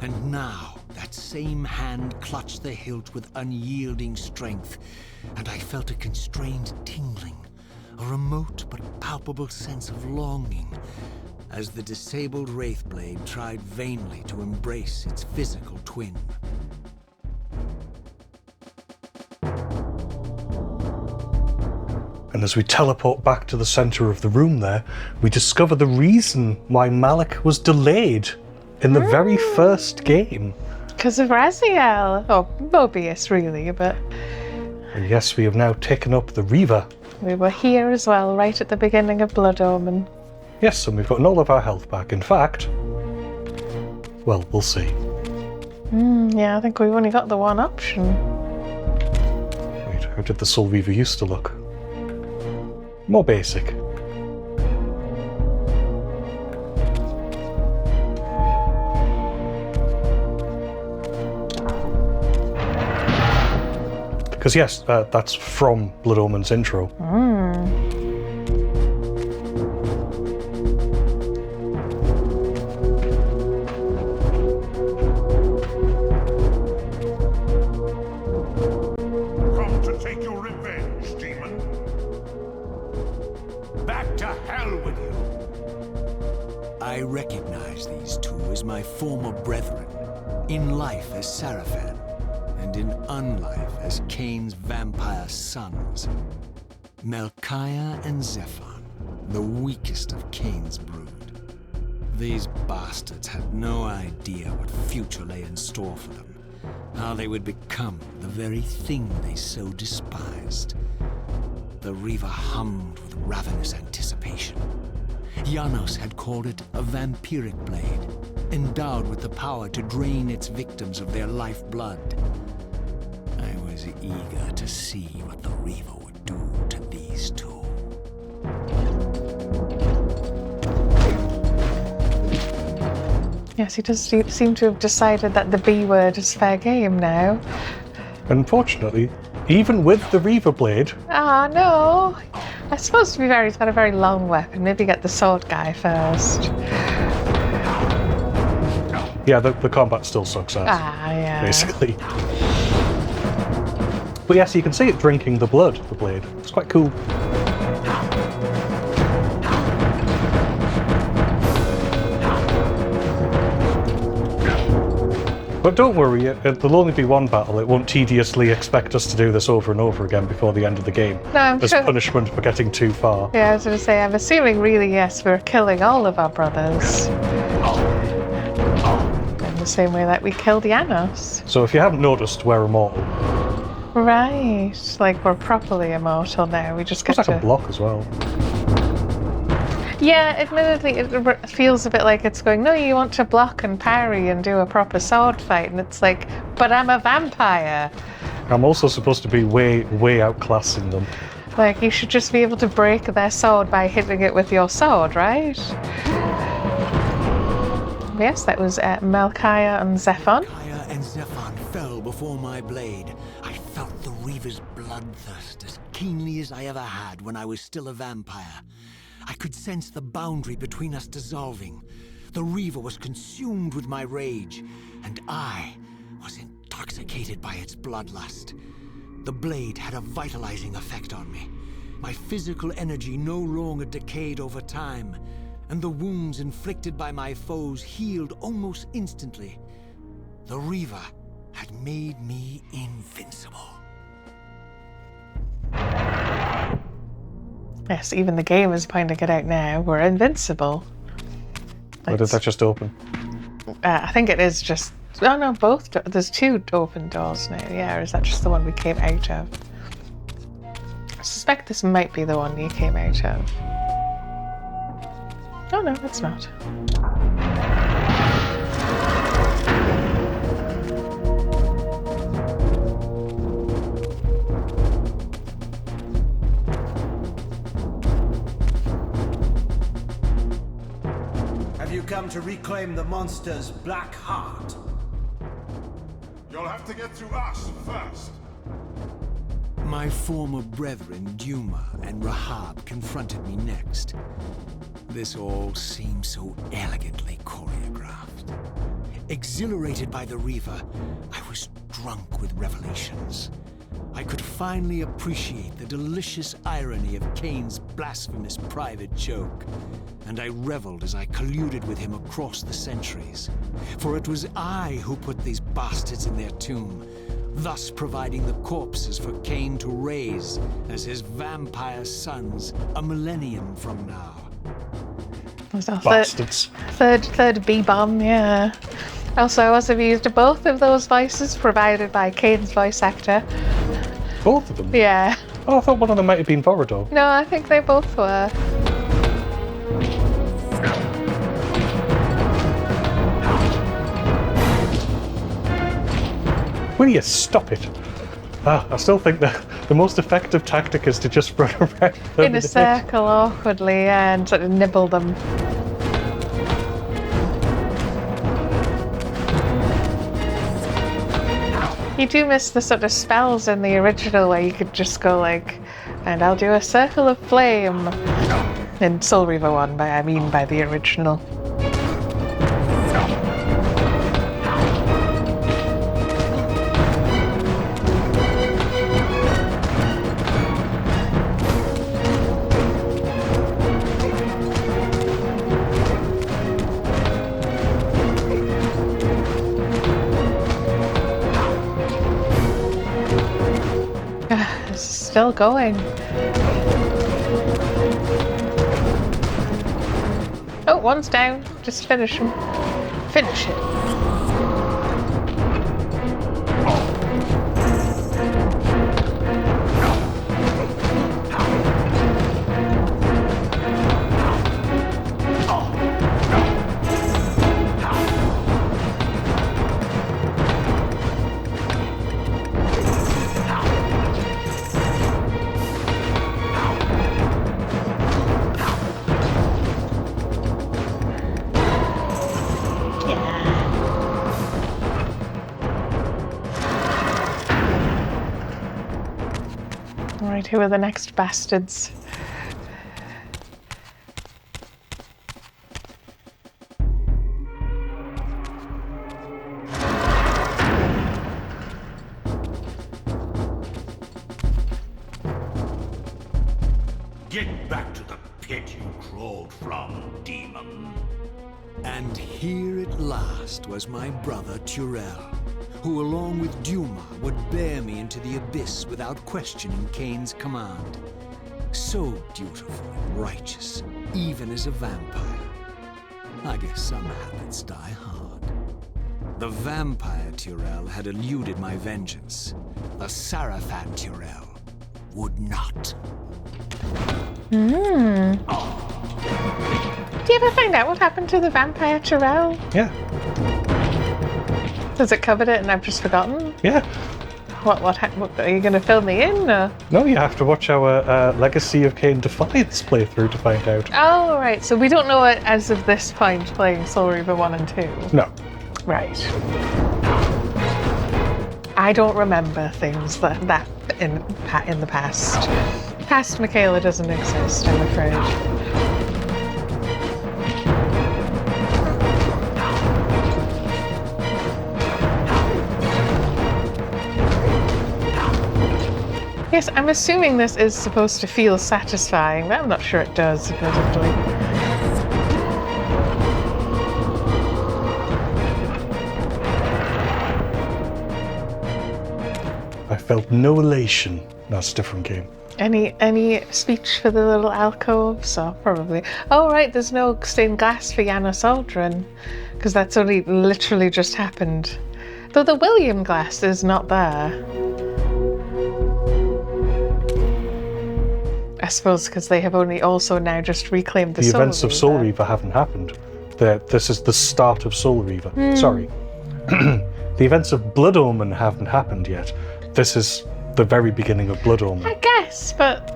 And now, that same hand clutched the hilt with unyielding strength, and I felt a constrained tingling, a remote but palpable sense of longing, as the disabled Wraithblade tried vainly to embrace its physical twin. And as we teleport back to the center of the room there, we discover the reason why Malik was delayed in the very first game. Because of Raziel. Or Mobius, really, but And yes, we have now taken up the Reaver. We were here as well, right at the beginning of Blood Omen. Yes, and we've gotten all of our health back. In fact, well, we'll see. Yeah, I think we've only got the one option. Wait, how did the Soul Reaver used to look? More basic. Because yes, that's from Blood Omen's intro. Come to take your revenge, demon. Back to hell with you. I recognize these two as my former brethren, in life as Sarafan, and in unlife as Kain's vampire sons. Melchiah and Zephon, the weakest of Kain's brood. These bastards had no idea what future lay in store for them, how they would become the very thing they so despised. The Reaver hummed with ravenous anticipation. Janos had called it a vampiric blade, endowed with the power to drain its victims of their lifeblood. I was eager to see what the Reaver would do to these two. Yes, he does seem to have decided that the B word is fair game now. Unfortunately, even with the Reaver blade, Ah, no. I suppose to be fair, he's got a very long weapon. Maybe get the sword guy first. yeah, the combat still sucks ass, Yeah. basically. But yes, you can see it drinking the blood, the blade. It's quite cool. But don't worry, there'll only be one battle. It won't tediously expect us to do this over and over again before the end of the game. No, I'm as sure. punishment for getting too far. Yeah, I was going to say, I'm assuming really, yes, we're killing all of our brothers. In the same way that we killed Janos. So if you haven't noticed, we're immortal. Right. Like, we're properly immortal now. We just It's get like a to... block as well. Yeah, admittedly, it feels a bit like it's going, no, you want to block and parry and do a proper sword fight. And it's like, but I'm a vampire. I'm also supposed to be way outclassing them. Like, you should just be able to break their sword by hitting it with your sword, right? Yes, that was Melchiah and Zephon. Melchiah and Zephon fell before my blade. I felt the Reaver's bloodthirst as keenly as I ever had when I was still a vampire. I could sense the boundary between us dissolving. The Reaver was consumed with my rage, and I was intoxicated by its bloodlust. The blade had a vitalizing effect on me. My physical energy no longer decayed over time, and the wounds inflicted by my foes healed almost instantly. The Reaver had made me invincible. Yes, even the game is pointing it out now. We're invincible. Or did that just open? I think it is just... Oh no, both. There's two open doors now. Yeah, or is that just the one we came out of? I suspect this might be the one you came out of. Oh no, it's not. Have you come to reclaim the monster's black heart? You'll have to get through us first. My former brethren, Duma and Rahab, confronted me next. This all seemed so elegantly choreographed. Exhilarated by the Reaver, I was drunk with revelations. I could finally appreciate the delicious irony of Kain's blasphemous private joke, and I reveled as I colluded with him across the centuries. For it was I who put these bastards in their tomb, thus providing the corpses for Kain to raise as his vampire sons a millennium from now. Was our Bastards. third B-bomb, yeah. Also, I was amused at both of those voices provided by Kain's voice actor. Both of them? Yeah. Oh, I thought one of them might have been Borodor. No, I think they both were. Will you stop it? I still think that the most effective tactic is to just run around In a circle awkwardly, yeah, and sort of nibble them. You do miss the sort of spells in the original where you could just go like, and I'll do a circle of flame. In Soul Reaver 1, I mean by the original. Still going. Oh, one's down. Just finish him. Finish it. Right, who are the next bastards? Get back to the pit you crawled from, demon. And here at last was my brother Turel, who along with Duma would bear me into the abyss without questioning Kain's command. So dutiful and righteous, even as a vampire. I guess some habits die hard. The vampire Turel had eluded my vengeance. The Sarafan Turel would not. Do you ever find out what happened to the vampire Turel? Yeah. Has it covered it and I've just forgotten? Yeah. What are you going to fill me in? Or? No, you have to watch our Legacy of Kain Defiance playthrough to find out. Oh, right. So we don't know it as of this point playing Soul Reaver 1 and 2? No. Right. I don't remember things that in the past. Past Michaela doesn't exist, I'm afraid. Yes, I'm assuming this is supposed to feel satisfying, but I'm not sure it does, admittedly. I felt no elation. That's a different game. Any speech for the little alcoves? Oh, probably. Oh, right, there's no stained glass for Janos Aldrin, because that's only literally just happened. Though the William glass is not there. I suppose because they have only also now just reclaimed the Soul Reaver. The events of Soul Reaver haven't happened. This is the start of Soul Reaver. Sorry. The events of Blood Omen haven't happened yet. This is the very beginning of Blood Omen. I guess, but...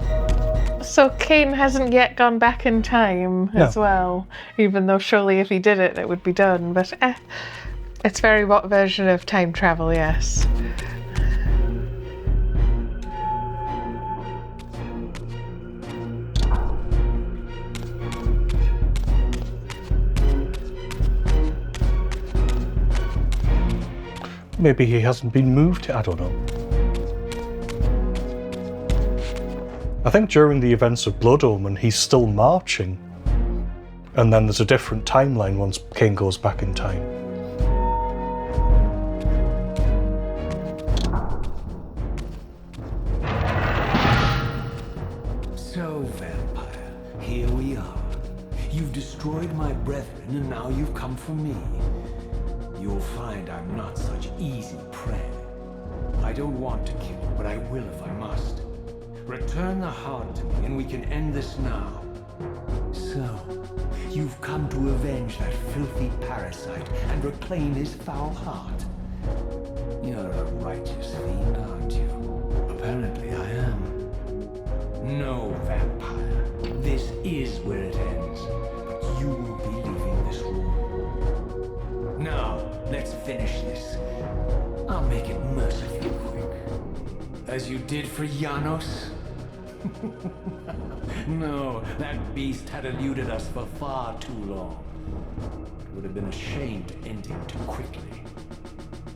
So Kain hasn't yet gone back in time as well, even though surely if he did it, it would be done. But it's very what version of time travel, yes. Maybe he hasn't been moved. I don't know. I think during the events of Blood Omen, he's still marching. And then there's a different timeline once Kain goes back in time. So, vampire, here we are. You've destroyed my brethren, and now you've come for me. You'll find I'm not such easy prey. I don't want to kill you, but I will if I must. Return the heart to me, and we can end this now. So, you've come to avenge that filthy parasite and reclaim his foul heart. You're a righteous fiend, aren't you? Apparently I am. No, vampire. This is where it ends. But you will be leaving this room. Now, let's finish this. I'll make it mercifully quick. As you did for Janos? No, that beast had eluded us for far too long. It would have been a shame to end him too quickly.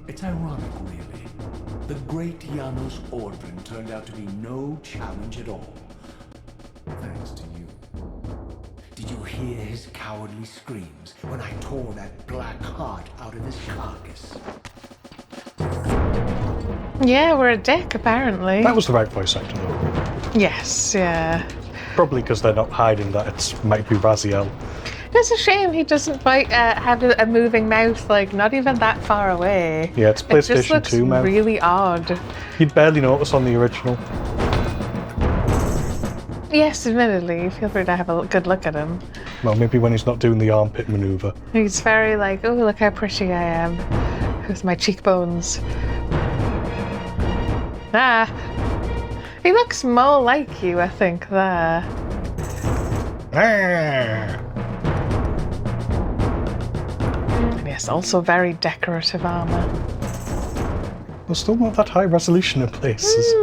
It's ironic, really. The great Janos Ordrin turned out to be no challenge at all. Thanks to you. Did you hear his cowardly screams when I tore that black heart out of his carcass? Yeah, we're a dick, apparently. That was the right voice actor, though. Yes, yeah. Probably because they're not hiding that it might be Raziel. It's a shame he doesn't have a moving mouth, like, not even that far away. Yeah, it's It just PlayStation looks 2 mouth. really odd. You'd barely notice on the original. Yes, admittedly, feel free to have a good look at him. Well, maybe when he's not doing the armpit maneuver. He's very like, oh, look how pretty I am with my cheekbones. Ah, he looks more like you, I think, there. And yes, also very decorative armor. There's still not that high resolution in places.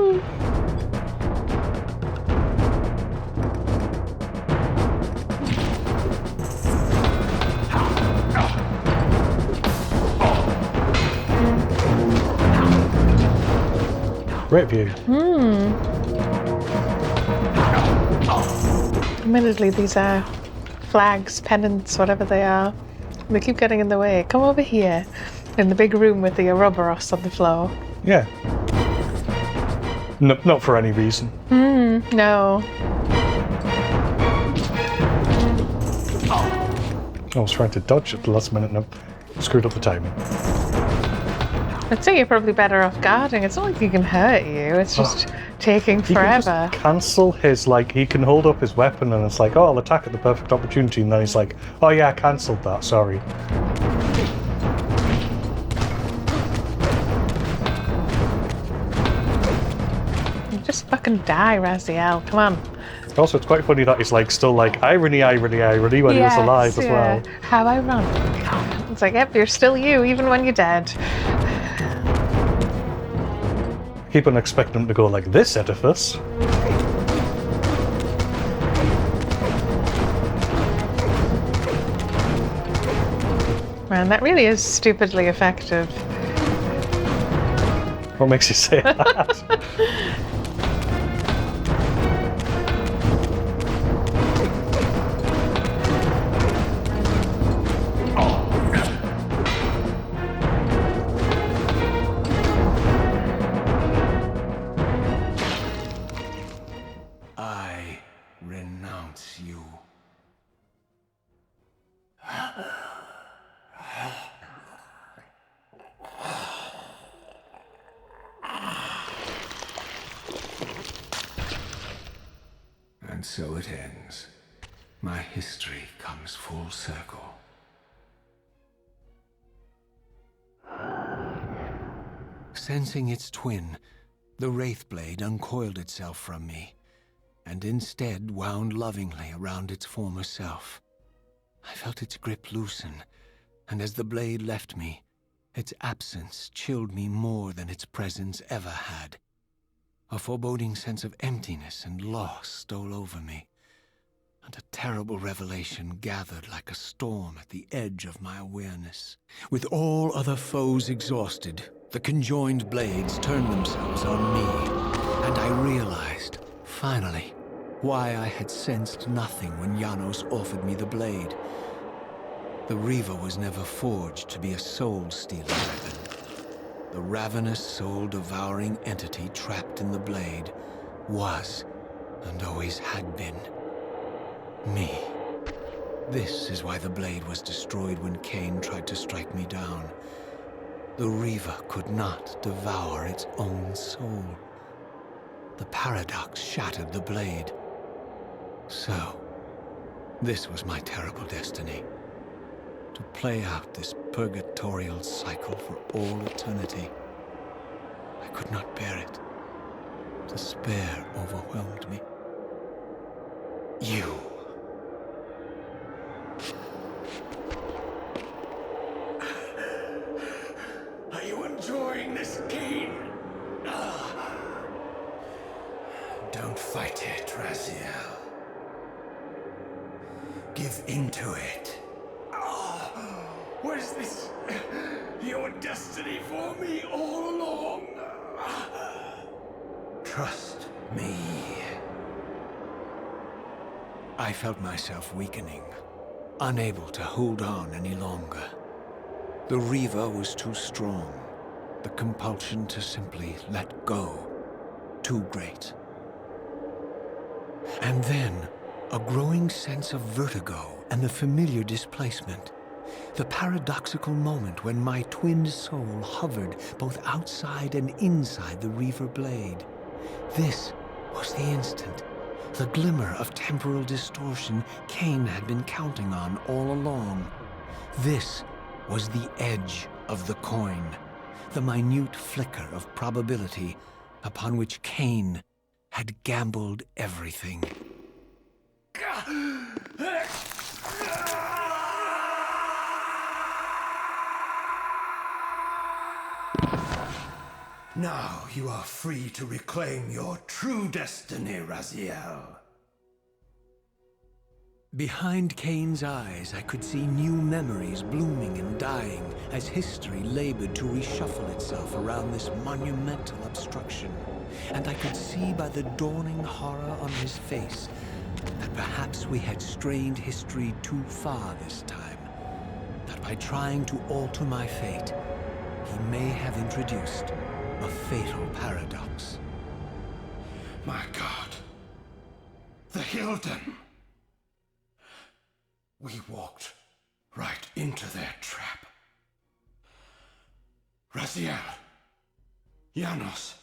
Great view. Admittedly, these are flags, pennants, whatever they are. They keep getting in the way. Come over here, in the big room with the Ouroboros on the floor. Yeah. No, not for any reason. No. I was trying to dodge at the last minute and I screwed up the timing. I'd say you're probably better off guarding. It's not like he can hurt you. It's just taking He forever. can just cancel his, like, he can hold up his weapon and it's like, oh, I'll attack at the perfect opportunity. And then he's like, oh yeah, I cancelled that, sorry. Just fucking die, Raziel. Come on. Also, it's quite funny that he's like still like irony when he was alive as well. How ironic. It's like, yep, you're still you, even when you're dead. Keep on expecting him to go like this edifice. Man, that really is stupidly effective. What makes you say that? I renounce you. And so it ends. My history comes full circle. Sensing its twin, the Wraithblade uncoiled itself from me, and instead wound lovingly around its former self. I felt its grip loosen, and as the blade left me, its absence chilled me more than its presence ever had. A foreboding sense of emptiness and loss stole over me, and a terrible revelation gathered like a storm at the edge of my awareness. With all other foes exhausted, the conjoined blades turned themselves on me, and I realized, finally, why I had sensed nothing when Janos offered me the blade. The Reaver was never forged to be a soul-stealing weapon. The ravenous, soul-devouring entity trapped in the blade was, and always had been, me. This is why the blade was destroyed when Kain tried to strike me down. The Reaver could not devour its own soul. The paradox shattered the blade. So, this was my terrible destiny. To play out this purgatorial cycle for all eternity. I could not bear it. Despair overwhelmed me. You. Are you enjoying this, Kain? Don't fight it, Raziel. Give into it. Was this your destiny for me all along? Trust me. I felt myself weakening, unable to hold on any longer. The Reaver was too strong. The compulsion to simply let go, too great. And then, a growing sense of vertigo and the familiar displacement. The paradoxical moment when my twinned soul hovered both outside and inside the Reaver blade. This was the instant, the glimmer of temporal distortion Kain had been counting on all along. This was the edge of the coin, the minute flicker of probability upon which Kain had gambled everything. Now you are free to reclaim your true destiny, Raziel. Behind Kain's eyes, I could see new memories blooming and dying as history labored to reshuffle itself around this monumental obstruction. And I could see by the dawning horror on his face that perhaps we had strained history too far this time. That by trying to alter my fate, he may have introduced a fatal paradox. My God. The Hilden. We walked right into their trap. Raziel, Janos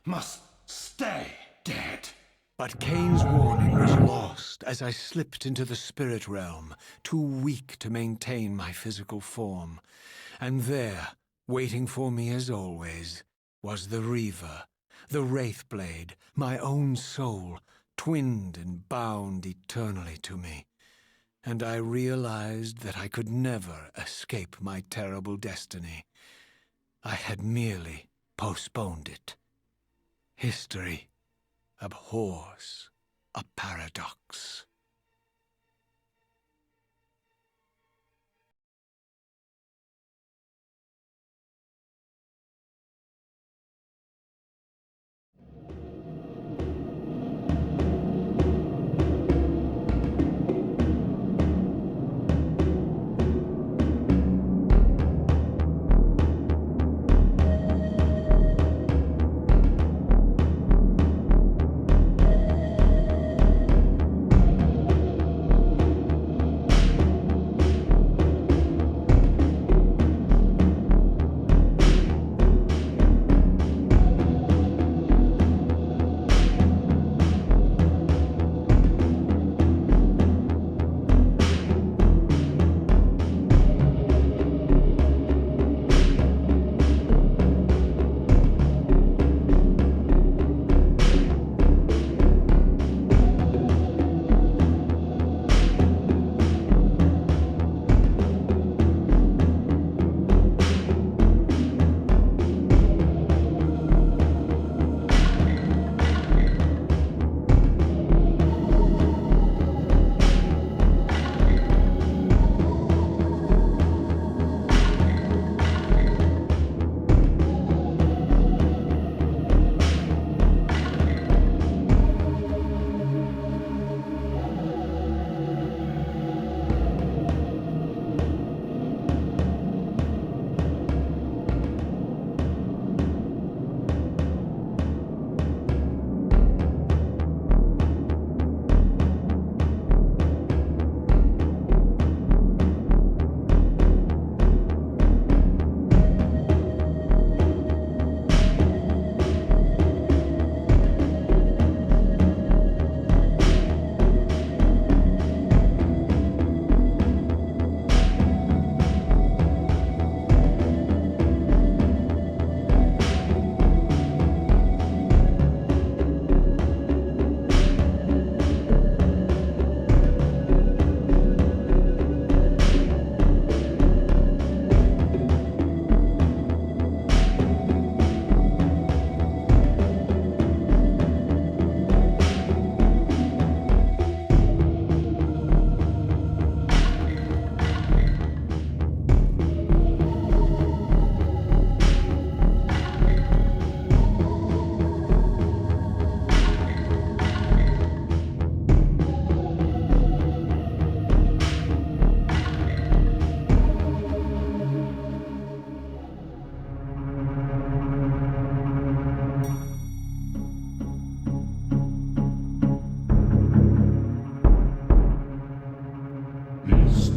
must stay dead. But Kain's warning was lost as I slipped into the spirit realm, too weak to maintain my physical form. And there, waiting for me as always, was the Reaver, the Wraithblade, my own soul, twinned and bound eternally to me. And I realized that I could never escape my terrible destiny. I had merely postponed it. History abhors a paradox.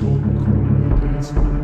stock, it's